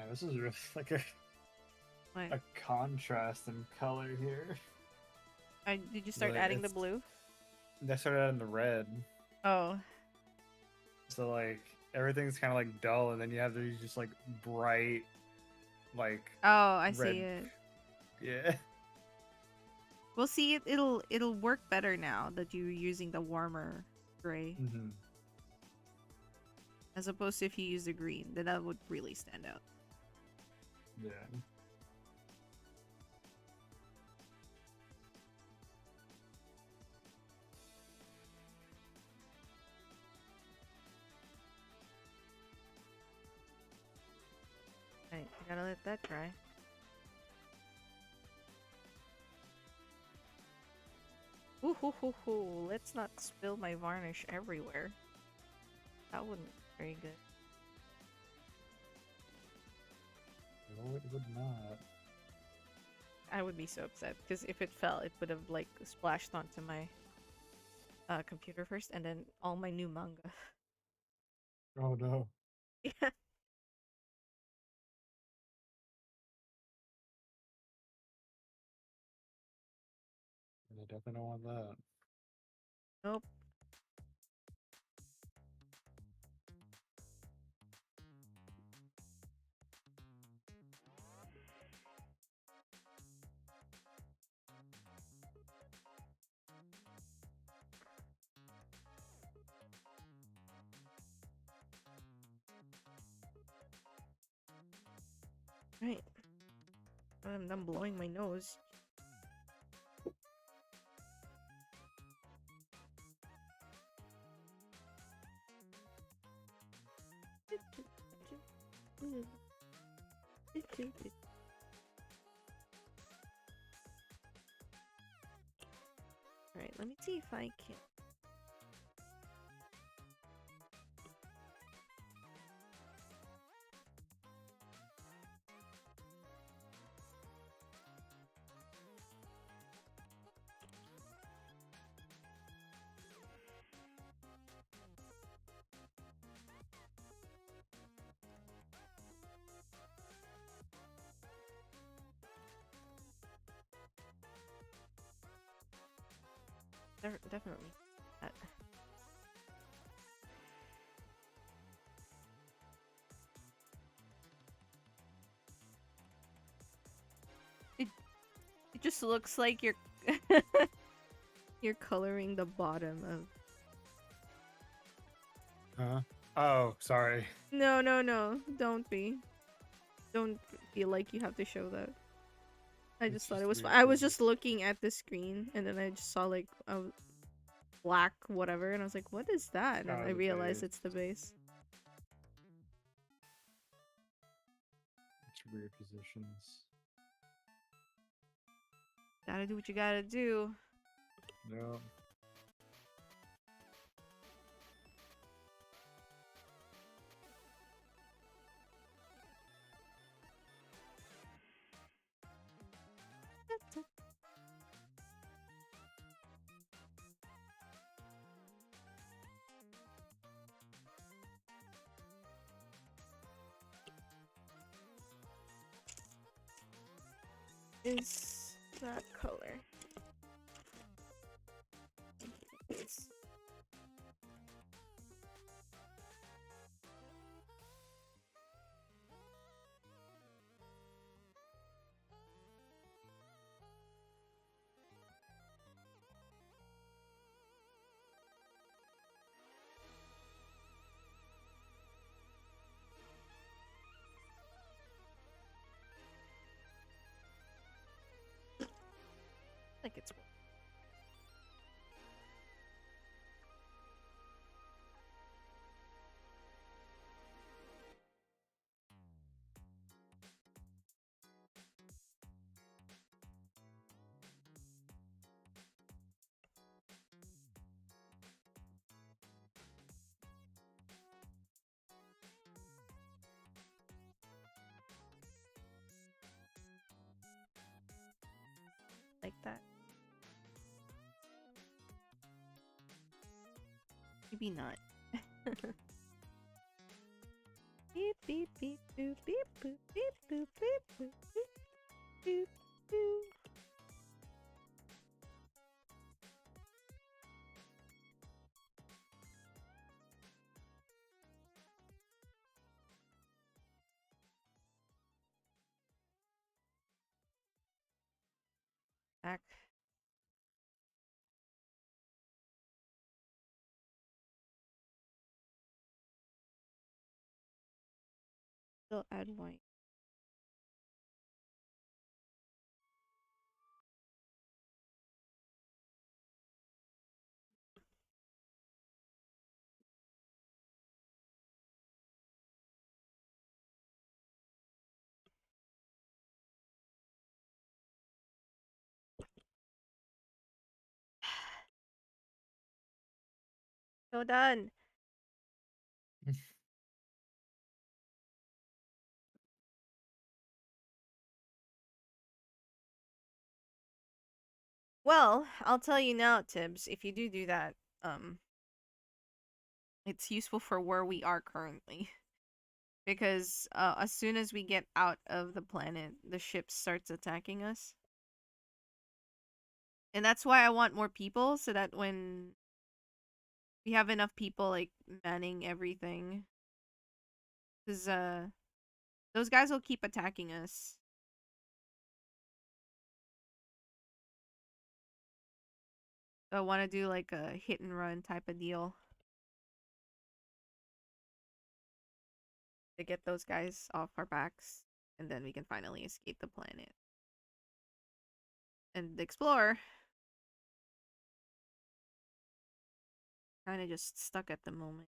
this is really like a What? contrast in color here. Did you start Like, adding the it's- blue? They started out in the red, Oh. so like everything's kind of like dull, and then you have these just like bright, like Oh, I red. see it. Yeah. We'll see. It'll work better now that you're using the warmer gray, Mm-hmm. as opposed to if you use the green. Then that would really stand out. Yeah. Right, I gotta let that dry. Ooh, hoo, hoo, hoo. Let's not spill my varnish everywhere. That wouldn't be very good. No, it would not. I would be so upset because if it fell, it would have like splashed onto my computer first, and then all my new manga. Oh no. Yeah. I definitely don't want that. Nope. Right. I'm done blowing my nose. Alright, let me see if I can. Definitely. Uh, it it just looks like you're you're coloring the bottom of. Huh? Oh, sorry. No, no, no. Don't be. Don't feel like you have to show that. I It's just thought just it was fun. weird I was 'cause just looking at the screen and then I just saw like a black whatever and I was like, what is that? And then Oh, I the realized base. it's the base. It's weird positions. Gotta do what you gotta do. No. Is that color? It's like it's like that. Maybe not. Beep beep beep boop. beep, boop, beep, boop, beep, boop, beep, boop, boop. Back. Still add white. So done. Well, I'll tell you now, Tibbs. If you do that, um, it's useful for where we are currently. Because as soon as we get out of the planet, the ship starts attacking us. And that's why I want more people, so that when we have enough people like manning everything, because those guys will keep attacking us. So I want to do like a hit and run type of deal to get those guys off our backs, and then we can finally escape the planet and explore. Kind of just stuck at the moment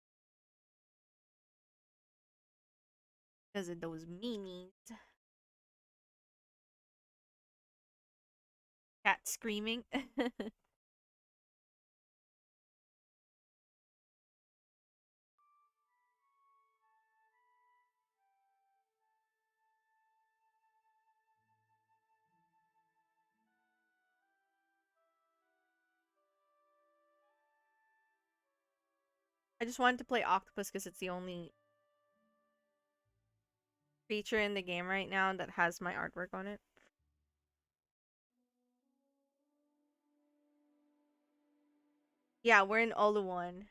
because of those meanies. Cat screaming. I just wanted to play Octopus because it's the only feature in the game right now that has my artwork on it. Yeah, we're in Oluwan.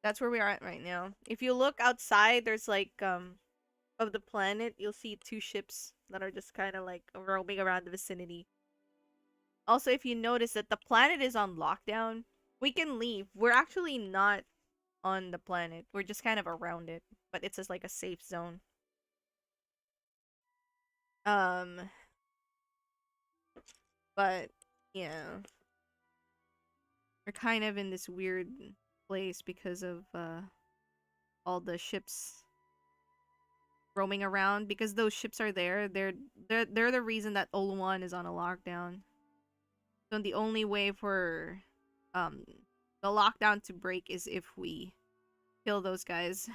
That's where we are at right now. If you look outside, there's like of the planet, you'll see two ships that are just kind of like roaming around the vicinity. Also, if you notice that the planet is on lockdown, we can leave. We're actually not on the planet. We're just kind of around it, but it's just like a safe zone. Um, but yeah, we're kind of in this weird place because of all the ships roaming around. Because those ships are there, they're the reason that Oluwan is on a lockdown. So the only way for um the lockdown to break is if we kill those guys.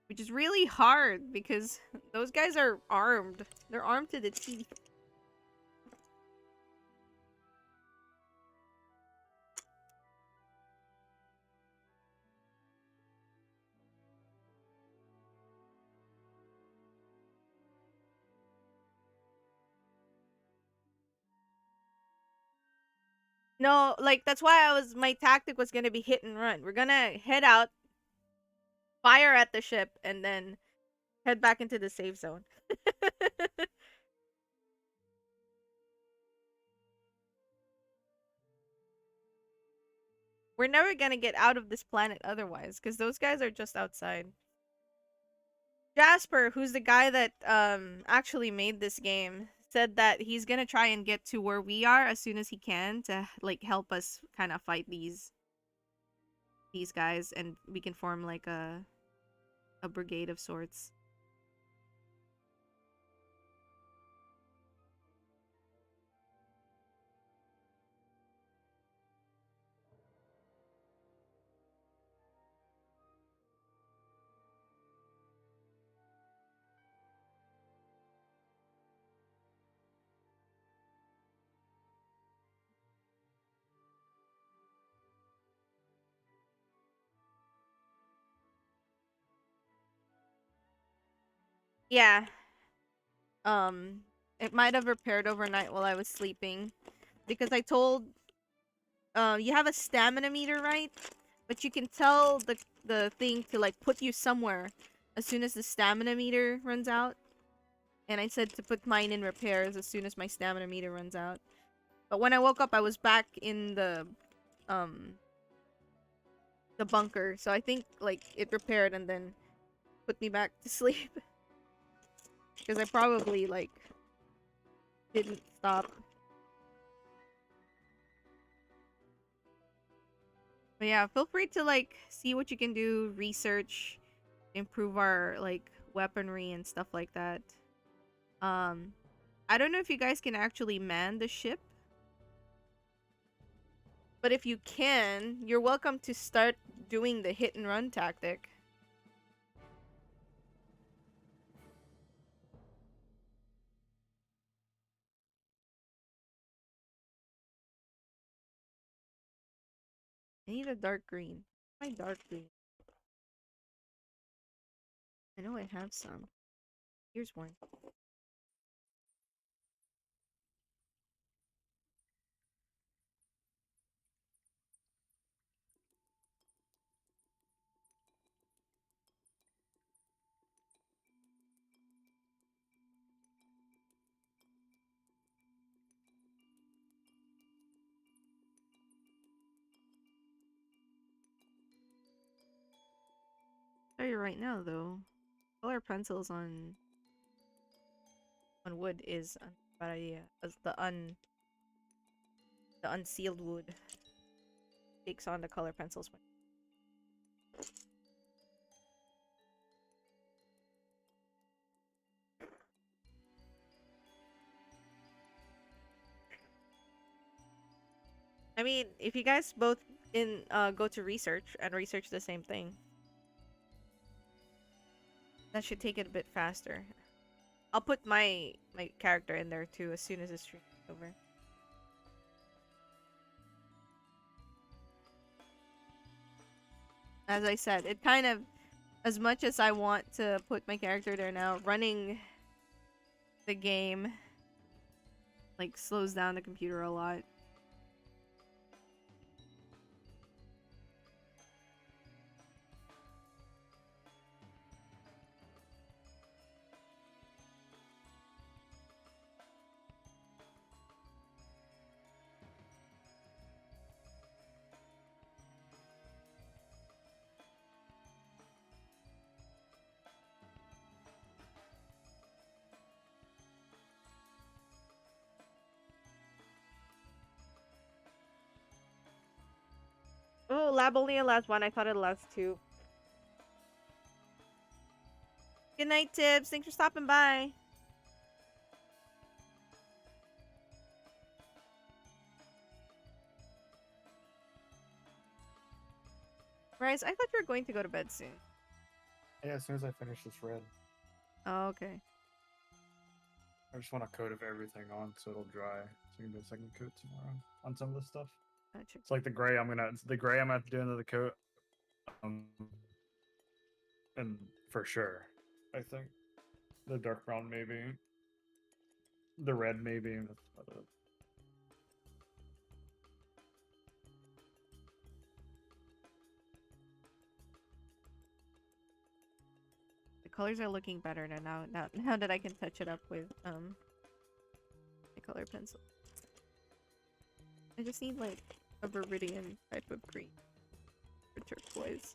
Which is really hard because those guys are armed. They're armed to the teeth. No, like that's why my tactic was gonna be hit and run. We're gonna head out, fire at the ship, and then head back into the safe zone. We're never gonna get out of this planet otherwise, because those guys are just outside. Jasper, who's the guy that actually made this game, said that he's gonna try and get to where we are as soon as he can to like help us kind of fight these guys, and we can form like a brigade of sorts. Yeah. It might have repaired overnight while I was sleeping, because I told you have a stamina meter, right? But you can tell the thing to like put you somewhere as soon as the stamina meter runs out. And I said to put mine in repairs as soon as my stamina meter runs out. But when I woke up, I was back in um the bunker. So I think like it repaired and then put me back to sleep. Because I probably like didn't stop. But yeah, feel free to like see what you can do, research, improve our like weaponry and stuff like that. Um I don't know if you guys can actually man the ship, but if you can, you're welcome to start doing the hit and run tactic. I need a dark green. My dark green. I know I have some. Here's one. Tell you right now though, color pencils on wood is a bad idea. As the unsealed wood takes on the color pencils. I mean, if you guys both go to research and research the same thing, that should take it a bit faster. I'll put my character in there too as soon as the stream is over. As I said, it kind of, as much as I want to put my character there now, running the game like slows down the computer a lot. Oh, lab only allows one. I thought it allows two. Good night, Tibbs. Thanks for stopping by. Rice, I thought you were going to go to bed soon. Yeah, as soon as I finish this red, Oh, okay. I just want a coat of everything on so it'll dry. So I can do a second coat tomorrow on some of this stuff. Gotcha. It's like the gray. I'm gonna have to do another coat. And for sure, I think the dark brown maybe, the red maybe. And that's about it. The colors are looking better now that I can touch it up with the color pencil. I just need like a viridian type of green for turquoise.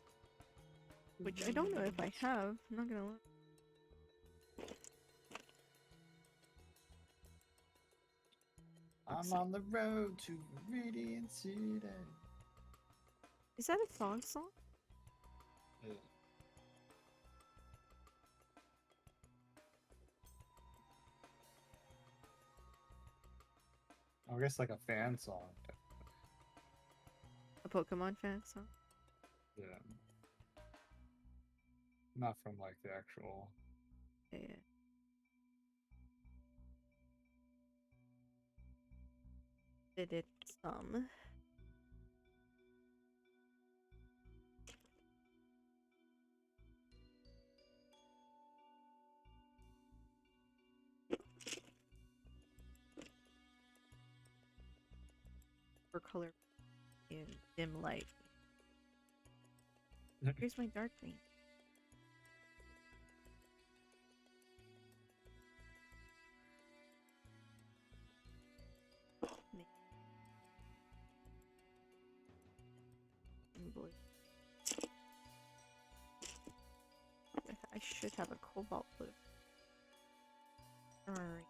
Which I don't know if I have, I'm not gonna lie. I'm on the road to Meridian City. Is that a song? Yeah. I guess like a fan song. A Pokemon fan song? Yeah. Not from like the actual. Yeah. Did it some. for color in dim light. Here's my dark green. And blue. I should have a cobalt blue. Alright.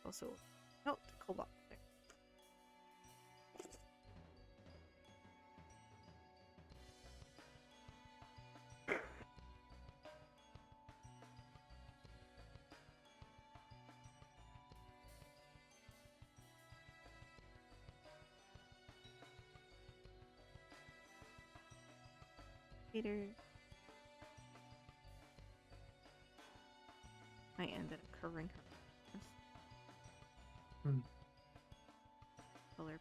Also, no, the cobalt. There. Later. I ended up covering her. Hmm. Color.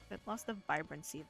But lost the vibrancy.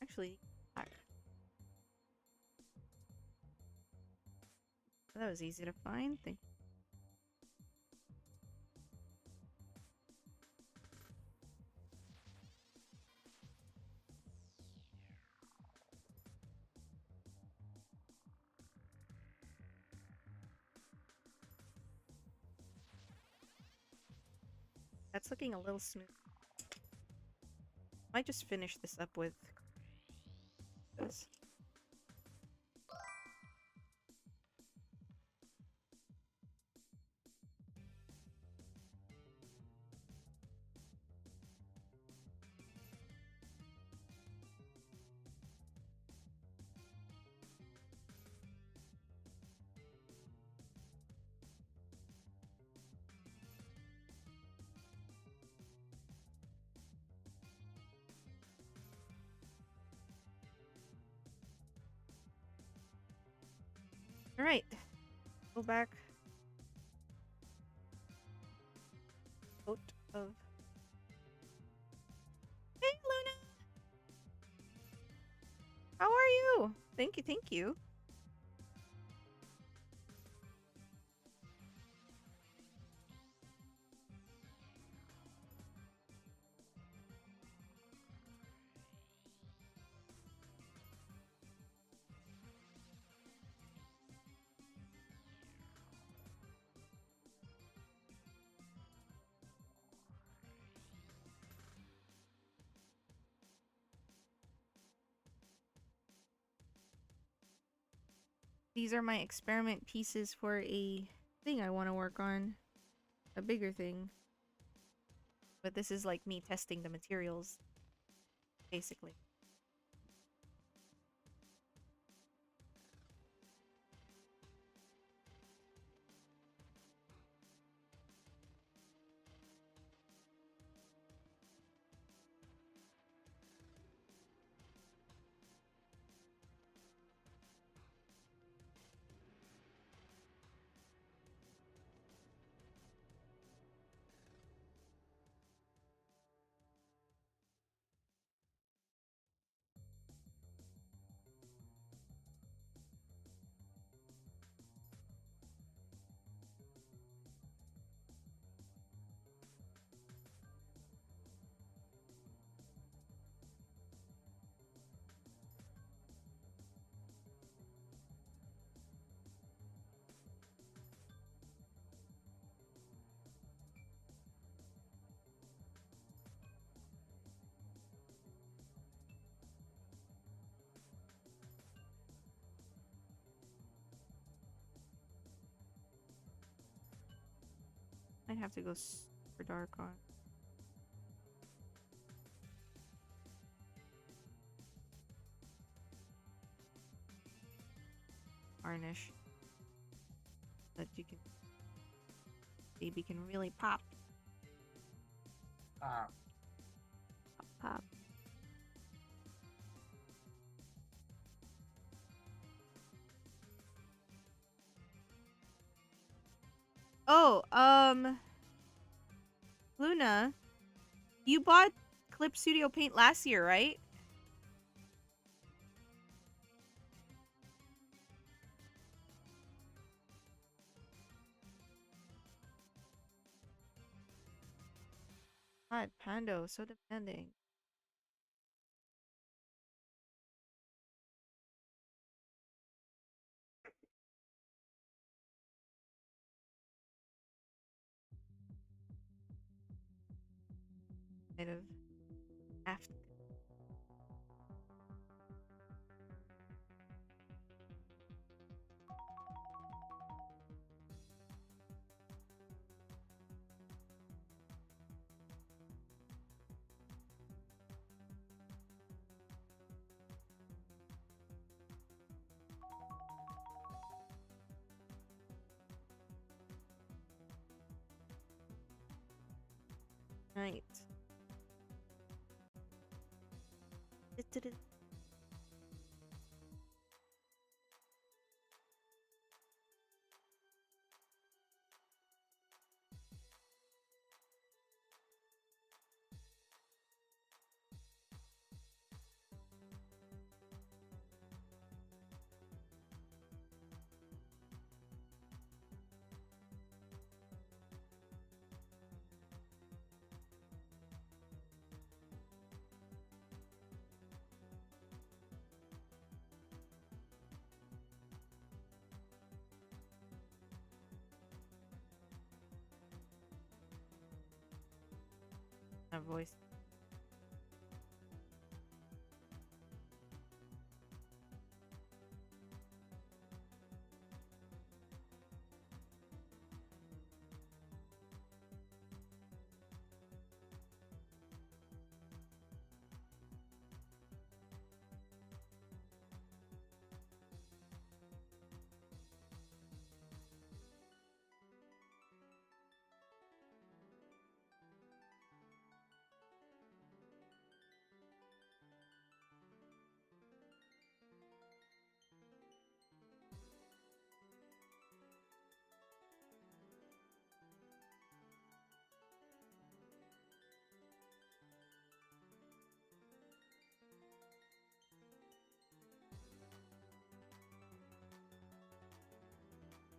Actually, black. That was easy to find. Thank That's looking a little smooth. Might just finish this up with this. Alright. Go back. Coat of. Hey, Luna! How are you? Thank you, thank you. These are my experiment pieces for a thing I want to work on. A bigger thing. But this is like me testing the materials, basically. Might have to go super dark on. Varnish. That you can. Baby can really pop. Ah. Pop, pop. Oh, Luna, you bought Clip Studio Paint last year, right? God, Pando, so demanding. Might have have to. Right. A voice.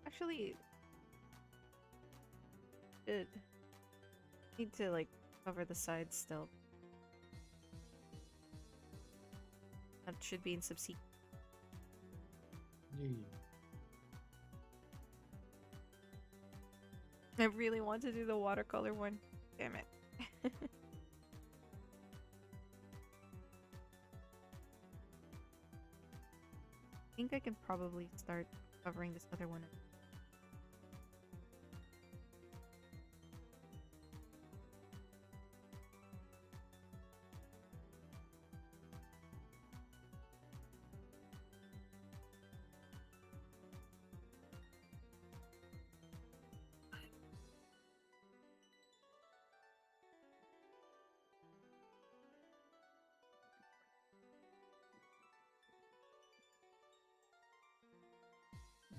Actually, good. Need to like cover the sides still. That should be in subsequent. Yeah. I really want to do the watercolor one. Damn it. I think I can probably start covering this other one.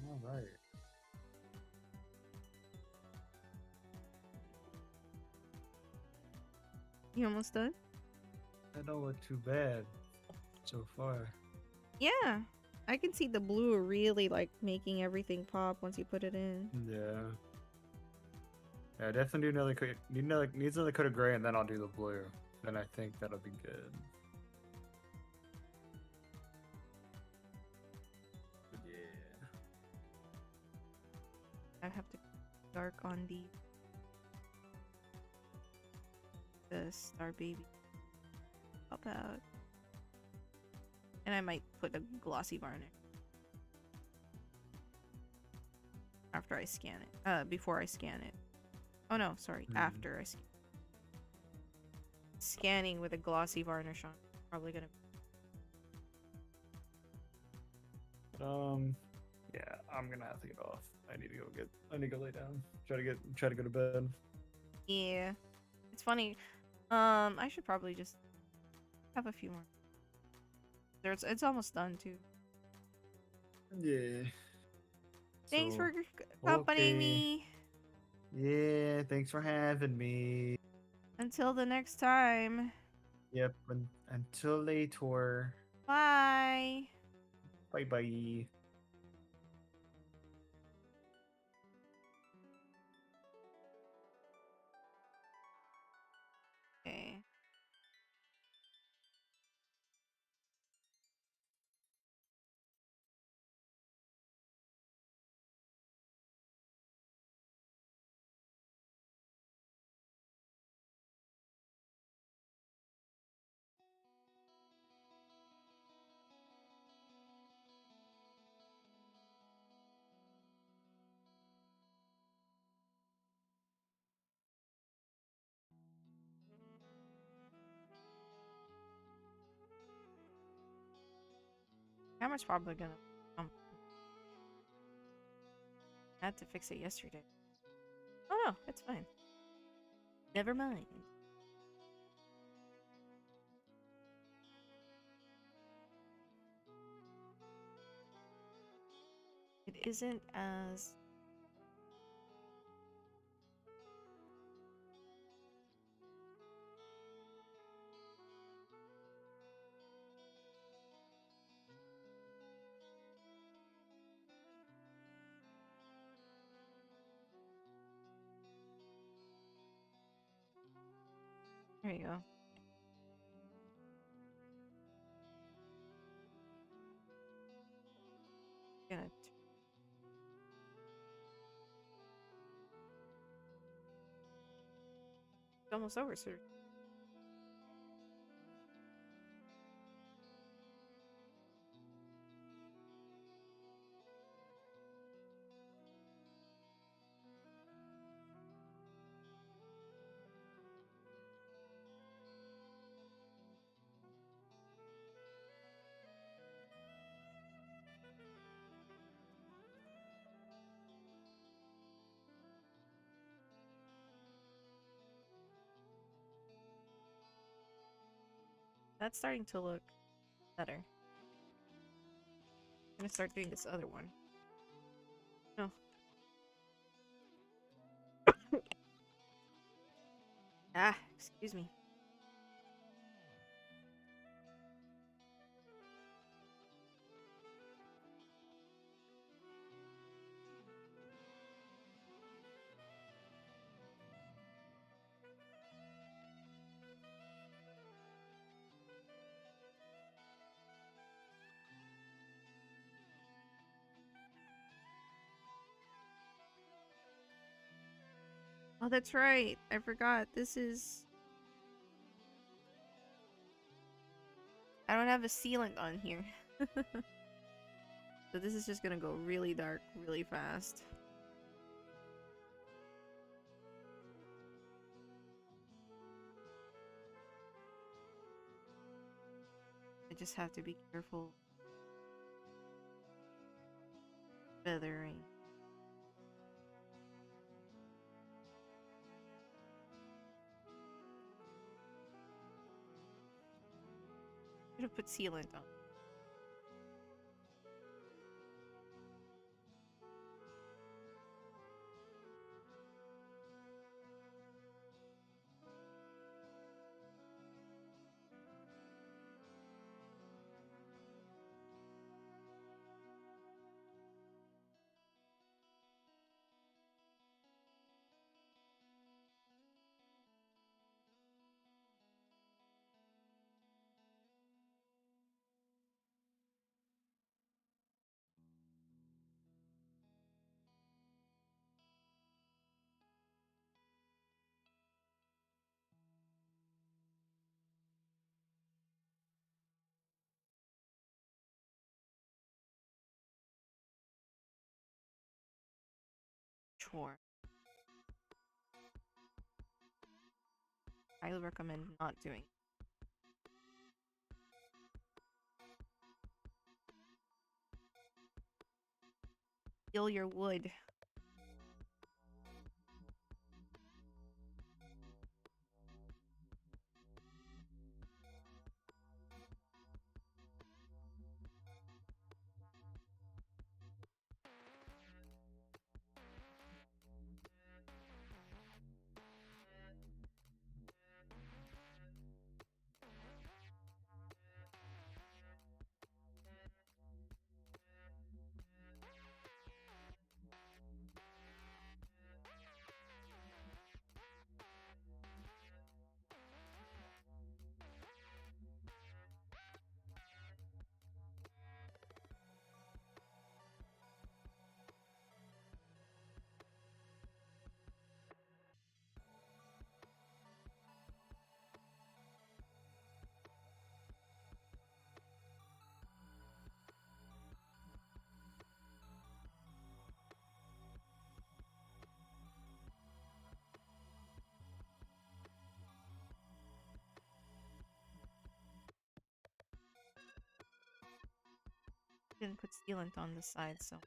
All right. You almost done? That don't look too bad so far. Yeah. I can see the blue really like making everything pop once you put it in. Yeah. Yeah, I definitely do another coat. Needs another coat of gray, and then I'll do the blue. Then I think that'll be good. But yeah. I have to dark on the Star Baby pop out. And I might put a glossy varnish after I scan it. Before I scan it. Oh no, sorry. Hmm. After I see. Scanning with a glossy varnish on. Probably gonna. Yeah, I'm gonna have to get off. I need to go get. I need to go lay down. Try to go to bed. Yeah. It's funny. I should probably just have a few more. It's almost done too. Yeah. Thanks So for accompanying okay. me. Yeah. Thanks for having me. Until the next time. Yep. Until later. Bye. Bye bye. Okay. Camera's probably gonna. Um, I had to fix it yesterday. Oh no, it's fine. Never mind. It isn't as. There you go. Gonna. It's almost over, sir. That's starting to look better. I'm gonna start doing this other one. No. Ah, excuse me. Oh, that's right. I forgot. This is. I don't have a sealant on here. So this is just gonna go really dark really fast. I just have to be careful feathering. Should have put sealant on. Sure. highly recommend not doing. Steal your wood. Didn't put sealant on the side, so.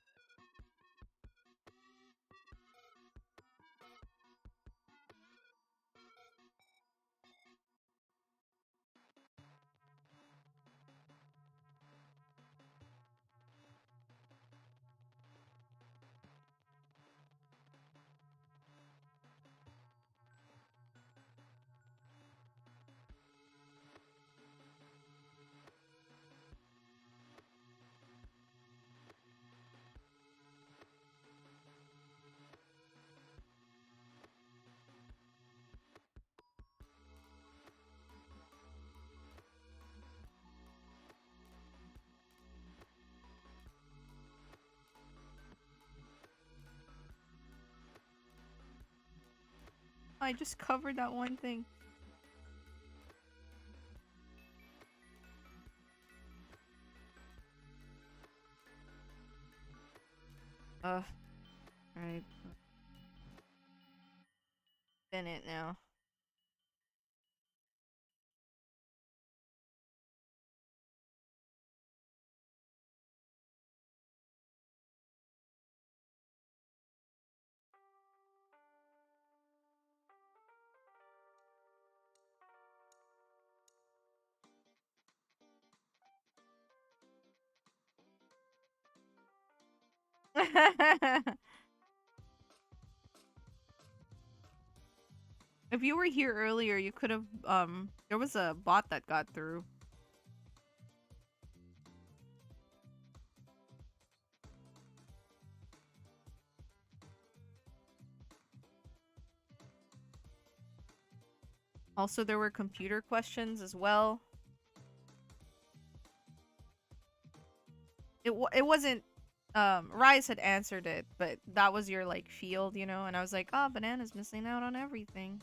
I just covered that one thing. Right. Spin it now. If you were here earlier, you could have there was a bot that got through. Also, there were computer questions as well. It wasn't Rize had answered it, but that was your like field, you know, and I was like, "Oh, Banana's missing out on everything."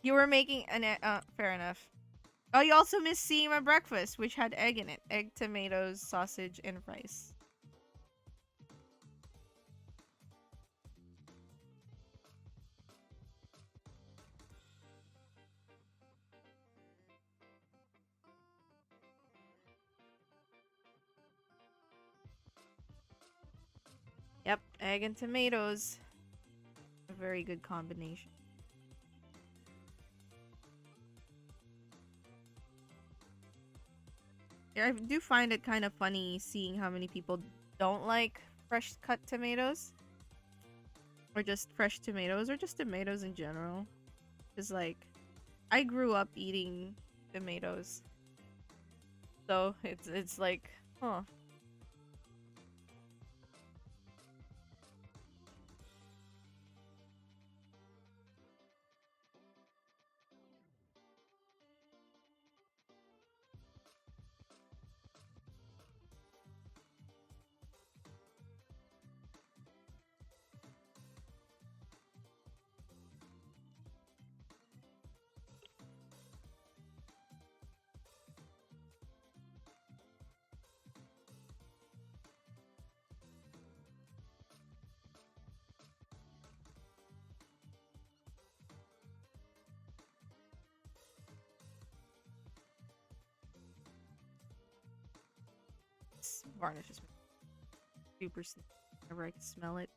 You were making an fair enough. Oh, you also missed seeing my breakfast, which had egg in it. Egg, tomatoes, sausage, and rice. Yep, egg and tomatoes. A very good combination. Yeah, I do find it kind of funny seeing how many people don't like fresh cut tomatoes. Or just fresh tomatoes, or just tomatoes in general. Because, like, I grew up eating tomatoes. So, it's like, huh. varnish is super whenever I can smell it.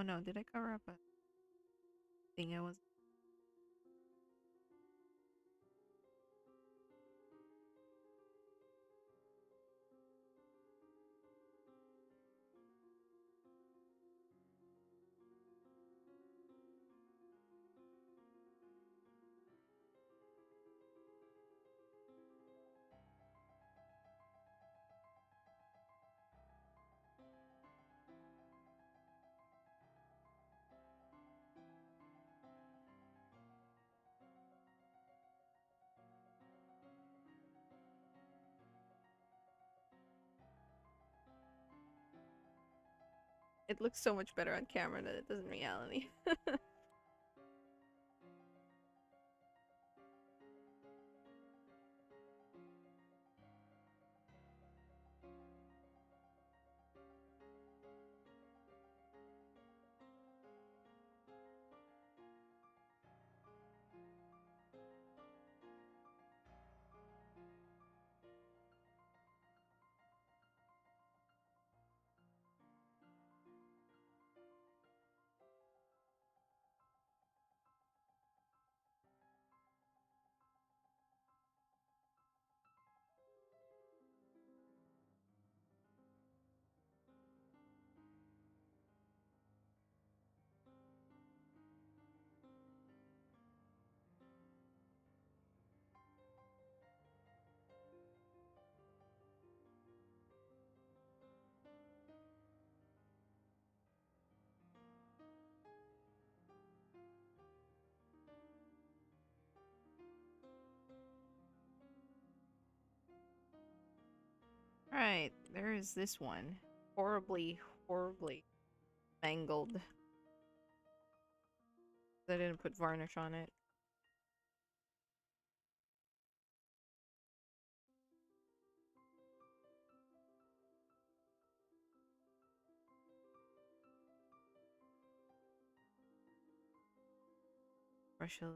Oh no, did I cover up a thing I was? It looks so much better on camera than it does in reality. Alright, there is this one. Horribly, horribly mangled. I didn't put varnish on it. Brush a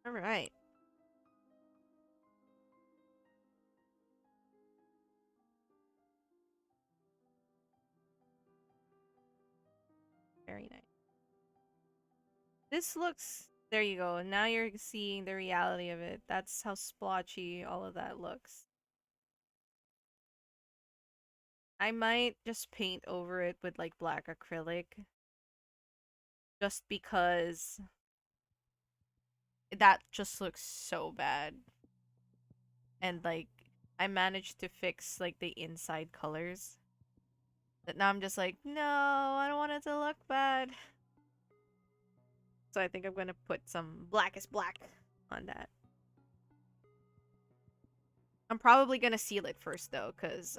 Alright. Very nice. This looks... There you go. Now you're seeing the reality of it. That's how splotchy all of that looks. I might just paint over it with like black acrylic. Just because that just looks so bad. And like I managed to fix like the inside colors. That now I'm just like, no, I don't want it to look bad. So I think I'm gonna put some blackest black on that. I'm probably gonna seal it first though, because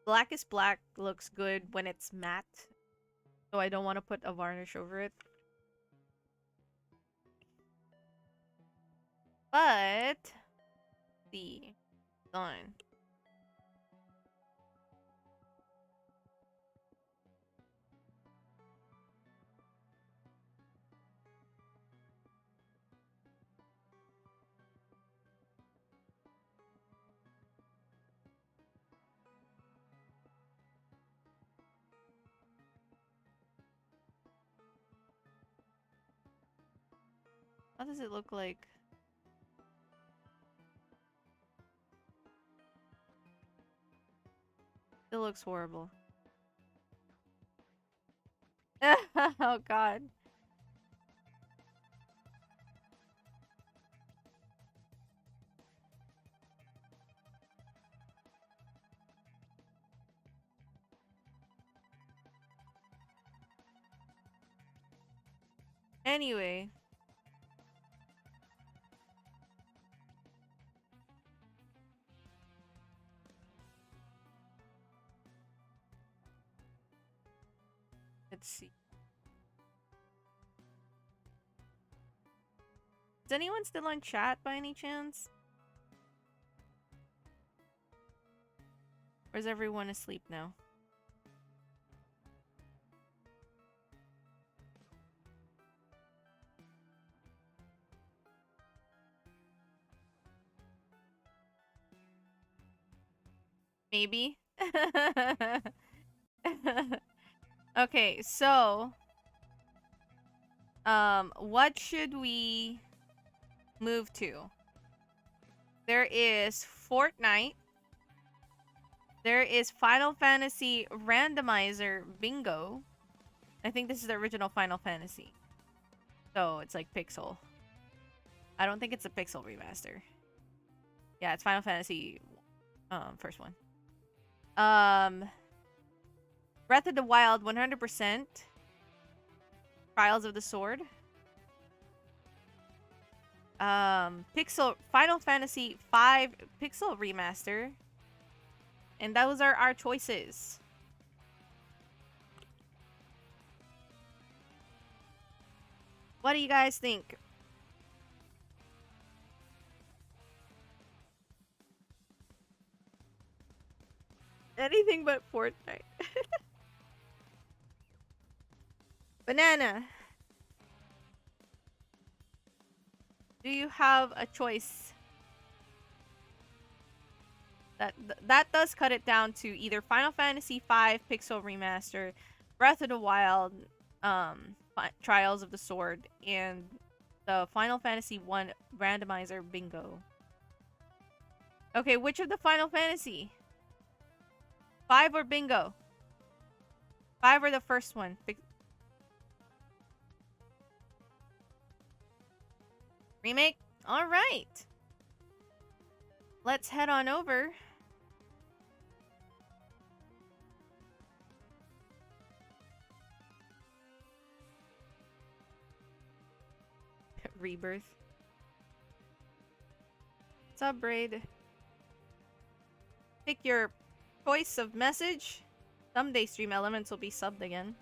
blackest black looks good when it's matte. So I don't want to put a varnish over it. But the done. How does it look like? It looks horrible. Oh god. Anyway. Let's see. Is anyone still on chat by any chance? Or is everyone asleep now? Maybe. Okay, so what should we move to? There is Fortnite. There is Final Fantasy Randomizer Bingo. I think this is the original Final Fantasy. So it's like Pixel. I don't think it's a Pixel remaster. Yeah, it's Final Fantasy first one. Breath of the Wild 100%. Trials of the Sword. Pixel Final Fantasy 5 Pixel remaster. And those are our choices. What do you guys think? Anything but Fortnite. Banana. Do you have a choice? That does cut it down to either Final Fantasy V Pixel Remaster, Breath of the Wild, Trials of the Sword, and the Final Fantasy 1 Randomizer Bingo. Okay, which of the Final Fantasy? 5 or Bingo? 5 or the first one? Remake? Alright. Let's head on over. Rebirth. What's up, Braid? Pick your choice of message. Someday Stream Elements will be subbed again.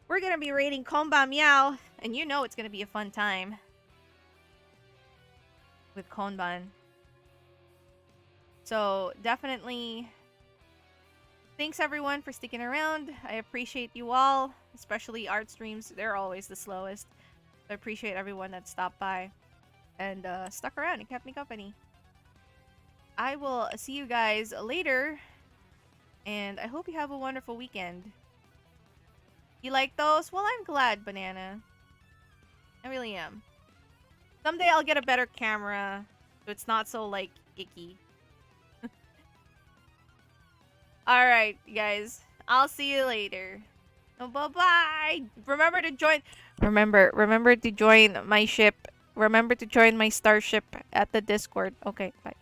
We're gonna be raiding Konban Meow, and you know it's gonna be a fun time with Konban. So definitely thanks everyone for sticking around. I appreciate you all, especially art streams. They're always the slowest. I appreciate everyone that stopped by and stuck around and kept me company. I will see you guys later, and I hope you have a wonderful weekend. You like those? Well, I'm glad, Banana. I really am. Someday I'll get a better camera, so it's not so, like, icky. Alright, guys. I'll see you later. Oh, bye-bye! Remember to join... Remember to join my ship. Remember to join my starship at the Discord. Okay, bye.